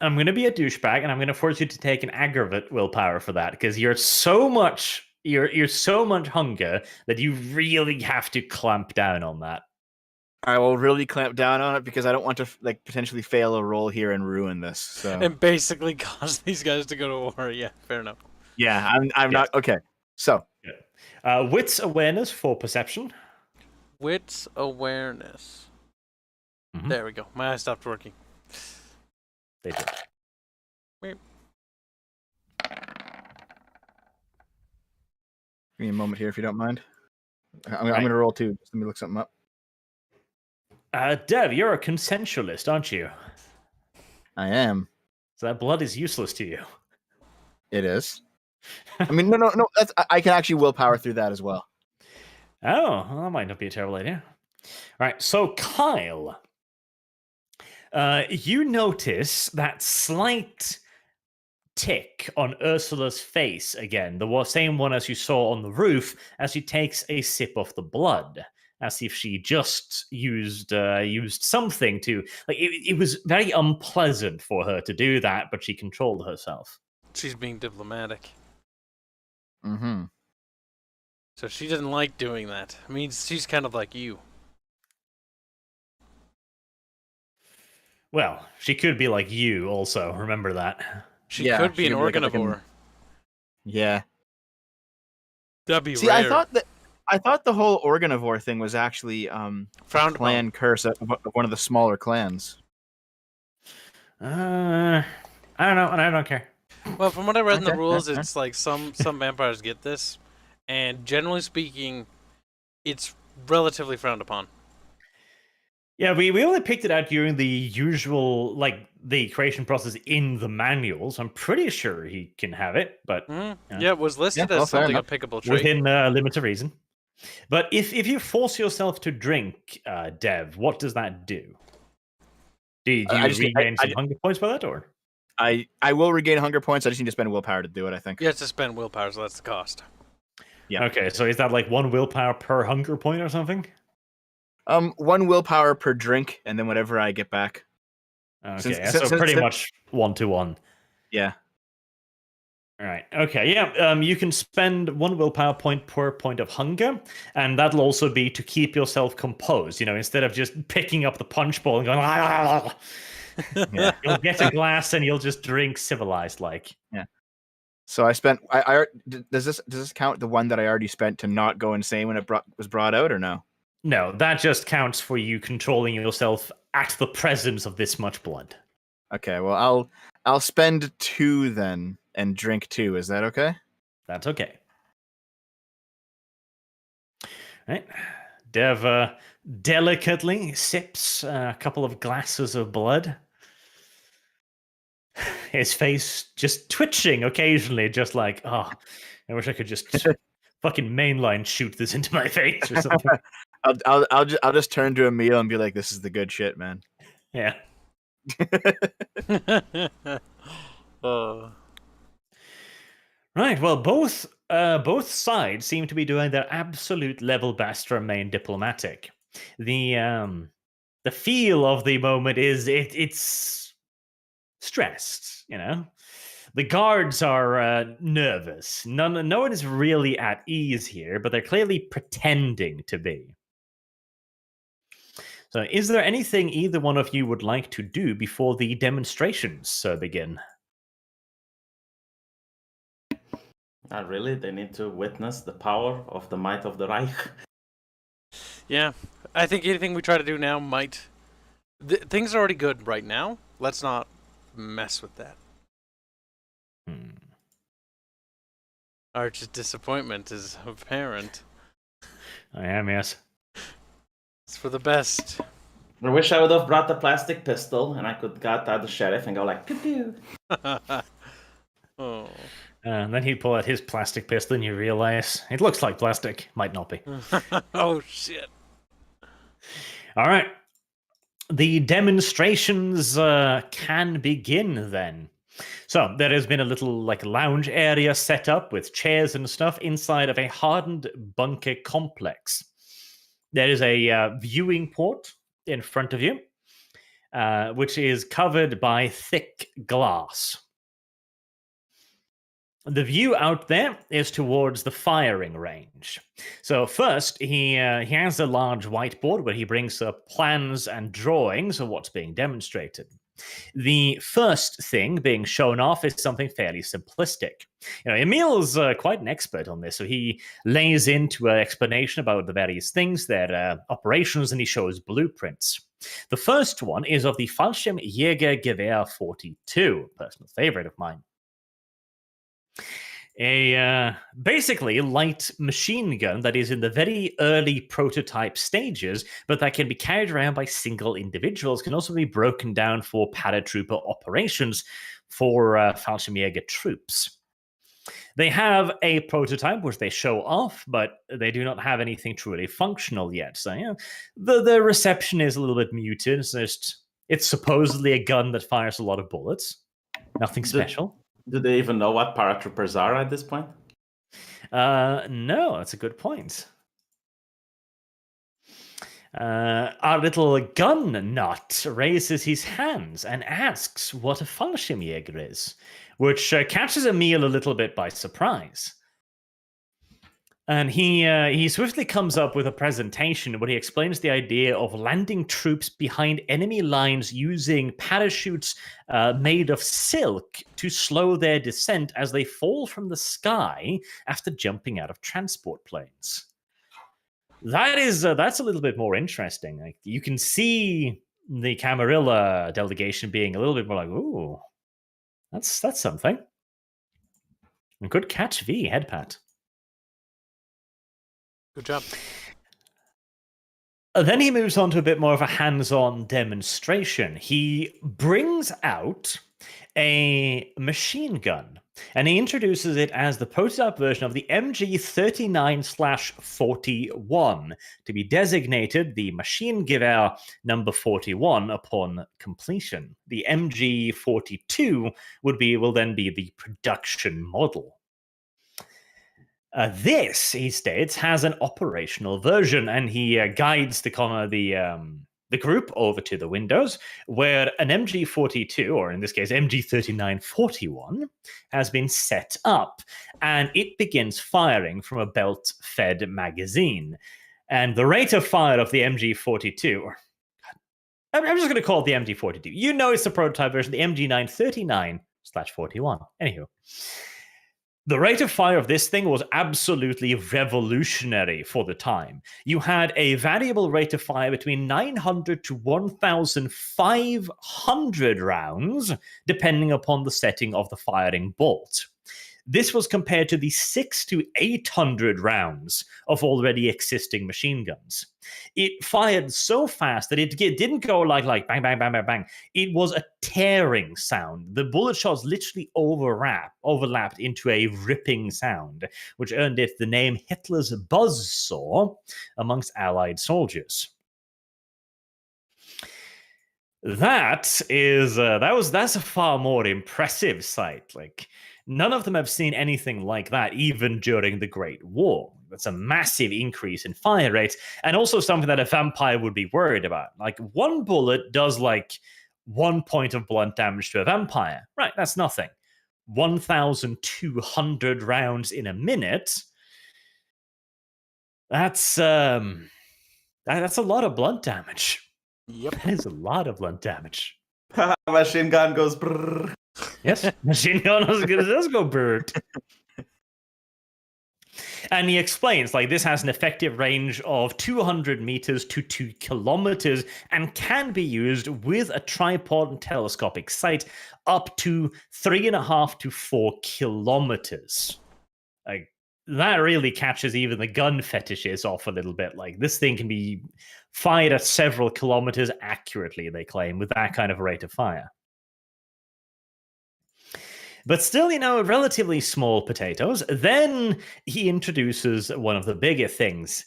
I'm going to be a douchebag, and I'm going to force you to take an aggravate willpower for that, because you're so much hunger that you really have to clamp down on that. I will really clamp down on it because I don't want to potentially fail a roll here and ruin this. So. And basically cause these guys to go to war. Yeah, fair enough. Yeah, I'm not okay. So, wits awareness for perception. Wits awareness. Mm-hmm. There we go. My eyes stopped working. They did. Give me a moment here, if you don't mind. I'm going to roll too. Just let me look something up. Dev, you're a consensualist, aren't you? I am. So that blood is useless to you. It is. I mean, no. I can actually willpower through that as well. Oh, well, that might not be a terrible idea. All right, so Kyle, you notice that slight tick on Ursula's face again, the same one as you saw on the roof, as she takes a sip of the blood, as if she just used something to, like, it was very unpleasant for her to do that, but she controlled herself. She's being diplomatic. Mm-hmm. So she doesn't like doing that. I mean, she's kind of like you. Well, she could be like you also. Remember that. She Yeah, could be she an could be like organivore. Yeah. That'd be See, rare. I thought the whole organivore thing was actually Frowned clan upon. curse of one of the smaller clans. I don't know, and I don't care. Well, from what I read in the Okay, rules, okay. it's like some vampires get this, and generally speaking, it's relatively frowned upon. Yeah, we only picked it out during the usual, like, the creation process in the manuals. I'm pretty sure he can have it, but Yeah, Yeah. it was listed Yeah, well, as fair something a enough. pickable trait. within limits of reason. But if you force yourself to drink, Dev, what does that do? Do you I just need- regain some hunger points by that, or? I will regain hunger points. I just need to spend willpower to do it, I think. You have to spend willpower, so that's the cost. Yeah. Okay, so is that like 1 willpower per hunger point or something? 1 willpower per drink, and then whatever I get back. Okay, Since- so since- pretty since- much 1-to-1. Yeah. All right. Okay. Yeah. You can spend 1 willpower point per point of hunger, and that'll also be to keep yourself composed. You know, instead of just picking up the punch bowl and going, Yeah. you'll get a glass and you'll just drink civilized like. So I spent. Does this count the one that I already spent to not go insane when it was brought out, or no? No, that just counts for you controlling yourself at the presence of this much blood. Okay. Well, I'll spend 2 then and drink 2. Is that okay? That's okay. Right. Dev delicately sips a couple of glasses of blood. His face just twitching occasionally, just like, oh, I wish I could just fucking mainline shoot this into my face or something. I'll just turn to Emil and be like, "This is the good shit, man." Yeah. Right. Well, both sides seem to be doing their absolute level best to remain diplomatic. The feel of the moment is it's stressed. You know, the guards are nervous. No one is really at ease here, but they're clearly pretending to be. So, is there anything either one of you would like to do before the demonstrations begin? Not really. They need to witness the power of the might of the Reich. Yeah, I think anything we try to do now might. Things are already good right now. Let's not mess with that. Arch's disappointment is apparent. I am, yes. It's for the best. I wish I would have brought the plastic pistol and I could got out the sheriff and go like pew pew. Oh. And then he'd pull out his plastic pistol and you realize it looks like plastic. Might not be. Oh, shit. All right. The demonstrations can begin then. So there has been a little like lounge area set up with chairs and stuff inside of a hardened bunker complex. There is a viewing port in front of you, which is covered by thick glass. The view out there is towards the firing range. So first, he has a large whiteboard where he brings up plans and drawings of what's being demonstrated. The first thing being shown off is something fairly simplistic. You know, Emil's quite an expert on this, so he lays into an explanation about the various things, their operations, and he shows blueprints. The first one is of the Fallschirmjägergewehr 42, a personal favorite of mine. A basically light machine gun that is in the very early prototype stages, but that can be carried around by single individuals, can also be broken down for paratrooper operations for Fallschirmjäger troops. They have a prototype which they show off, but they do not have anything truly functional yet. So yeah, the reception is a little bit muted. It's supposedly a gun that fires a lot of bullets. Nothing special. Do they even know what paratroopers are at this point? No, that's a good point. Our little gun nut raises his hands and asks what a Fallschirmjäger is, which catches Emil a little bit by surprise. And he swiftly comes up with a presentation where he explains the idea of landing troops behind enemy lines using parachutes made of silk to slow their descent as they fall from the sky after jumping out of transport planes. That's a little bit more interesting. Like, you can see the Camarilla delegation being a little bit more like, ooh, that's something. And good catch, V, head pat. Good job. Then he moves on to a bit more of a hands-on demonstration. He brings out a machine gun, and he introduces it as the prototype version of the MG39/41, to be designated the machine gewehr number 41 upon completion. The MG42 will then be the production model. This, he states, has an operational version, and he guides the group over to the windows, where an MG42, or in this case MG3941, has been set up, and it begins firing from a belt-fed magazine. And the rate of fire of the MG42, I'm just going to call it the MG42. You know it's the prototype version, the MG939/41. Anywho. The rate of fire of this thing was absolutely revolutionary for the time. You had a variable rate of fire between 900 to 1,500 rounds, depending upon the setting of the firing bolt. This was compared to the 600 to 800 rounds of already existing machine guns. It fired so fast that it didn't go like bang, bang, bang, bang, bang. It was a tearing sound. The bullet shots literally overlapped into a ripping sound, which earned it the name Hitler's buzzsaw amongst Allied soldiers. That's a far more impressive sight. Like, none of them have seen anything like that, even during the Great War. That's a massive increase in fire rates, and also something that a vampire would be worried about. Like, one bullet does like 1 point of blunt damage to a vampire. Right, that's nothing. 1,200 rounds in a minute. That's a lot of blunt damage. Yep. That is a lot of blunt damage. Machine gun goes brrr. Yes, machine gun does go bird. And he explains, like, this has an effective range of 200 meters to 2 kilometers and can be used with a tripod and telescopic sight up to 3.5 to 4 kilometers. Like, that really catches even the gun fetishes off a little bit. Like, this thing can be fired at several kilometers accurately, they claim, with that kind of rate of fire. But still, relatively small potatoes. Then he introduces one of the bigger things,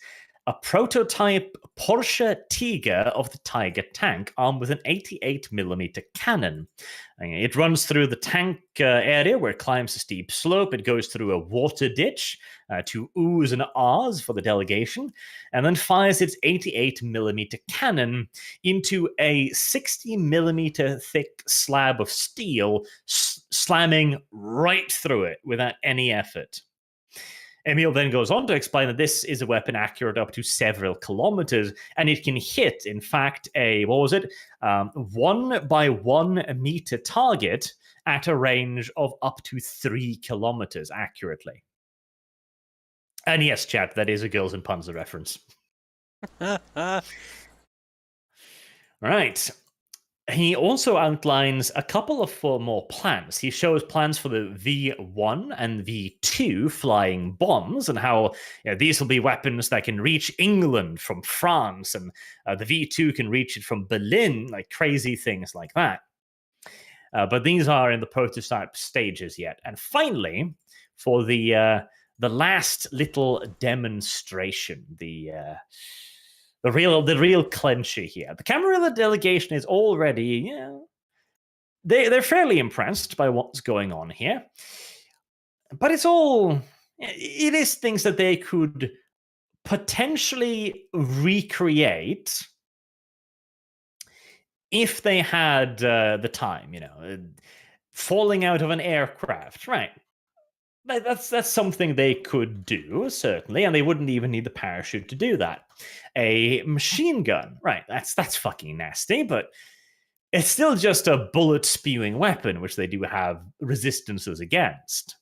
a prototype Porsche Tiger of the Tiger tank, armed with an 88mm cannon. It runs through the tank area where it climbs a steep slope. It goes through a water ditch to oohs and ahs for the delegation, and then fires its 88mm cannon into a 60mm thick slab of steel, slamming right through it without any effort. Emil then goes on to explain that this is a weapon accurate up to several kilometers, and it can hit, in fact, a 1 by 1 meter target at a range of up to 3 kilometers accurately. And yes, chat, that is a Girls and Panzer reference. Right. He also outlines a couple of more plans. He shows plans for the V1 and V2 flying bombs, and how these will be weapons that can reach England from France, and the V2 can reach it from Berlin, like crazy things like that. But these are in the prototype stages yet. And finally, for the last little demonstration, the real clincher here. The Camarilla delegation is already, they're fairly impressed by what's going on here. But it is things that they could potentially recreate if they had the time, falling out of an aircraft, right? That's something they could do, certainly, and they wouldn't even need the parachute to do that. A machine gun, right? That's fucking nasty, but it's still just a bullet spewing weapon, which they do have resistances against.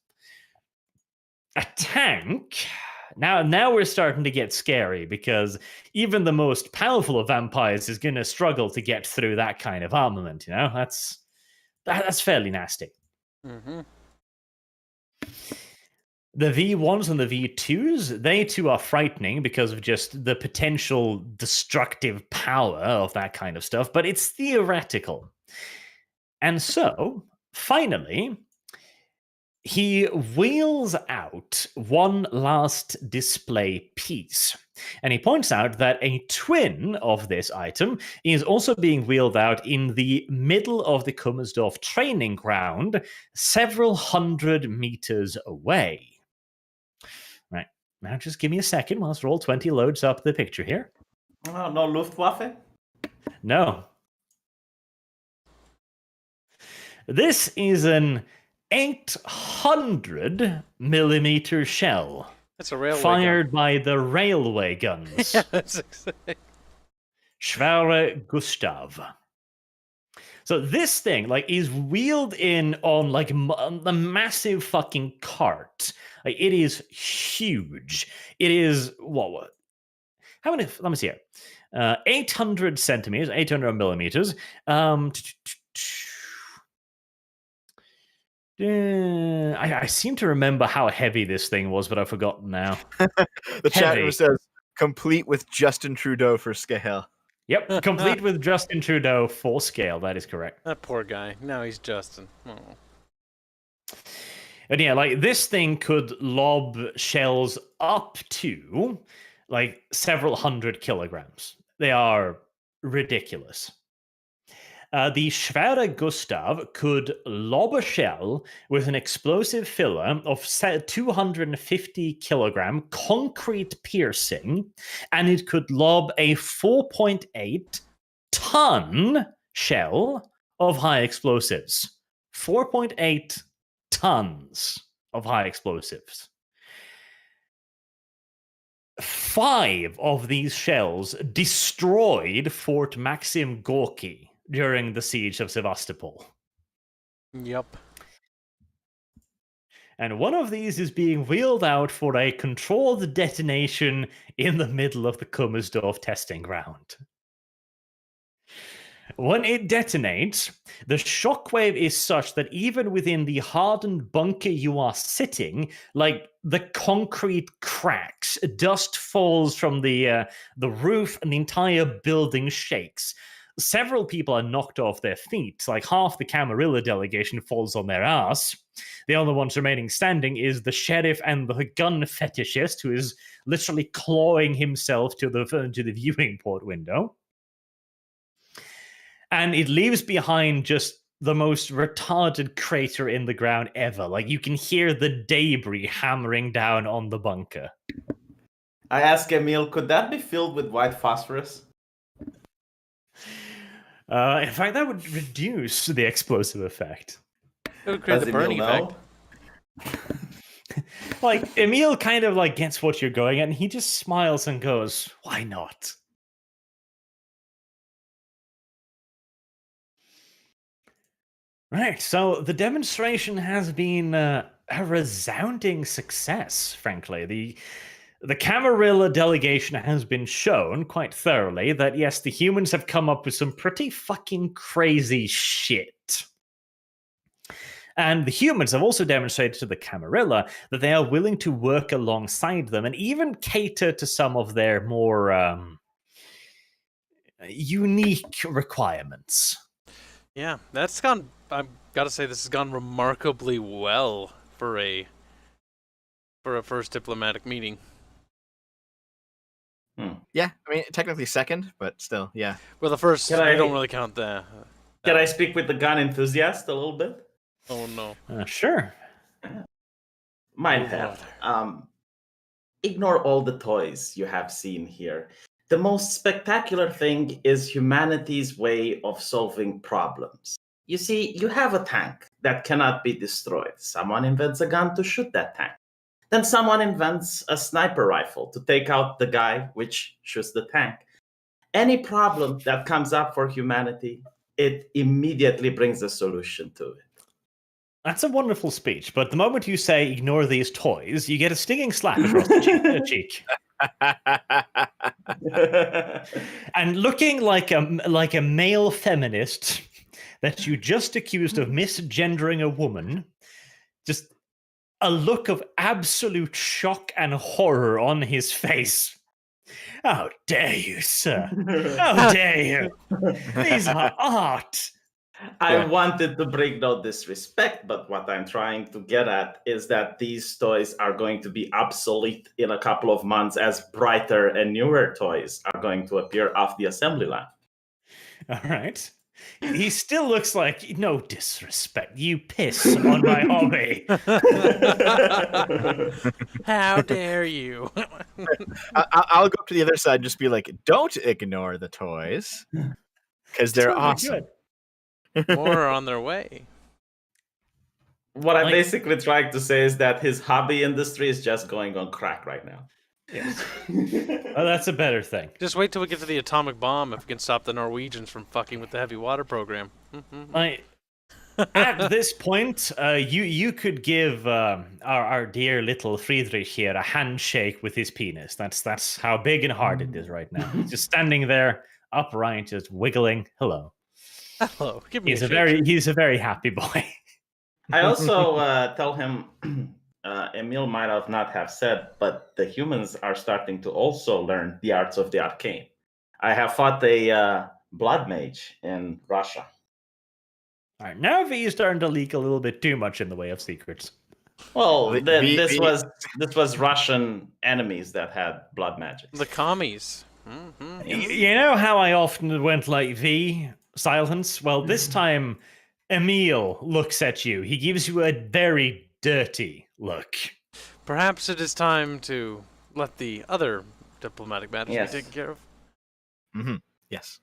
A tank. Now we're starting to get scary because even the most powerful of vampires is going to struggle to get through that kind of armament. You know, that's fairly nasty. Mm-hmm. The V1s and the V2s, they too are frightening because of just the potential destructive power of that kind of stuff, but it's theoretical. And so, finally, he wheels out one last display piece. And he points out that a twin of this item is also being wheeled out in the middle of the Kummersdorf training ground, several hundred meters away. Right. Now just give me a second whilst Roll20 loads up the picture here. Oh, no Luftwaffe? No. This is an 800 millimeter shell. That's a railway fired by the railway guns. Yeah, that's exciting. Schwere Gustav. So this thing, like, is wheeled in on like a massive fucking cart. Like, it is huge. It is what? How many? Let me see here. 800 centimeters, 800 millimeters. I seem to remember how heavy this thing was, but I've forgotten now. The chat room says complete with Justin Trudeau for scale. Yep, complete with Justin Trudeau for scale. That is correct. That poor guy. Now he's Justin. Oh. And yeah, like, this thing could lob shells up to like several hundred kilograms. They are ridiculous. The Schwere Gustav could lob a shell with an explosive filler of 250 kilogram concrete piercing, and it could lob a 4.8 ton shell of high explosives. 4.8 tons of high explosives. 5 of these shells destroyed Fort Maxim Gorky during the siege of Sevastopol. Yep. And one of these is being wheeled out for a controlled detonation in the middle of the Kummersdorf testing ground. When it detonates, the shockwave is such that even within the hardened bunker you are sitting, like, the concrete cracks, dust falls from the roof, and the entire building shakes. Several people are knocked off their feet. Like, half the Camarilla delegation falls on their ass. The only ones remaining standing is the sheriff and the gun fetishist, who is literally clawing himself to the viewing port window. And it leaves behind just the most retarded crater in the ground ever. Like, you can hear the debris hammering down on the bunker. I asked Emil, could that be filled with white phosphorus? In fact, that would reduce the explosive effect. It would create the burning effect. Like, Emil kind of like gets what you're going at, and he just smiles and goes, "Why not?" Right, so the demonstration has been a resounding success, frankly. The Camarilla delegation has been shown quite thoroughly that, yes, the humans have come up with some pretty fucking crazy shit. And the humans have also demonstrated to the Camarilla that they are willing to work alongside them and even cater to some of their more unique requirements. Yeah, that's gone. I've got to say, this has gone remarkably well for a first diplomatic meeting. Yeah, I mean, technically second, but still, yeah. Well, the first, Can we I- don't really count the. Can I speak with the gun enthusiast a little bit? Oh no. Sure. Might Oh, have. Ignore all the toys you have seen here. The most spectacular thing is humanity's way of solving problems. You see, you have a tank that cannot be destroyed. Someone invents a gun to shoot that tank. Then someone invents a sniper rifle to take out the guy which shoots the tank. Any problem that comes up for humanity, it immediately brings a solution to it. That's a wonderful speech, but the moment you say ignore these toys, you get a stinging slap across the cheek. And looking like a male feminist that you just accused of misgendering a woman, just a look of absolute shock and horror on his face. How dare you, sir? How dare you? These are art. I wanted to bring no disrespect, but what I'm trying to get at is that these toys are going to be obsolete in a couple of months as brighter and newer toys are going to appear off the assembly line. All right. He still looks like, no disrespect, you piss on my hobby. How dare you? I'll go up to the other side and just be like, don't ignore the toys, because they're Totally awesome. good. More are on their way. What I'm basically trying to say is that his hobby industry is just going on crack right now. Yes. Oh, that's a better thing. Just wait till we get to the atomic bomb if we can stop the Norwegians from fucking with the heavy water program. At this point, you could give our dear little Friedrich here a handshake with his penis. That's how big and hard it is right now. He's just standing there, upright, just wiggling. Hello. Hello. Give me He's a a shake. he's a very happy boy. I also tell him, Emil might have not have said, but the humans are starting to also learn the arts of the arcane. I have fought a blood mage in Russia. All right, now V's starting to leak a little bit too much in the way of secrets. Well, V- this V- was Russian enemies that had blood magic. The commies. You know how I often went like V, silence? Well, this time Emil looks at you. He gives you a very dirty look. Perhaps it is time to let the other diplomatic matters Yes. be taken care of. Mm-hmm. Yes.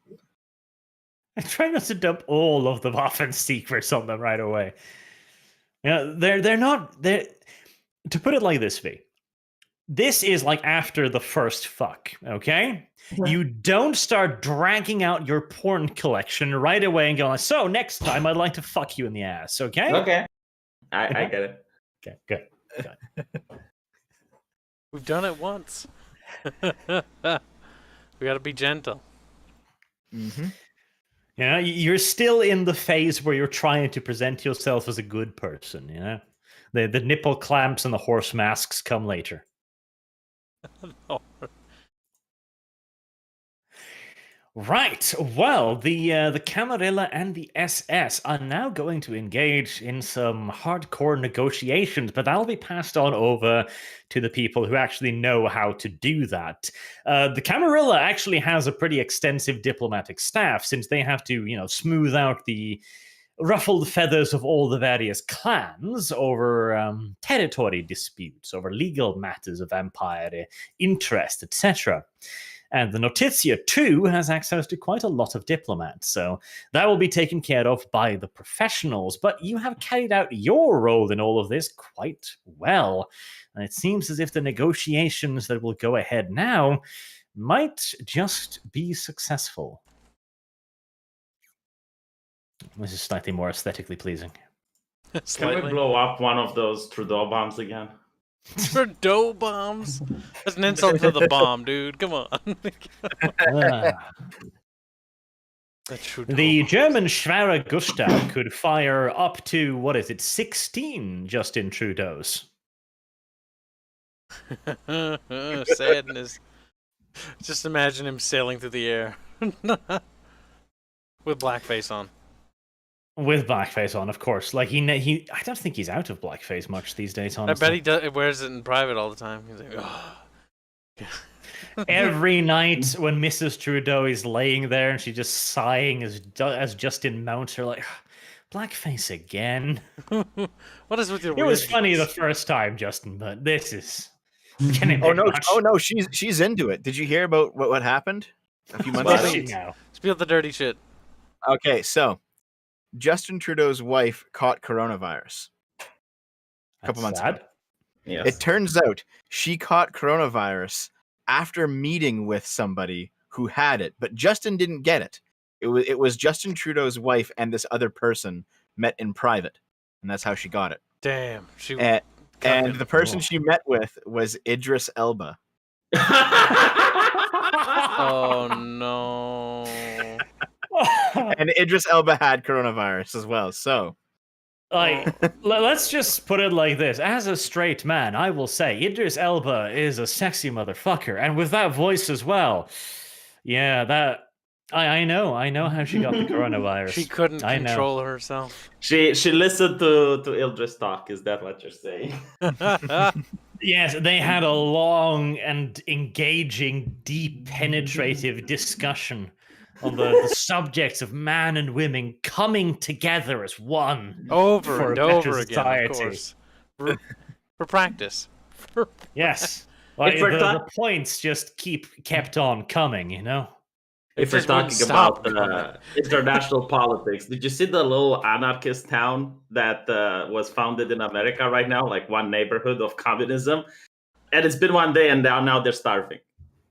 I try not to dump all of the Waffen secrets on them right away. You know, they're not. To put it like this, V. This is like after the first fuck, okay? You don't start dragging out your porn collection right away and going, so next time I'd like to fuck you in the ass, okay? Okay, I get it. Okay, good. We've done it once. We gotta be gentle. Mm-hmm. You know, you're still in the phase where you're trying to present yourself as a good person, you know? The nipple clamps and the horse masks come later. Oh. Right. Well, the Camarilla and the SS are now going to engage in some hardcore negotiations, but that'll be passed on over to the people who actually know how to do that. The Camarilla actually has a pretty extensive diplomatic staff, since they have to, smooth out the ruffled feathers of all the various clans over territory disputes, over legal matters of empire interest, etc. And the Notizia, too, has access to quite a lot of diplomats, so that will be taken care of by the professionals. But you have carried out your role in all of this quite well. And it seems as if the negotiations that will go ahead now might just be successful. This is slightly more aesthetically pleasing. Can we Slightly. blow up one of those Trudeau bombs again? Trudeau bombs? That's an insult to the bomb, dude. Come on. The Trudeau The bombs. German Schwerer Gustav could fire up to, 16 Justin Trudeaus. Sadness. Just imagine him sailing through the air. With blackface on. With blackface on, of course. Like he I don't think he's out of blackface much these days, I honestly. bet he does, wears it in private all the time. He's like, oh. Every night when Mrs. Trudeau is laying there and she's just sighing as Justin mounts her, like, blackface again. What is with your It was weird funny the genes? first time, Justin, but this is getting Oh a bit no! much. Oh no! She's into it. Did you hear about what happened a few months What ago? does she know? Spill the dirty shit. Okay, so Justin Trudeau's wife caught coronavirus a couple months ago. Yes. It turns out she caught coronavirus after meeting with somebody who had it, but Justin didn't get it. It was Justin Trudeau's wife and this other person met in private, and that's how she got it. Damn. She And the person she met with was Idris Elba. Oh no. And Idris Elba had coronavirus as well. So, Like, let's just put it like this. As a straight man, I will say Idris Elba is a sexy motherfucker. And with that voice as well. Yeah, that... I know how she got the coronavirus. She couldn't control herself. She listened to Ildris talk. Is that what you're saying? Yes, they had a long and engaging, deep, penetrative discussion on the subjects of man and women coming together as one. Over for and a better over again, society. of course. For practice. Yes. Like, If we're the points just kept on coming, you know? If we're just wouldn't talking stop about international politics, did you see the little anarchist town that was founded in America right now? Like one neighborhood of communism. And it's been one day and now they're starving.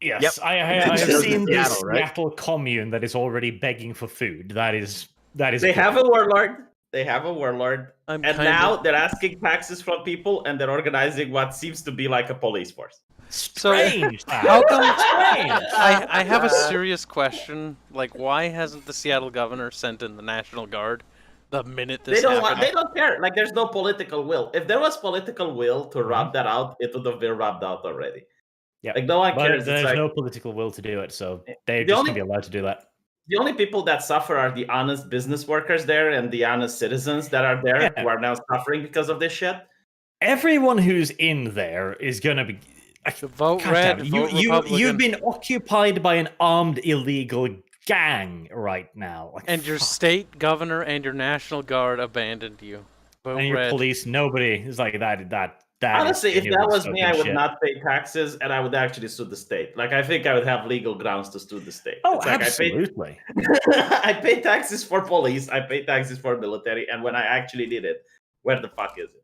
Yes, Yep. I have seen this Seattle, right? Seattle commune that is already begging for food. That is. They good. have a warlord. They have a warlord. I'm And kinda- now they're asking taxes from people and they're organizing what seems to be like a police force. Strange. How come Strange. I have a serious question. Like, why hasn't the Seattle governor sent in the National Guard the minute this They don't happened? they don't care. Like there's no political will. If there was political will to rub that out, it would have been rubbed out already. Yeah, Like no one but cares. there's It's like, no political will to do it, so they're The just only- gonna be allowed to do that. the only people that suffer are the honest business workers there and the honest citizens that are there Yeah. who are now suffering because of this shit. Everyone who's in there is gonna be. Vote God red, damn it, vote Republican. you've been occupied by an armed illegal gang right now. Like, And your fuck. state governor and your National Guard abandoned you. Vote And your red. police, nobody is like that. Honestly, is if that genuine was me, I fucking would shit. not pay taxes and I would actually sue the state. Like I think I would have legal grounds to sue the state. Oh, It's like absolutely. I pay taxes for police, I pay taxes for military, and when I actually did it, where the fuck is it?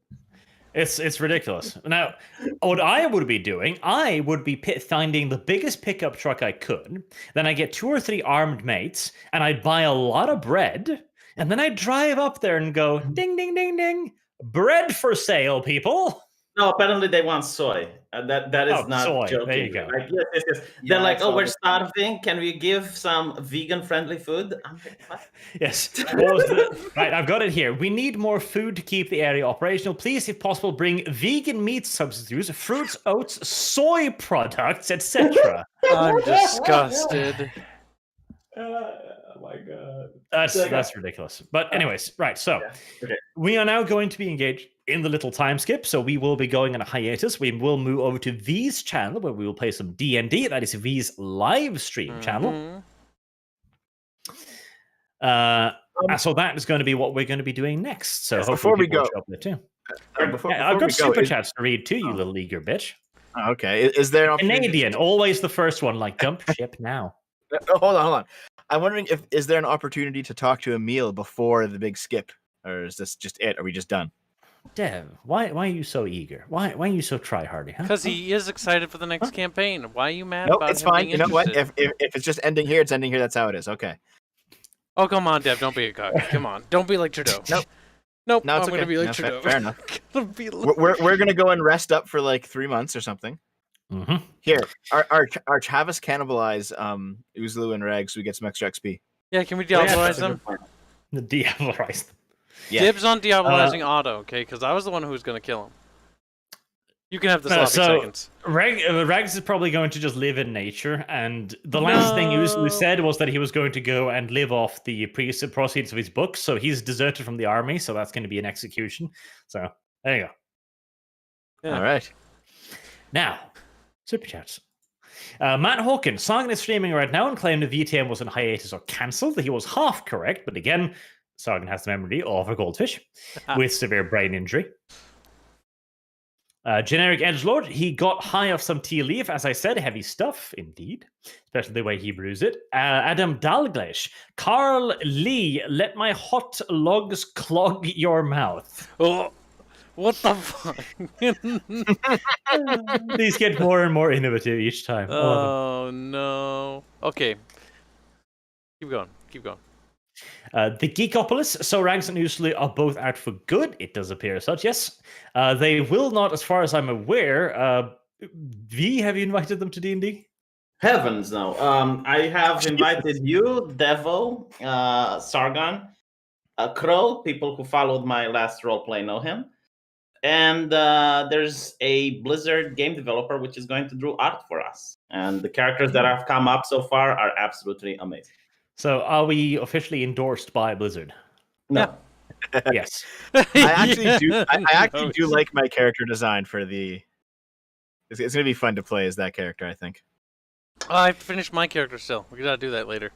It's ridiculous. Now, what I would be doing, I would be finding the biggest pickup truck I could. Then I get 2 or 3 armed mates, and I'd buy a lot of bread. And then I'd drive up there and go, ding, ding, ding, ding. Bread for sale, people. No, apparently they want soy. That is Oh, not soy. joking. There you go. Like, yes. Yeah, They're like, I oh, saw we're this. starving. Can we give some vegan-friendly food? I'm like, what? Yes. What was the... Right, I've got it here. We need more food to keep the area operational. Please, if possible, bring vegan meat substitutes, fruits, oats, soy products, etc. I'm disgusted. Oh my god. That's ridiculous. But anyways, right. So Okay. we are now going to be engaged in the little time skip. So we will be going on a hiatus. We will move over to V's channel where we will play some D&D. That is V's live stream channel. Mhm. So that is going to be what we're going to be doing next. So Yes, hopefully before we people will go- show up there too. Before I've we got go, super is- chats to read too, you little eager bitch. Oh, okay. Is there an opportunity? Canadian, always the first one. Like jump ship now. Oh, hold on. I'm wondering is there an opportunity to talk to Emil before the big skip, or is this just it? Are we just done? Dev, why are you so eager? Why are you so try-hardy? Huh? Because he is excited for the next campaign. Why are you mad Nope, about it's him fine. being You know what? interested? If it's just ending here, it's ending here. That's how it is. Okay. Oh, come on, Dev. Don't be a cock. Come on. Don't be like Trudeau. Nope. Nope. No, it's I'm okay. going to be like No, Trudeau. fair enough. Gonna be We're gonna go and rest up for like 3 months or something. Mhm. Here, our Travis cannibalize Uzlu and Reg so we get some extra XP. Yeah, can we Yeah, diabolize that's a them? good point. The Diablo-rise. Yeah. Dibs on diabolizing Otto, okay? Because I was the one who was going to kill him. You can have the sloppy So- seconds. Regs is probably going to just live in nature, and the last thing Uzlu said was that he was going to go and live off the proceeds of his books, so he's deserted from the army, so that's going to be an execution. So, there you go. Yeah. All right. Now, super chats. Matt Hawkins, Sagan is streaming right now and claimed the VtM was on hiatus or cancelled. He was half correct, but again, Sagan has the memory of a goldfish with severe brain injury. Generic edgelord, he got high off some tea leaf, as I said, heavy stuff, indeed, especially the way he brews it. Adam Dalgleish, Carl Lee, let my hot logs clog your mouth. Oh, what the fuck? These get more and more innovative each time. I love them. Oh no. Okay. Keep going. Keep going. The Geekopolis, so Ranks and Oozlu are both out for good. It does appear as such, yes. They will not, as far as I'm aware. V, have you invited them to D&D? Heavens, no. I have invited you, Devo, Sargon, Crow. People who followed my last roleplay know him. And there's a Blizzard game developer which is going to draw art for us. And the characters that have come up so far are absolutely amazing. So are we officially endorsed by Blizzard? No. Yes. I actually do. I actually do like my character design for the. It's going to be fun to play as that character, I think. I finished my character still. We gotta do that later.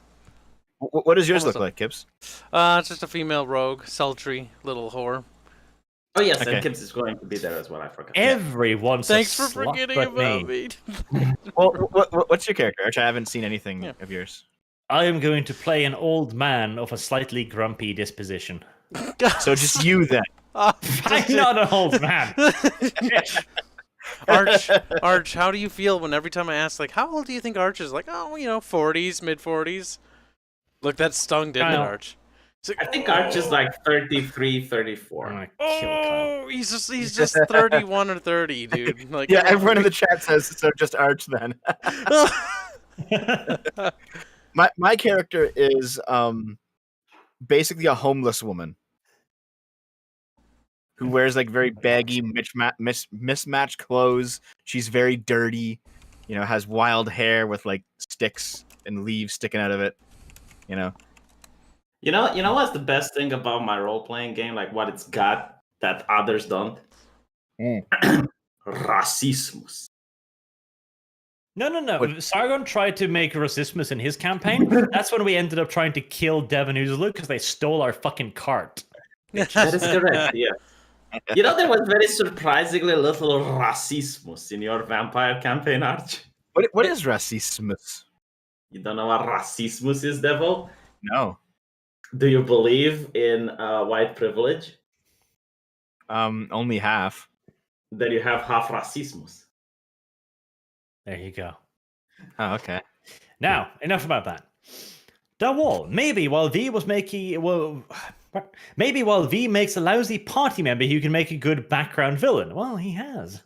What does yours Almost look like, Kips? It's just a female rogue, sultry little whore. Oh, yes, Okay. and Kips is going to be there as well. I forgot. Everyone's Thanks a for slut forgetting but about me. me. Well, what's your character, Arch? I haven't seen anything of yours. I am going to play an old man of a slightly grumpy disposition. So just you then. I'm not an old man. Arch, how do you feel when every time I ask, like, how old do you think Arch is? Like, oh, 40s, mid-40s. Look, that stung, didn't it, Kyle. Arch? It's like, I think Arch is like 33, 34. I'm gonna kill Kyle. oh, he's just 31 or 30, dude. Like, Yeah, everyone in the chat says so. Just Arch then. My character is basically a homeless woman who wears like very baggy, mismatched clothes. She's very dirty, has wild hair with like sticks and leaves sticking out of it. You know what's the best thing about my role-playing game? Like what it's got that others don't? Racismus. No. Sargon tried to make Racismus in his campaign. That's when we ended up trying to kill Devon Oozlu because they stole our fucking cart. That is correct, yeah. There was very surprisingly little racismus in your vampire campaign, Arch. What is racismus? You don't know what racismus is, Devil? No. Do you believe in white privilege? Only half. Then you have half racismus. There you go. Oh, okay. Now, enough about that. The wall. Maybe while V makes a lousy party member, you can make a good background villain. Well, he has.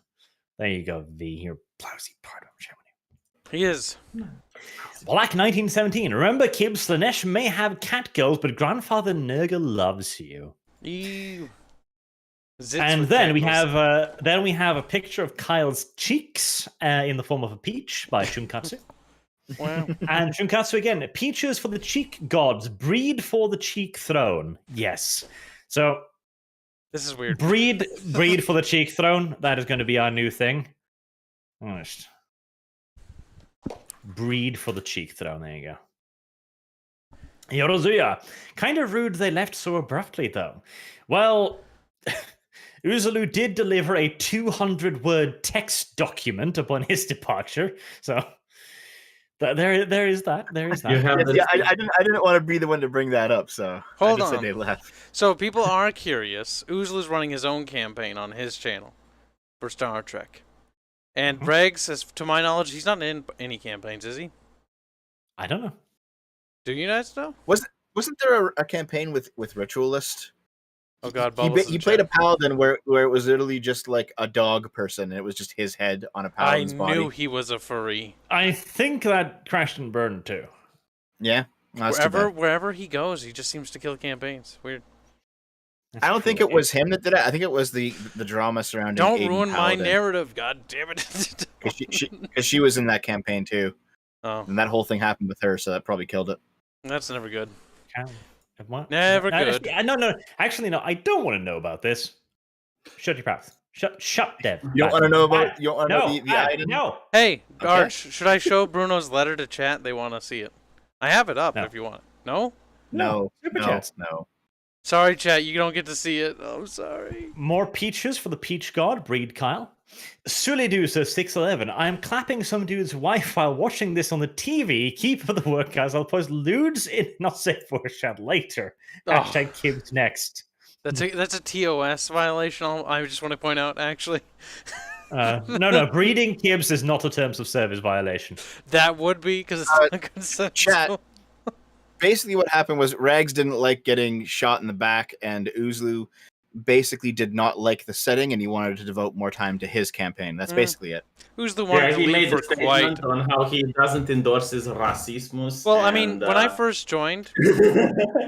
There you go, V. You're lousy part of him. he is. Black 1917. Remember, Kib Slanesh may have cat girls, but grandfather Nurgle loves you. Ew. Zits And with then we tentacles. have a picture of Kyle's cheeks in the form of a peach by Shunkatsu. Wow. And Shunkatsu again, peaches for the cheek gods, breed for the cheek throne. Yes. So This is weird. breed for the cheek throne. That is going to be our new thing. Honest. Breed for the cheek throne. There you go. Yorozuya. Kind of rude they left so abruptly, though. Well, Uzalu did deliver a 200-word text document upon his departure, so there is that. There is that. You have Yeah, I didn't want to be the one to bring that up, so Hold I just on. said they left. So people are curious. Oozlu's running his own campaign on his channel for Star Trek. And Regs, as to my knowledge, he's not in any campaigns, is he? I don't know. Do you guys know? Wasn't there a campaign with Ritualist? Oh God, He Bubbles. played a paladin where it was literally just like a dog person, and it was just his head on a I paladin's body. knew he was a furry. I think that crashed and burned too. Yeah, that's too bad. Wherever he goes, he just seems to kill campaigns. Weird. I don't think it was him that did it. I think it was the drama surrounding. Don't Aiden ruin my Paladin, narrative. God damn it. because she was in that campaign too, Oh, and that whole thing happened with her, so that probably killed it. that's never good. What? Never good. No. Actually, no. I don't want to know about this. Shut your mouth. Shut, Dev. You don't want to know about? You don't want to know No. the item? No. Hey, Okay. Arch, should I show Bruno's letter to chat? They want to see it. I have it up No. if you want it. No? No, Super no, chats. no. Sorry, chat. You don't get to see it. I'm sorry. More peaches for the peach god, breed Kyle. Sulidu says 611. I'm clapping some dude's wife while watching this on the TV. Keep up the work, guys. I'll post lewds in not safe for chat later. Hashtag Kibbs next. That's a TOS violation. I just want to point out, actually. No. Breeding Kibbs is not a terms of service violation. That would be because it's not consensual. Chat. Basically, what happened was Rags didn't like getting shot in the back, and Uzlu basically did not like the setting, and he wanted to devote more time to his campaign. That's basically it. Who's the one to he leave made for a statement quite? on how he doesn't endorse his racismus. Well, I mean, when I first joined,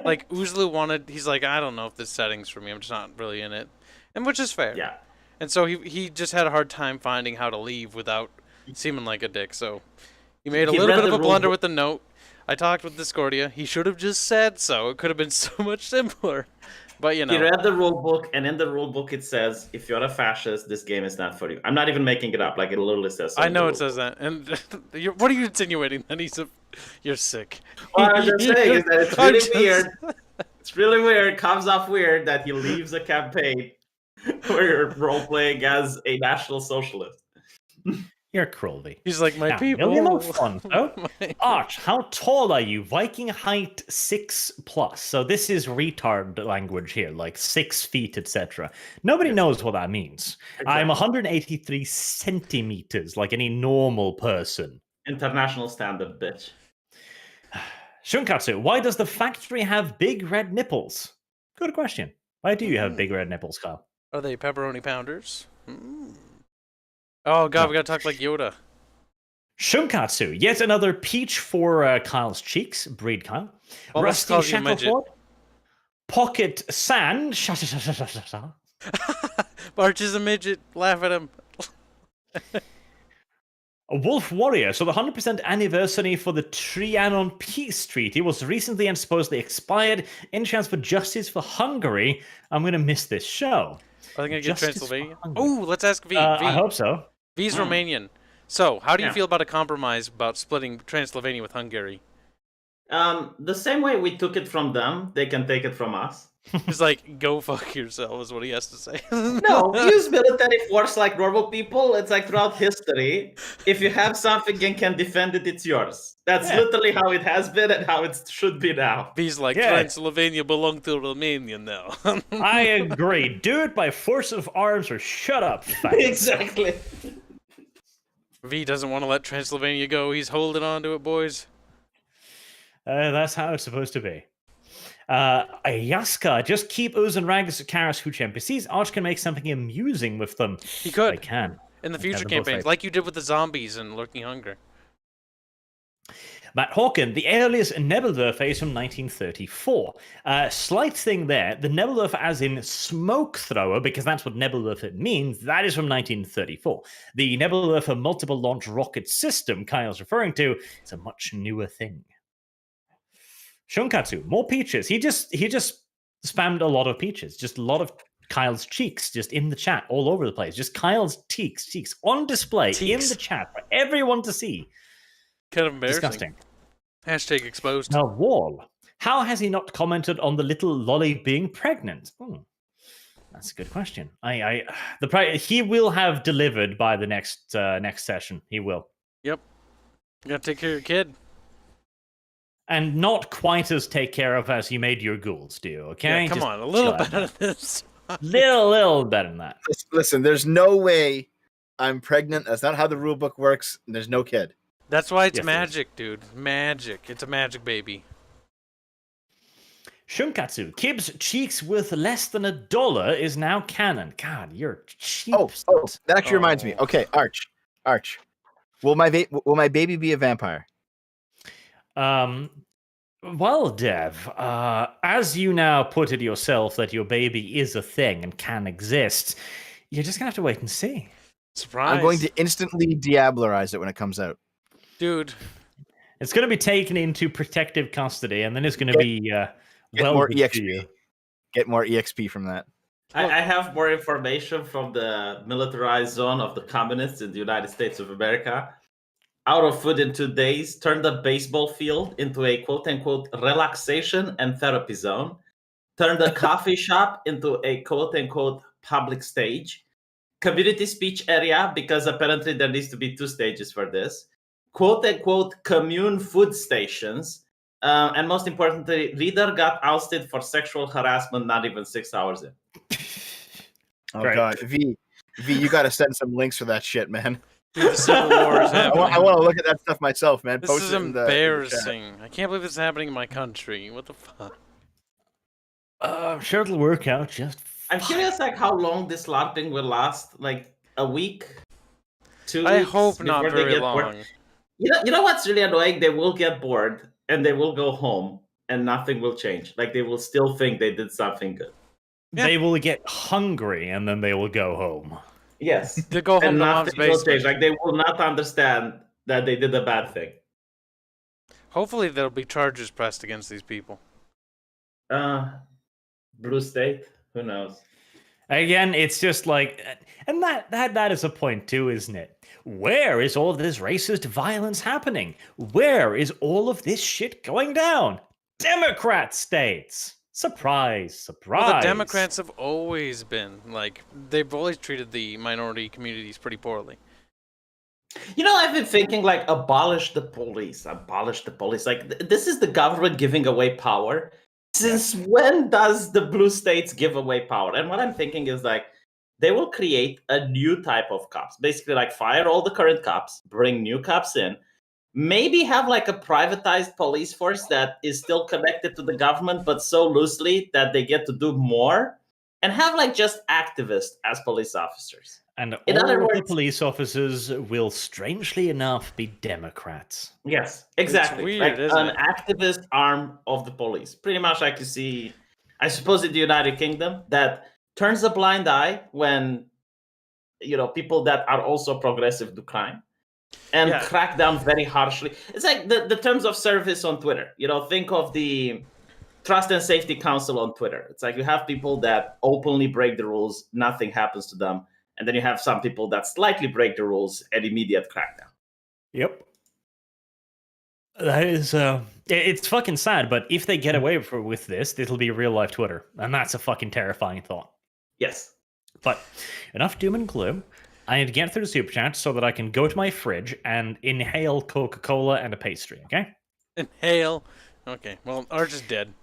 like Uzlu he's like, I don't know if this setting's for me. I'm just not really in it, and which is fair. Yeah. And so he just had a hard time finding how to leave without seeming like a dick. So he made a little bit of a blunder with the note. I talked with Discordia. He should have just said so. It could have been so much simpler. But, you know. He read the rule book, and in the rule book it says, if you're a fascist, this game is not for you. I'm not even making it up. Like, it literally says so. I know it says that. And what are you insinuating? That you're sick. What I'm just saying is that it's really weird. It's really weird. It comes off weird that he leaves a campaign where you're role-playing as a National Socialist. You're cruelty. He's like, my people. Really no fun, though. Arch, how tall are you? Viking height 6+. So this is retard language here, like 6 feet, etc. Nobody knows what that means. Exactly. I'm 183 centimeters, like any normal person. International standard, bitch. Shunkatsu, why does the factory have big red nipples? Good question. Why do you have big red nipples, Kyle? Are they pepperoni pounders? Oh, God, we gotta talk like Yoda. Shunkatsu, yet another peach for Kyle's cheeks. Breed Kyle. Well, Rusty Shackleford. Pocket Sand. Barch is a midget. Laugh at him. A Wolf Warrior. So the 100% anniversary for the Trianon Peace Treaty was recently and supposedly expired. Any chance for justice for Hungary? I'm going to miss this show. Are they going to get Transylvania? Oh, let's ask V. I hope so. V's Romanian. So, how do you feel about a compromise about splitting Transylvania with Hungary? The same way we took it from them, they can take it from us. He's like, go fuck yourself is what he has to say. No, we use military force like normal people. It's like throughout history, if you have something and can defend it, it's yours. That's literally how it has been and how it should be now. He's like, Transylvania belonged to Romania now. I agree. Do it by force of arms or shut up. Exactly. V doesn't want to let Transylvania go. He's holding on to it, boys. That's how it's supposed to be. Ayaska, just keep Oz and Rags Karas Hooch NPCs. Arch can make something amusing with them. He could. I can. In the future campaigns, like you did with the zombies and Lurking Hunger. Matt Hawken, the alias Nebelwerfer is from 1934. Slight thing there, the Nebelwerfer as in smoke thrower, because that's what Nebelwerfer means, that is from 1934. The Nebelwerfer multiple launch rocket system Kyle's referring to is a much newer thing. Shunkatsu, more peaches. He just spammed a lot of peaches, just a lot of Kyle's cheeks, just in the chat, all over the place. Just Kyle's cheeks on display in the chat for everyone to see. Kind of embarrassing. Disgusting. Hashtag exposed. Now, Wall, how has he not commented on the little lolly being pregnant? That's a good question. He will have delivered by the next session. He will. Yep. You gotta take care of your kid. And not quite as take care of as you made your ghouls do, okay? Yeah, come on, a little better than this. little better than that. Listen, there's no way I'm pregnant. That's not how the rule book works. There's no kid. That's why it's magic, dude. Magic. It's a magic baby. Shunkatsu, Kibb's cheeks worth less than $1 is now canon. God, you're cheap. Oh, that actually reminds me. Okay, Arch. Will my baby be a vampire? Well, Dev, as you now put it yourself that your baby is a thing and can exist, you're just gonna have to wait and see. Surprise. I'm going to instantly Diablerize it when it comes out. Dude. It's gonna be taken into protective custody, and then it's gonna be get more EXP. Get more EXP from that. I have more information from the militarized zone of the communists in the United States of America. Out of food in 2 days, turned the baseball field into a quote-unquote relaxation and therapy zone, turned a coffee shop into a quote-unquote public stage, community speech area, because apparently there needs to be 2 stages for this. Quote-unquote commune food stations. And most importantly, reader got ousted for sexual harassment not even 6 hours in. Oh Great. God, V, you got to send some links for that shit, man. Dude, the Civil War is I happening. want to look at that stuff myself, man. This Post is it in the chat. embarrassing. I can't believe this is happening in my country. What the fuck? I'm sure it'll work out just I'm fine. curious, like, how long this LARPing will last. Like, a week? 2 weeks? I hope not before they very get bored? long. You know what's really annoying? They will get bored, and they will go home, and nothing will change. Like, they will still think they did something good. Yeah. They will get hungry and then they will go home. Yes. They go home And to mom's nothing will change. basement. Like, they will not understand that they did a bad thing. Hopefully there'll be charges pressed against these people. Blue State? Who knows? Again, it's just like, and that is a point too, isn't it? Where is all of this racist violence happening? Where is all of this shit going down? Democrat states. Surprise, surprise. Well, the Democrats have always been, like, they've always treated the minority communities pretty poorly. You know, I've been thinking, like, abolish the police. Abolish the police. Like, this is the government giving away power. Since when does the blue states give away power? And what I'm thinking is, like, they will create a new type of cops. Basically, like, fire all the current cops, bring new cops in, maybe have, like, a privatized police force that is still connected to the government, but so loosely that they get to do more, and have, like, just activists as police officers. And In all other of the words- police officers will, strangely enough, be Democrats. Yes, exactly. weird, like isn't an it? activist arm of the police. Pretty much like you see, I suppose, in the United Kingdom, that turns a blind eye when, you know, people that are also progressive do crime and Yeah. crack down very harshly. It's like the terms of service on Twitter. You know, think of the Trust and Safety Council on Twitter. It's like you have people that openly break the rules, nothing happens to them. And then you have some people that slightly break the rules and immediate crackdown. Yep. That is, it's fucking sad, but if they get away with this, it'll be real life Twitter. And that's a fucking terrifying thought. Yes. But enough doom and gloom. I need to get through the super chat so that I can go to my fridge and inhale Coca-Cola and a pastry, okay? Inhale. Okay, well, Arch is dead.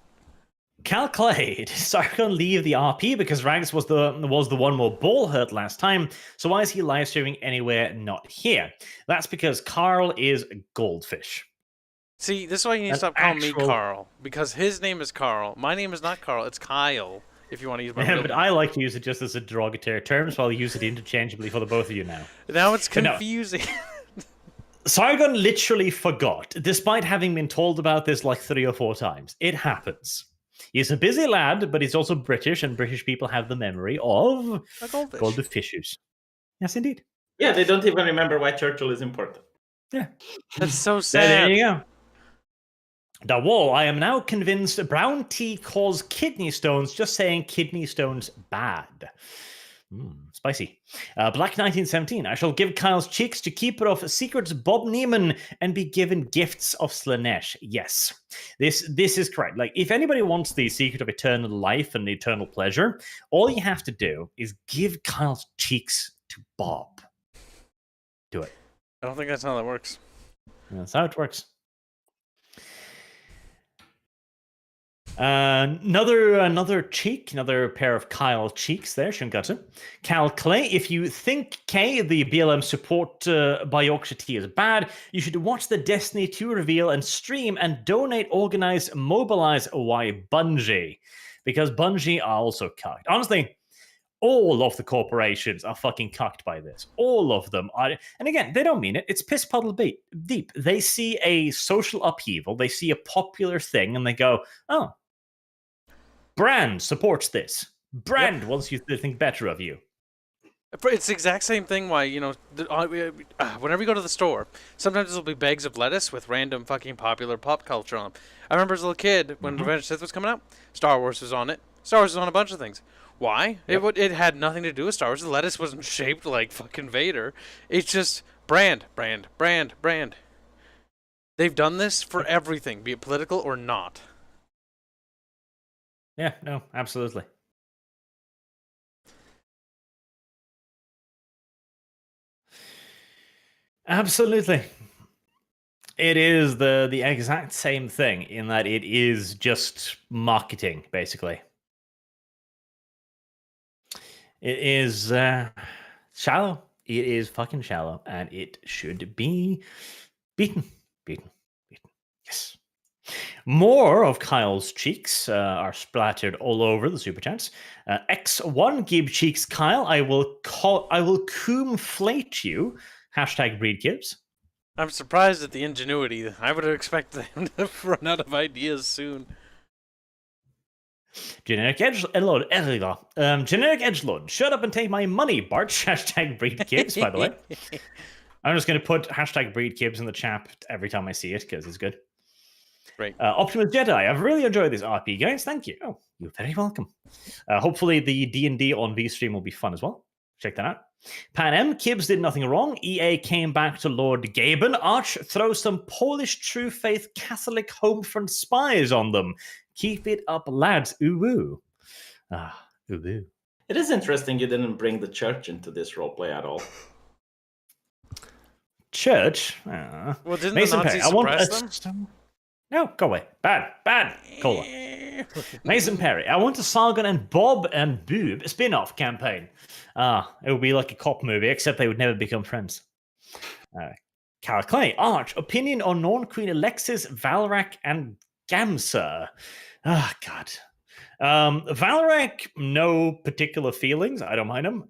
Cal Clay, did Sargon leave the RP because Rags was the one more ball hurt last time, so why is he live streaming anywhere not here? That's because Carl is a goldfish. See, this is why you need to An stop calling me actual- Carl. Because his name is Carl. My name is not Carl, it's Kyle, if you want to use my real But name. I like to use it just as a derogatory term, so I'll use it interchangeably for the both of you now. Now it's But no. confusing. Sargon literally forgot, despite having been told about this like 3 or 4 times. It happens. He's a busy lad, but he's also British, and British people have the memory of A goldfish. goldfishes. Yes, indeed. Yeah, they don't even remember why Churchill is important. Yeah. That's so There sad. you go. The wall. I am now convinced brown tea cause kidney stones. Just saying kidney stones bad. Spicy. Black 1917. I shall give Kyle's cheeks to keeper of secrets Bob Neiman and be given gifts of Slanesh. Yes. This is correct. Like, if anybody wants the secret of eternal life and eternal pleasure, all you have to do is give Kyle's cheeks to Bob. Do it. I don't think that's how that works. That's how it works. Another cheek, another pair of Kyle cheeks there, Shunkatsu. Cal Clay, if you think K, the BLM support by Yorkshire Tea is bad, you should watch the Destiny 2 reveal and stream and donate, organize, mobilize why Bungie. Because Bungie are also cucked. Honestly, all of the corporations are fucking cucked by this. All of them are. And again, they don't mean it. It's piss puddle deep. They see a social upheaval. They see a popular thing and they go, oh, brand supports this. Brand wants you to think better of you. It's the exact same thing why, you know, whenever you go to the store, sometimes there'll be bags of lettuce with random fucking popular pop culture on them. I remember as a little kid, when Revenge of the Sith was coming out, Star Wars was on it. Star Wars was on a bunch of things. Why? Yep. It had nothing to do with Star Wars. The lettuce wasn't shaped like fucking Vader. It's just brand. They've done this for everything, be it political or not. Yeah, no, absolutely. Absolutely. It is the exact same thing in that it is just marketing, basically. It is shallow. It is fucking shallow, and it should be beaten. Beaten. Beaten. Yes. More of Kyle's cheeks are splattered all over the super chats. X1 Gib cheeks Kyle. I will coomflate you. Hashtag breed Gibbs. I'm surprised at the ingenuity. I would have expected them to run out of ideas soon. Generic edgelord. Generic edgelord. Shut up and take my money, Bart. Hashtag breed Gibbs, by the way. I'm just going to put hashtag breed Gibbs in the chat every time I see it because it's good. Right. Optimus Jedi, I've really enjoyed this RP, guys. Thank you. Oh, you're very welcome. Hopefully the D&D on VStream will be fun as well. Check that out. Pan M, Kibbs did nothing wrong. EA came back to Lord Gaben. Arch, throw some Polish true faith Catholic homefront spies on them. Keep it up, lads. Ooh-woo. Ooh-woo. It is interesting you didn't bring the church into this roleplay at all. Church? Well, didn't Mason the Nazis Perry, suppress them? No, go away. Bad. Cola. Mason Perry, I want a Sargon and Bob and Boob spin-off campaign. It would be like a cop movie, except they would never become friends. Cal Clay, Arch, opinion on non-Queen Alexis, Valrak, and Gamsa. God. Valrak, no particular feelings. I don't mind him.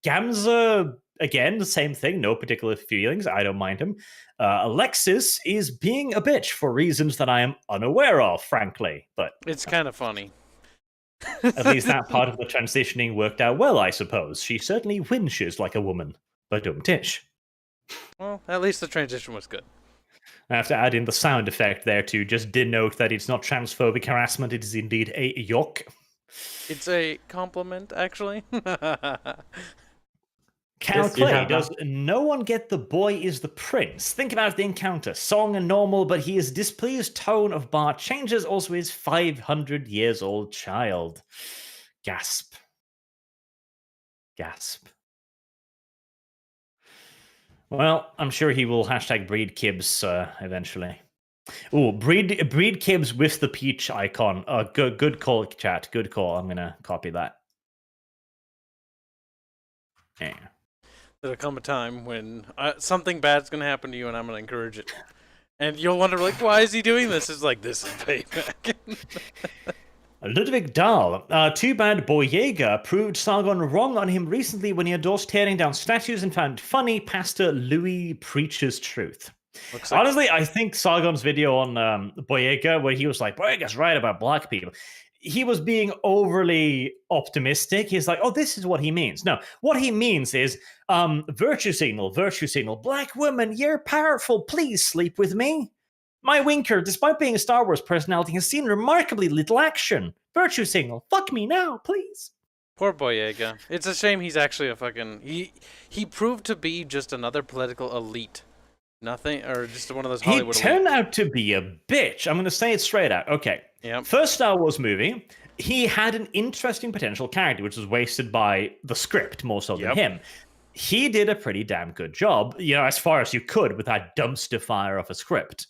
Gamsa, again, the same thing. No particular feelings. I don't mind him. Alexis is being a bitch for reasons that I am unaware of, frankly. But it's kind of funny. At least that part of the transitioning worked out well, I suppose. She certainly whinges like a woman. But don't tish. Well, at least the transition was good. I have to add in the sound effect there to just denote that it's not transphobic harassment. It is indeed a yoke. It's a compliment, actually. Cal Clay, does no one get the boy is the prince? Think about the encounter. Song and normal, but his displeased tone of Bart changes also his 500 years old child. Gasp. Well, I'm sure he will hashtag breed Kibbs eventually. Ooh, breed Kibbs with the peach icon. Good call, chat. Good call. I'm going to copy that. Yeah. There'll come a time when something bad's going to happen to you and I'm going to encourage it. And you'll wonder, like, why is he doing this? It's like, this is payback. Ludwig Dahl. Too bad Boyega proved Sargon wrong on him recently when he endorsed tearing down statues and found funny Pastor Louis preaches truth. Honestly, I think Sargon's video on Boyega, where he was like, Boyega's right about black people, he was being overly optimistic. He's like, oh, this is what he means. No, what he means is virtue signal. Black woman, you're powerful. Please sleep with me. My winker, despite being a Star Wars personality, has seen remarkably little action. Virtue signal. Fuck me now, please. Poor Boyega. It's a shame he's actually a fucking... He proved to be just another political elite. Nothing, or just one of those Hollywood He turned out to be a bitch. I'm going to say it straight out. Okay. Yep. First Star Wars movie, he had an interesting potential character, which was wasted by the script more so than him. He did a pretty damn good job, as far as you could with that dumpster fire of a script.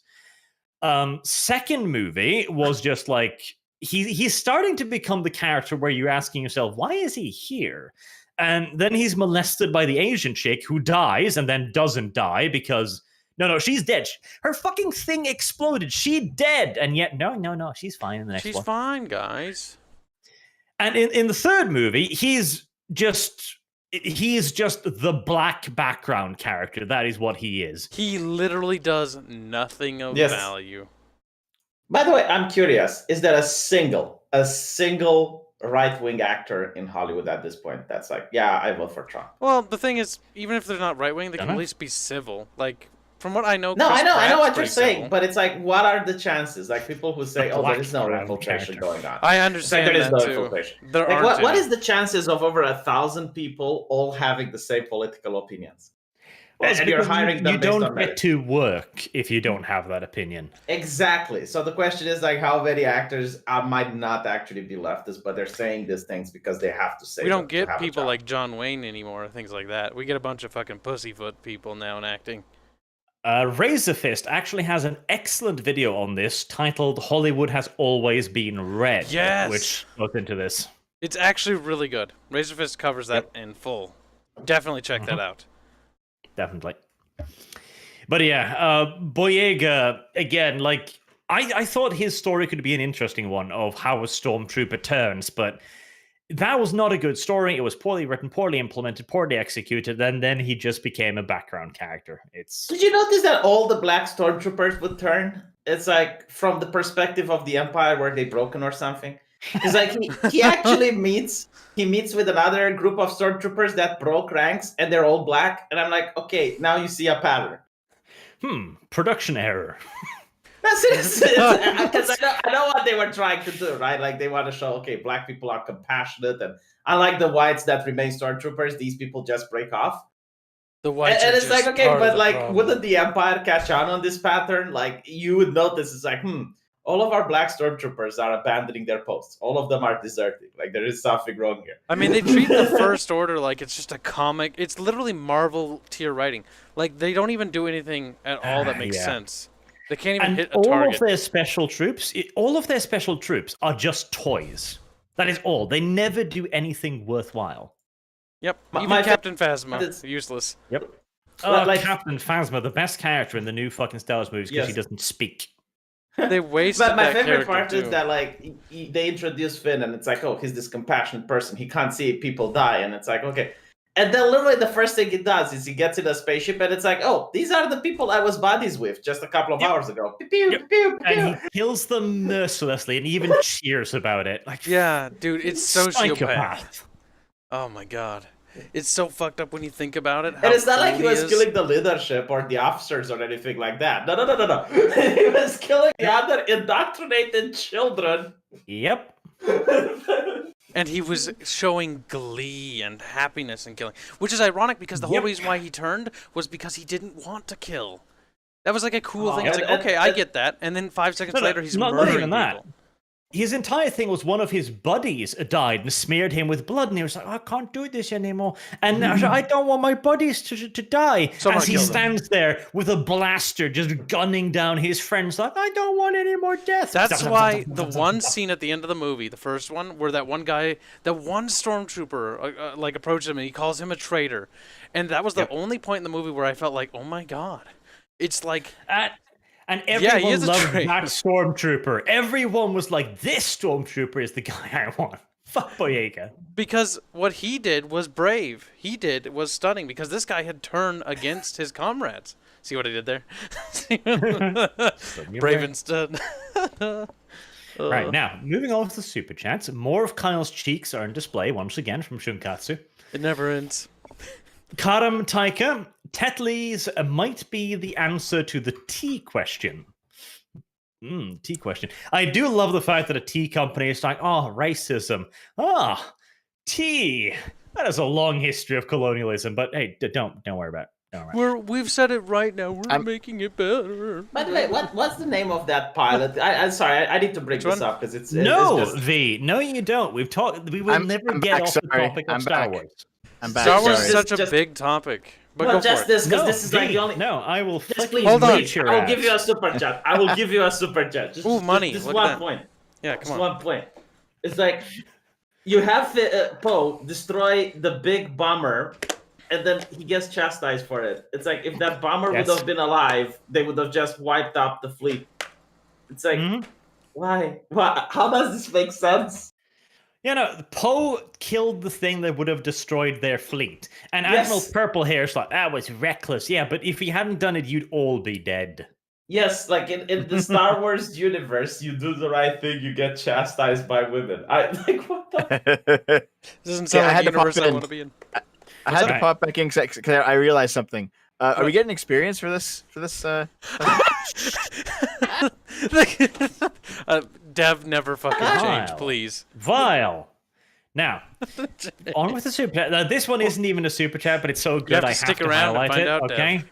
Second movie was just like he's starting to become the character where you're asking yourself, why is he here? And then he's molested by the Asian chick who dies and then doesn't die because no, she's dead. Her fucking thing exploded. She dead, and yet no, she's fine in the next one. She's fine, guys. And in the third movie, he's just the black background character. That is what he is. He literally does nothing of value. By the way, I'm curious. Is there a single right-wing actor in Hollywood at this point that's like, yeah, I vote for Trump? Well, the thing is, even if they're not right-wing, they can at least be civil. Like, from what I know, no, Chris I know Pratt's what you're pretty saying, civil. but it's like, what are the chances? Like, people who say, oh, there is no infiltration going on. I understand there is no that, too. infiltration. There like, aren't what is the chances of over 1,000 people all having the same political opinions? Well, it's and you're because hiring them you based on don't merit. get to work if you don't have that opinion. Exactly. So the question is like, how many actors might not actually be leftists, but they're saying these things because they have to say. We don't them to get have a people job. like John Wayne anymore, things like that. We get a bunch of fucking pussyfoot people now in acting. Razorfist actually has an excellent video on this titled "Hollywood Has Always Been Red," Yes! which goes into this. It's actually really good. Razorfist covers that in full. Definitely check that out. Definitely. But yeah, Boyega, again, like, I thought his story could be an interesting one of how a stormtrooper turns, but that was not a good story. It was poorly written, poorly implemented, poorly executed, and then he just became a background character. Did you notice that all the black stormtroopers would turn? It's like from the perspective of the Empire, were they broken or something? It's like he actually meets with another group of stormtroopers that broke ranks, and they're all black. And I'm like, okay, now you see a pattern. Production error. That's it. Because I know what they were trying to do, right? Like they want to show, okay, black people are compassionate, and unlike the whites that remain stormtroopers, these people just break off. The whites And are it's just like, okay, part of but the like, problem. wouldn't the Empire catch on this pattern? Like, you would notice it's like, all of our black stormtroopers are abandoning their posts. All of them are deserting. Like, there is something wrong here. I mean, they treat the First Order like it's just a comic. It's literally Marvel tier writing. Like, they don't even do anything at all that makes sense. They can't even hit a all target. of their special troops, are just toys. That is all. They never do anything worthwhile. Yep. Even my Captain Phasma, useless. Yep. Like- Captain Phasma, the best character in the new fucking Star Wars movies because Yes. he doesn't speak. They wasted But my that favorite character, part too. is that like they introduce Finn, and it's like, oh, he's this compassionate person. He can't see people die, and it's like, okay. And then literally the first thing he does is he gets in a spaceship, and it's like, oh, these are the people I was buddies with just a couple of hours ago. Pew, pew, Yep. pew, pew. And he kills them mercilessly and even cheers about it. Like, Yeah, dude, it's sociopath. psychopath. Oh my god. It's so fucked up when you think about it. And it's not like he was killing the leadership or the officers or anything like that. No. He was killing the other indoctrinated children. Yep. And he was showing glee and happiness in killing. Which is ironic because the whole reason why he turned was because he didn't want to kill. That was like a cool thing. It's like, okay, I get that. And then 5 seconds later, he's not murdering even that. people. His entire thing was one of his buddies died and smeared him with blood, and he was like, I can't do this anymore. And I don't want my buddies to die. Someone As he kill them. stands there with a blaster just gunning down his friends, like, I don't want any more death. That's why the one scene at the end of the movie, the first one, where that one guy, that one stormtrooper, like approaches him and he calls him a traitor, and that was the only point in the movie where I felt like, oh my god, it's like. And he everyone is a loved traitor. that stormtrooper. Everyone was like, this stormtrooper is the guy I want. Fuck Boyega. Because what he did was brave. He did was stunning because this guy had turned against his comrades. See what I did there? Brave instead. Right, now, moving on to the super chats. More of Kyle's cheeks are on display once again from Shunkatsu. It never ends. Karam Taika, Tetleys might be the answer to the tea question. Tea question. I do love the fact that a tea company is like, oh, racism. Ah, tea. That is a long history of colonialism, but hey, don't worry about it. Don't worry. We've said it right now. We're making it better. By the way, what's the name of that pilot? I'm sorry, I need to bring this up because it's No, it's just... V. No, you don't. We've talked. We will never I'm get back, off sorry. the topic of I'm Star back. Wars. I'm back. Star Wars is sorry. such a big topic. But Well, go just for it. this, because No, this is like V, the only... no, I will Just fucking please, Hold on. beat your I will ass. give you a super chat. I will give you a super chat. Just, Ooh, money. Just Look one at that. point. Yeah, Just come on. one point. It's like you have Poe destroy the big bomber, and then he gets chastised for it. It's like if that bomber would Yes. have been alive, they would have just wiped out the fleet. It's like, why? How does this make sense? You know, Poe killed the thing that would have destroyed their fleet. And Yes. Admiral Purplehair's like, that was reckless. Yeah, but if he hadn't done it, you'd all be dead. Yes, like in the Star Wars universe, you do the right thing, you get chastised by women. I like what the. Doesn't Yeah, sound I like had the to pop universe I in. want to be in. I had to Right. pop back in because I realized something. Are we getting experience for this? Dev never fucking Kyle. change, please. Vile. Now, on with the super chat. Now, this one isn't even a super chat, but it's so good have to I stick have to around and highlight find it. out, Okay. Dev.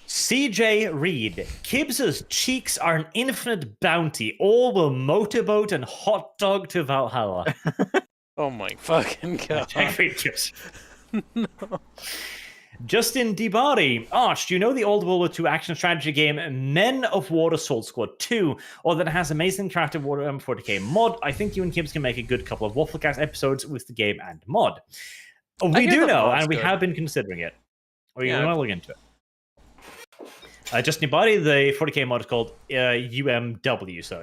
CJ Reed, Kibbs's cheeks are an infinite bounty. All will motorboat and hot dog to Valhalla. Oh my fucking god. Check features. Justin DiBari, Arch, do you know the old World War II action strategy game Men of War Assault Squad 2, or that has amazing crafted Water 40k mod? I think you and Kibbs can make a good couple of Wafflecast episodes with the game and mod. We hear do the know, mod's and we good. have been considering it. We Yeah. want to look into it. Justin DiBari, the 40k mod is called UMW, so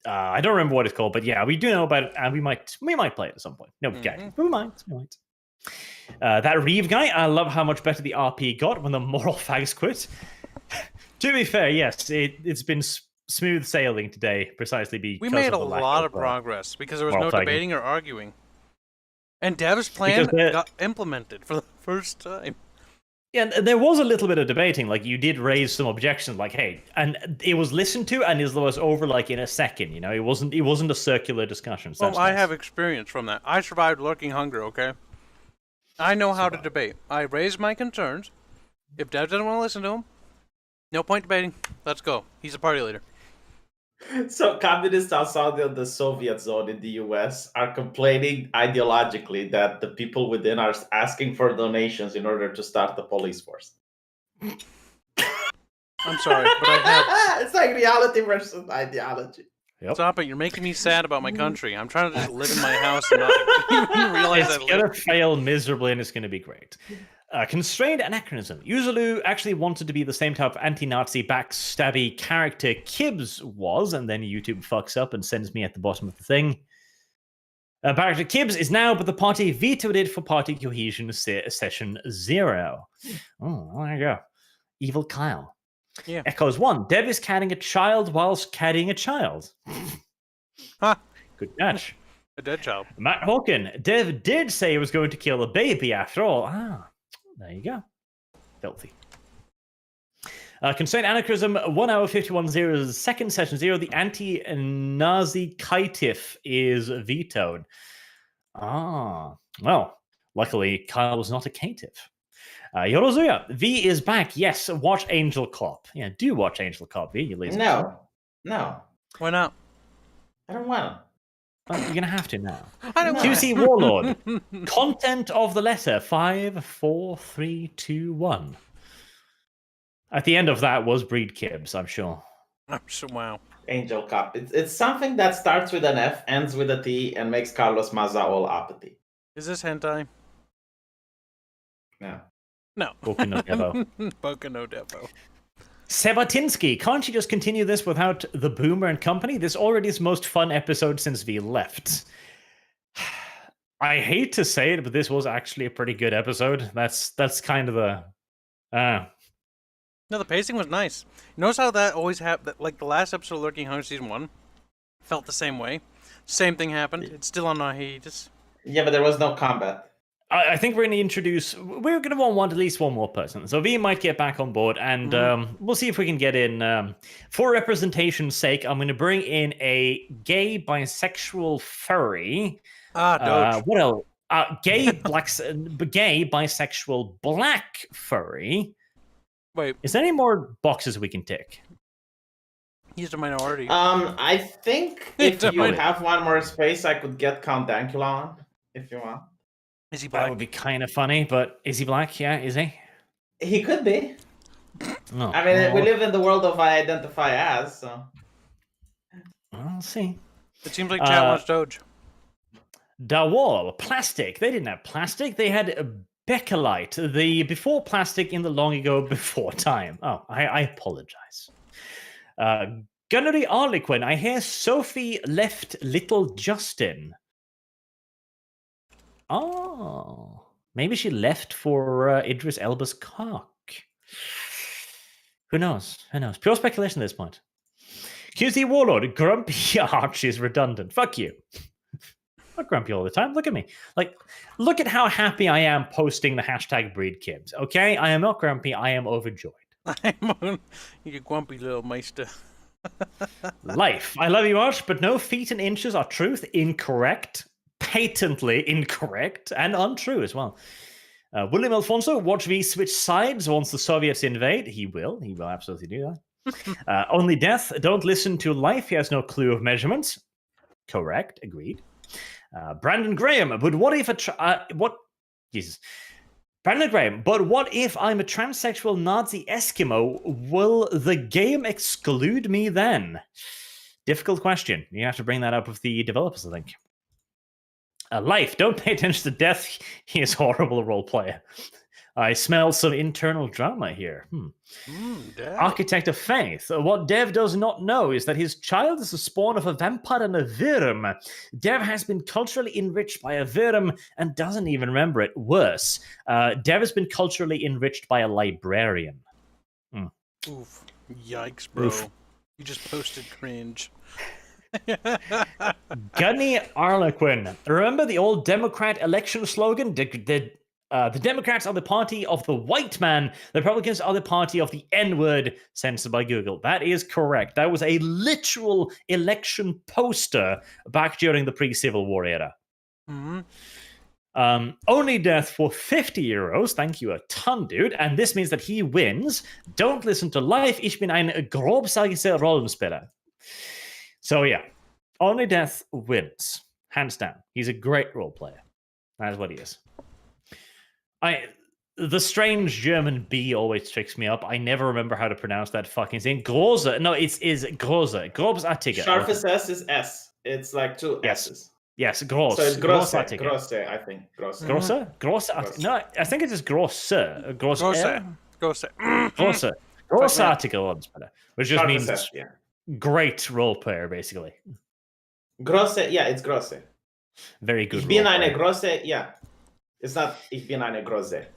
I don't remember what it's called, but yeah, we do know about it, and we might play it at some point. No, okay, we might. That Reeve guy, I love how much better the RP got when the moral fags quit. To be fair, yes, it's been smooth sailing today, precisely because We made a of the lack lot of of progress because there was moral no fagging. debating or arguing. And Dev's plan Because got implemented for the first time. Yeah, and there was a little bit of debating. Like, you did raise some objections, like, hey, and it was listened to, and it was over like in a second. You know, it wasn't a circular discussion. So Well, that's I nice. have experience from that. I survived lurking hunger, okay? I know how to debate. I raised my concerns. If Dev doesn't want to listen to him, no point debating. Let's go. He's a party leader. So communists outside of the Soviet zone in the US are complaining ideologically that the people within are asking for donations in order to start the police force. I'm sorry, but I have... It's like reality versus ideology. Yep. Stop it. You're making me sad about my country. I'm trying to just live in my house and not even realize It's I gonna live. fail miserably, and it's gonna be great. Constrained anachronism. Yuzulu actually wanted to be the same type of anti-Nazi backstabby character Kibbs was, and then YouTube fucks up and sends me at the bottom of the thing. Character Kibbs is now, but the party vetoed it for party cohesion session 0. Oh, well, there you go. Evil Kyle. Yeah. Echoes 1. Dev is catting a child whilst catting a child. Huh. Good catch. A dead child. Matt Hawken. Dev did say he was going to kill a baby after all. Ah, there you go. Filthy. Constraint Anachronism 1 hour 51 second session 0. The anti-Nazi Kaitif is vetoed. Ah, well, luckily Kyle was not a caitiff. Yorozuya, V is back. Yes, watch Angel Cop. Yeah, do watch Angel Cop, V. You lazy. No. Why not? I don't want Well, you're gonna have to now. I don't QC Warlord. Content of the letter 5, 4, 3, 2, 1. At the end of that was Breed Kibbs, I'm sure. Wow. Angel Cup. It's something that starts with an F, ends with a T, and makes Carlos Maza all uppity. Is this hentai? No. No. Boku no Devo. Boku no Devo. Sebatinsky, can't you just continue this without the Boomer and company? This already is the most fun episode since V left. I hate to say it, but this was actually a pretty good episode. That's kind of the... No, the pacing was nice. You notice how that always happened? Like the last episode of Lurking Hunger Season 1 felt the same way. Same thing happened. It's still on hiatus. Yeah, but there was no combat. I think we're going to introduce... We're going to want at least one more person. So V might get back on board, and we'll see if we can get in... for representation's sake, I'm going to bring in a gay, bisexual, furry... Doge. What else? Gay, bisexual, black furry. Wait, Is there any more boxes we can tick? he's a minority. I think if It's a you minor- have one more space, I could get Count Dankula on, if you want. Is he That black? would be kind of funny, but is he black? Yeah, is he? He could be. No. I mean, we well, live in the world of I identify as, so... We'll see. It seems like Chat wants Doge. Dawal, plastic. They didn't have plastic. They had Beckelite, the before plastic in the long ago before time. Oh, I apologize. Gunnery Arlequin, I hear Sophie left little Justin. Oh, maybe she left for Idris Elba's cock. Who knows? Who knows? Pure speculation at this point. QC Warlord, Grumpy Arch is redundant. Fuck you. Not grumpy all the time. Look at me. Like, look at how happy I am posting the hashtag BreedKids. Okay? I am not grumpy. I am overjoyed. You grumpy little meister. Life. I love you, Arch, but no feet and inches are truth. Incorrect. patently incorrect and untrue as well. William Alfonso, watch V switch sides once the Soviets invade. He will absolutely do that. Only Death, don't listen to Life. He has no clue of measurements. Correct, agreed. Brandon Graham, but what if Brandon Graham, but what if I'm a transsexual Nazi Eskimo? Will the game exclude me then? Difficult question. You have to bring that up with the developers, I think. Life, don't pay attention to Death. He is a horrible role player. I smell some internal drama here. Architect of Faith. What Dev does not know is that his child is the spawn of a vampire and a Virm. Dev has been culturally enriched by a Virm and doesn't even remember it. Worse, Dev has been culturally enriched by a librarian. Oof. Yikes, bro. Oof. You just posted cringe. Gunny Arlequin. Remember the old Democrat election slogan? The Democrats are the party of the white man. The Republicans are the party of the N-word, censored by Google. That is correct. That was a literal election poster back during the pre-Civil War era. Only Death for 50 euros. Thank you a ton, dude. And this means that he wins. Don't listen to Life. Ich bin ein grobsagige Rollenspieler. So yeah, Only Death wins. Hands down. He's a great role player. That's what he is. The strange German B always tricks me up. I never remember how to pronounce that fucking thing. Große. No, it's große. Großartige. Sharpest S is S. It's like two S's. Yes, groß. So it's große, I think. Große. Große? Großartige. No, I think it is große. Große. Große. Großartige, which just means S, yeah. Great role player, basically. Große, yeah, it's große. Very good. Ich bin eine große, yeah. It's not ich bin eine große.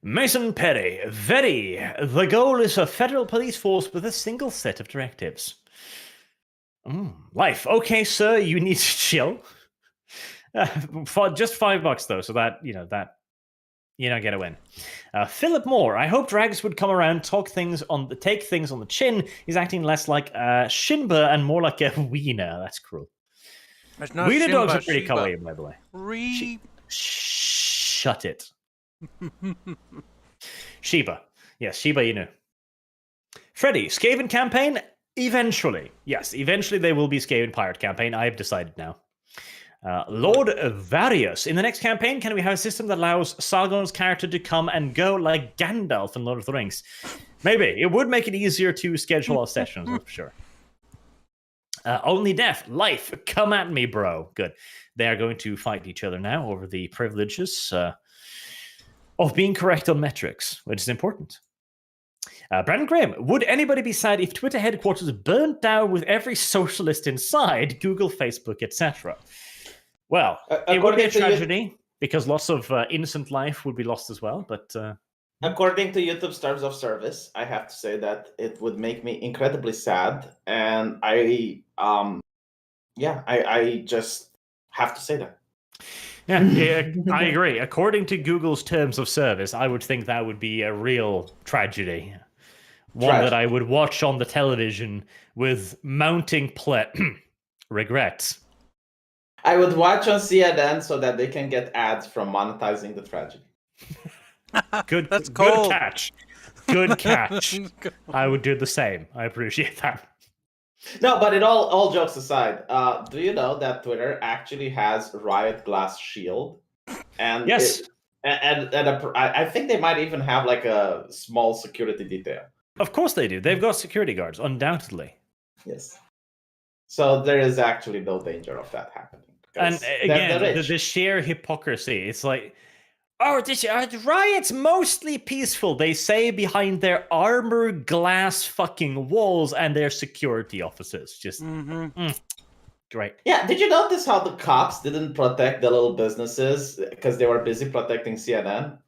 Mason Perry, very. The goal is a federal police force with a single set of directives. Life. Okay, sir, you need to chill. For just $5 though, so that you don't get a win. Philip Moore. I hope Drags would come around, take things on the chin. He's acting less like Shinba and more like a wiener. That's cruel. Wiener dogs are pretty kawaii, by the way. Shut it. Shiba. Yes, Shiba Inu. Freddy, Skaven campaign? Eventually. Yes, eventually there will be Skaven pirate campaign. I have decided now. Lord Varius. In the next campaign, can we have a system that allows Sargon's character to come and go like Gandalf in Lord of the Rings? Maybe. It would make it easier to schedule our sessions, for sure. Only Death. Life. Come at me, bro. Good. They are going to fight each other now over the privileges of being correct on metrics, which is important. Brandon Graham, would anybody be sad if Twitter headquarters burnt down with every socialist inside, Google, Facebook, etc.? Well, it would be a tragedy because lots of innocent life would be lost as well, but... According to YouTube's terms of service, I have to say that it would make me incredibly sad, and I just have to say that. Yeah, I agree. According to Google's terms of service, I would think that would be a real tragedy. One that I would watch on the television with mounting regrets. I would watch on CNN so that they can get ads from monetizing the tragedy. Good catch. Good catch. I would do the same. I appreciate that. No, but all jokes aside, do you know that Twitter actually has Riot Glass Shield? And yes. I think they might even have like a small security detail. Of course they do. They've got security guards, undoubtedly. Yes. So there is actually no danger of that happening. And again, the sheer hypocrisy. It's like, the riot's mostly peaceful, they say behind their armor glass fucking walls and their security offices. Just great. Yeah, did you notice how the cops didn't protect the little businesses because they were busy protecting CNN?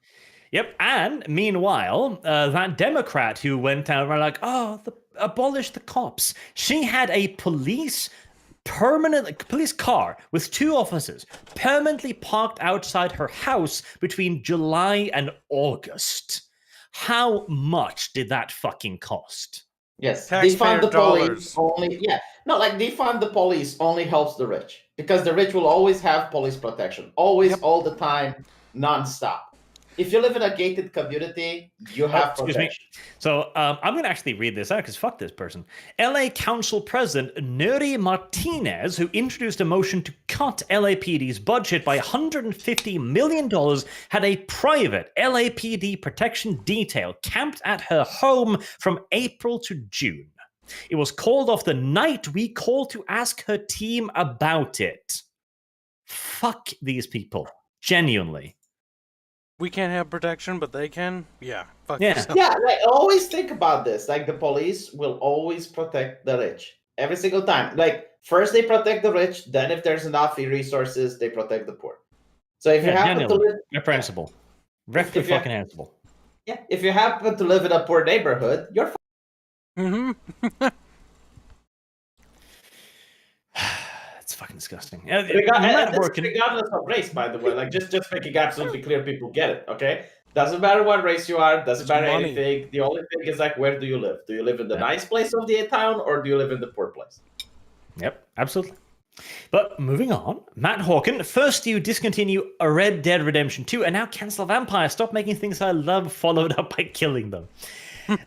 Yep, and meanwhile, that Democrat who went out and were like, abolish the cops. She had a police car with 2 officers permanently parked outside her house between July and August. How much did that fucking cost? Yes, they found the police only. Yeah, No, like defund the police only helps the rich because the rich will always have police protection, always, all the time, nonstop. If you live in a gated community, you have excuse me. protection. So I'm going to actually read this out because fuck this person. LA Council President Nuri Martinez, who introduced a motion to cut LAPD's budget by $150 million, had a private LAPD protection detail camped at her home from April to June. It was called off the night we called to ask her team about it. Fuck these people. Genuinely. We can't have protection, but they can. Yeah, fuck Yeah. yourself. Yeah, like always think about this. Like the police will always protect the rich every single time. Like first they protect the rich, then if there's enough resources, they protect the poor. So if you happen to live, reprehensible, reprehensible. Yeah, if you happen to live in a poor neighborhood, you're. Mm-hmm. It's fucking disgusting. Regardless of race, by the way, like just making absolutely clear, people get it. Okay, doesn't matter what race you are, doesn't matter anything. The only thing is like, where do you live? Do you live in the nice place of the town, or do you live in the poor place? Yep, absolutely. But moving on, Matt Hawken, first you discontinue a Red Dead Redemption 2 and now cancel Vampire. Stop making things I love followed up by killing them.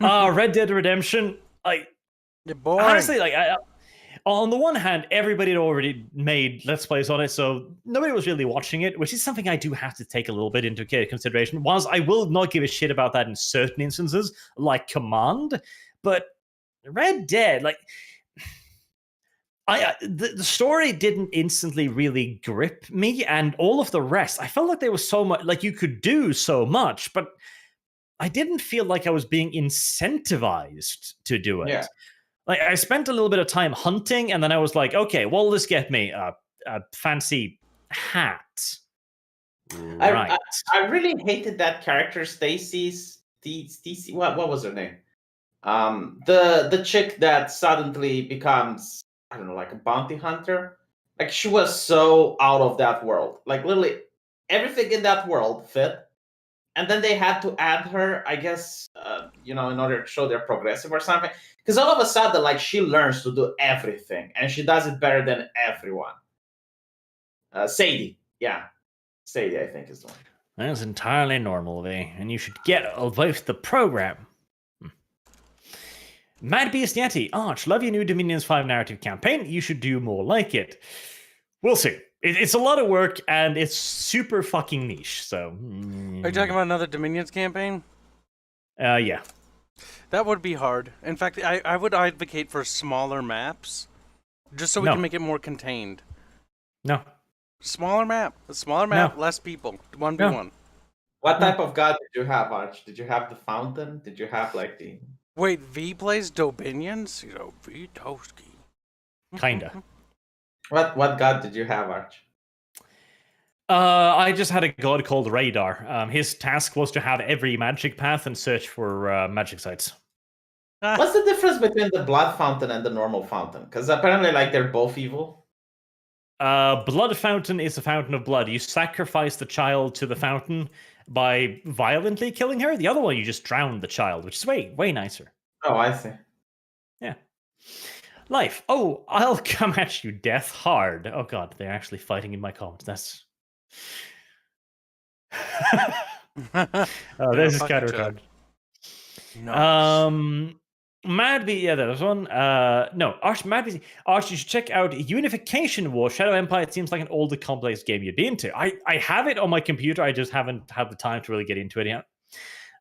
Red Dead Redemption, honestly, on the one hand, everybody had already made Let's Plays on it, so nobody was really watching it, which is something I do have to take a little bit into consideration. Whilst I will not give a shit about that in certain instances, like Command, but Red Dead, the story didn't instantly really grip me, and all of the rest, I felt like there was so much, like you could do so much, but I didn't feel like I was being incentivized to do it. Yeah. Like I spent a little bit of time hunting, and then I was like, okay, what will this get me? A fancy hat. Right. I really hated that character, Stacy. What was her name? The chick that suddenly becomes, I don't know, like a bounty hunter. Like she was so out of that world. Like literally everything in that world fit. And then they had to add her, I guess, in order to show they're progressive or something. Because all of a sudden, like, she learns to do everything. And she does it better than everyone. Sadie. Yeah. Sadie, I think, is the one. That's entirely normal, and you should get with the program. Mad Beast Yeti. Arch, love your new Dominions 5 narrative campaign. You should do more like it. We'll see. It's a lot of work, and it's super fucking niche, so... Are you talking about another Dominions campaign? Yeah. That would be hard. In fact, I would advocate for smaller maps, just so we can make it more contained. No. Smaller map. A smaller map, less people. 1v1. No. What type of god did you have, Arch? Did you have the fountain? Did you have, like, the... Wait, V plays Dominions? V Toski. Kinda. What god did you have, Arch? I just had a god called Radar. His task was to have every magic path and search for magic sites. What's the difference between the blood fountain and the normal fountain? Because apparently, like, they're both evil. Blood fountain is a fountain of blood. You sacrifice the child to the fountain by violently killing her. The other one, you just drown the child, which is way nicer. Oh, I see. Yeah. Life. Oh, I'll come at you, death, hard. Oh god, they're actually fighting in my comments. That's... oh, this is kind of retarded. Nice. There was one. No, Arch, Arch, you should check out Unification War, Shadow Empire. It seems like an older, complex game you'd be into. I have it on my computer. I just haven't had the time to really get into it yet.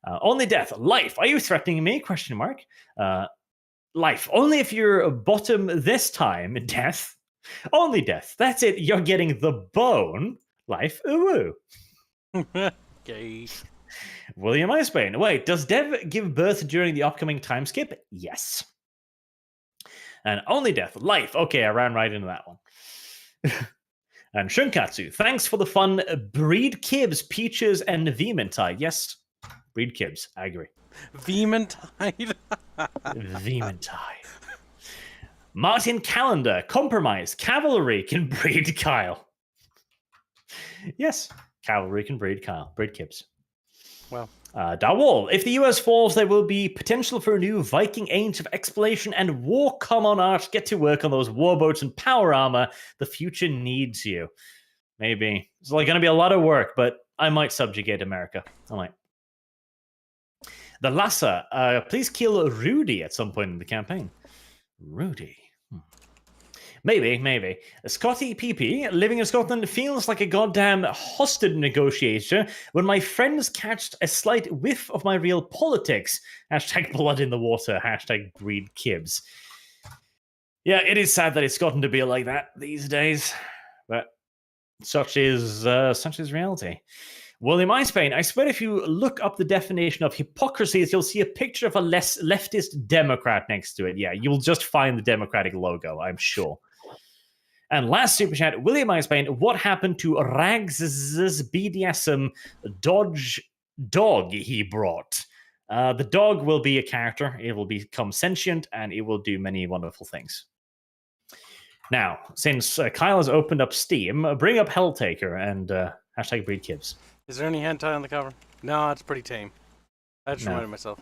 Only death. Life. Are you threatening me? Question mark. Life. Only if you're bottom this time. Death. Only death. That's it. You're getting the bone. Life. Ooh. Okay. William Icebane. Wait, does Dev give birth during the upcoming time skip? Yes. And only death. Life. Okay, I ran right into that one. And Shunkatsu. Thanks for the fun. Breed Kibs, Peaches, and Vementide. Yes. Breed Kibs. I agree. Vementide. Vementide. Martin Calendar. Compromise. Cavalry can breed Kyle. Yes. Cavalry can breed Kyle. Breed Kibs. Well, Dawall, if the US falls, there will be potential for a new Viking age of exploration and war. Come on, Arch, get to work on those warboats and power armor. The future needs you. Maybe. It's like going to be a lot of work, but I might subjugate America. I might. The Lassa, please kill Rudy at some point in the campaign. Rudy. Maybe. Scotty PP, living in Scotland, feels like a goddamn hostage negotiator when my friends catch a slight whiff of my real politics. Hashtag blood in the water. Hashtag breed kibs. Yeah, it is sad that it's gotten to be like that these days. But such is reality. William Eisbane, I swear if you look up the definition of hypocrisy, you'll see a picture of a less leftist Democrat next to it. Yeah, you'll just find the Democratic logo, I'm sure. And last super chat, William Eisbane, what happened to Rags's BDSM Dodge dog he brought? The dog will be a character. It will become sentient, and it will do many wonderful things. Now, since Kyle has opened up Steam, bring up Helltaker and hashtag breed kibs. Is there any hentai on the cover? No, it's pretty tame. I just reminded myself.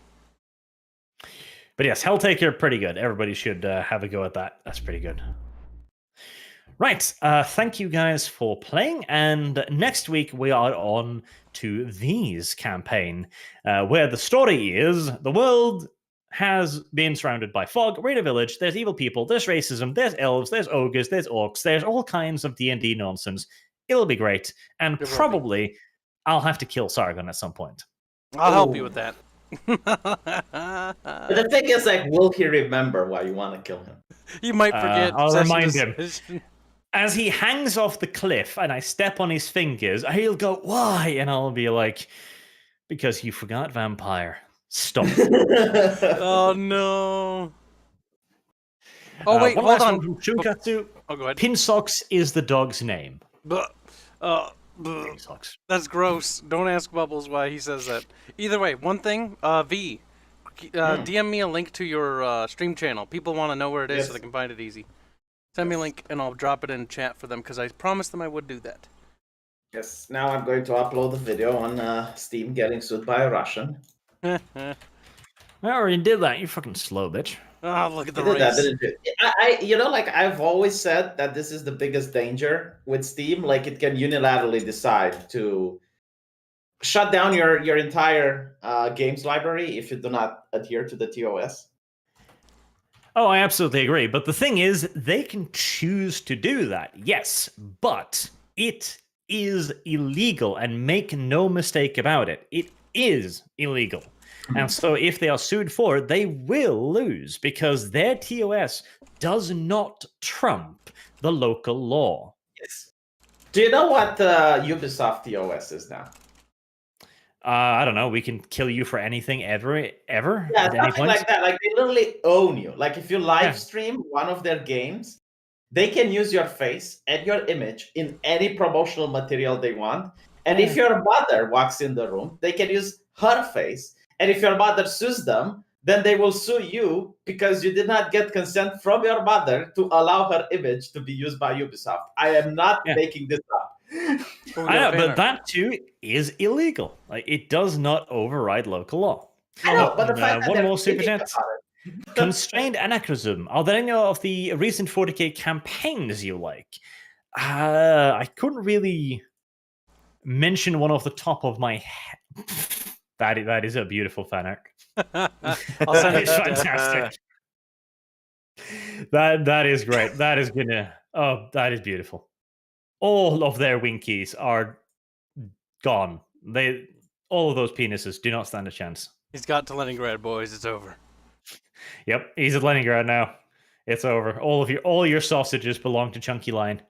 But yes, Helltaker, pretty good. Everybody should have a go at that. That's pretty good. Right, thank you guys for playing, and next week we are on to These campaign, where the story is the world has been surrounded by fog. We're in a village, there's evil people, there's racism, there's elves, there's ogres, there's orcs, there's all kinds of D&D nonsense. It'll be great, and probably I'll have to kill Sargon at some point. I'll help you with that. But the thing is, like, will he remember why you want to kill him? You might forget. I'll remind him. As he hangs off the cliff and I step on his fingers, he'll go, why? And I'll be like, because you forgot vampire. Stop. Oh, no. Oh, wait, hold on. From Shukatsu. Oh, go ahead. Pinsocks is the dog's name. Pinsocks. That's gross. Don't ask Bubbles why he says that. Either way, one thing, V, DM me a link to your stream channel. People want to know where it is so they can find it easy. Send me a link and I'll drop it in chat for them because I promised them I would do that. Yes, now I'm going to upload the video on Steam getting sued by a Russian. I already did that. You fucking slow bitch. Oh, look at the I did that, race. didn't you? You know, like, I've always said that this is the biggest danger with Steam. Like, it can unilaterally decide to shut down your entire games library if you do not adhere to the TOS. Oh, I absolutely agree. But the thing is, they can choose to do that, yes, but it is illegal, and make no mistake about it. It is illegal. And so if they are sued for it, they will lose because their TOS does not trump the local law. Yes. Do you know what Ubisoft TOS is now? I don't know. We can kill you for anything ever? Yeah, at any something point? like that. Like, they literally own you. Like, if you live stream one of their games, they can use your face and your image in any promotional material they want. And if your mother walks in the room, they can use her face. And if your mother sues them, then they will sue you because you did not get consent from your mother to allow her image to be used by Ubisoft. I am not making this up. I know, but that too is illegal. Like, it does not override local law. I know, but the fact that one they're more super thinking chat. about it. Constrained Anachronism. Are there any of the recent 40k campaigns you like? I couldn't really mention one off the top of my head. That is a beautiful fan art. I'll send it. It's fantastic. That is great. That is gonna. Oh, that is beautiful. All of their winkies are gone. All of those penises do not stand a chance. He's got to Leningrad, boys. It's over. Yep, he's at Leningrad now. It's over. All your sausages belong to Chunky Lion.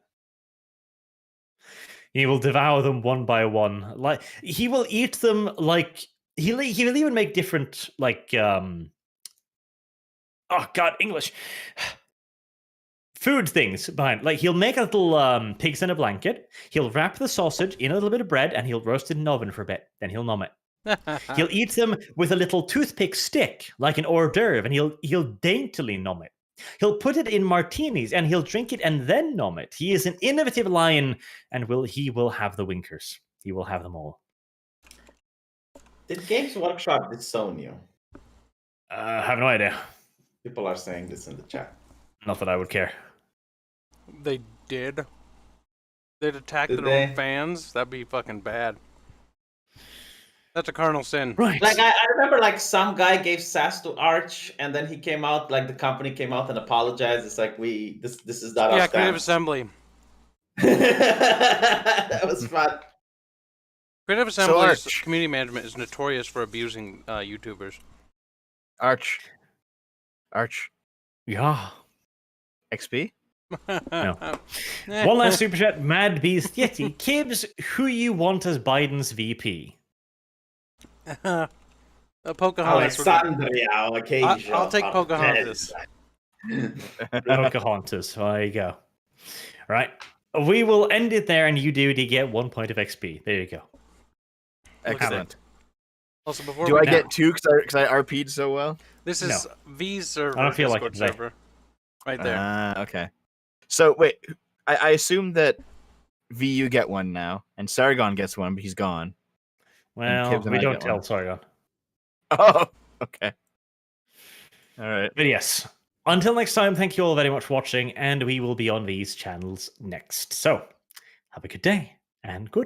He will devour them one by one. Like, he will eat them like he will even make different, like, oh god, English food things behind. Like, he'll make a little pigs in a blanket. He'll wrap the sausage in a little bit of bread and he'll roast it in an oven for a bit. Then he'll numb it. He'll eat them with a little toothpick stick, like an hors d'oeuvre, and he'll daintily numb it. He'll put it in martinis and he'll drink it and then numb it. He is an innovative lion, and he will have the winkers. He will have them all. Did Games Workshop disown you? I have no idea. People are saying this in the chat. Not that I would care. They did. They'd attack Did their own they? fans. That'd be fucking bad. That's a cardinal sin. Right. Like I remember, like some guy gave sass to Arch, and then he came out, like the company came out and apologized. It's like this is not Yeah, our Creative stance. Assembly. That was fun. Creative Assembly's Arch. community management is notorious for abusing YouTubers. Arch. Yeah. XP. One last super chat. Mad Beast Yeti. Kibbs, who you want as Biden's VP? Pocahontas. Alexandria Ocasio. I'll take Pocahontas. Pocahontas. There you go. Right. We will end it there, and you do get 1 point of XP. There you go. Excellent. Also, before Do we I now- get 2 because I RP'd so well? this is V's server. I don't feel like Discord it today. server. Right there. Okay. So wait, I assume that VU get one now, and Sargon gets one, but he's gone. Well, Kibbs and we I don't get tell one. Sargon. Oh, okay. All right. But yes, until next time, thank you all very much for watching, and we will be on these channels next. So, have a good day, and good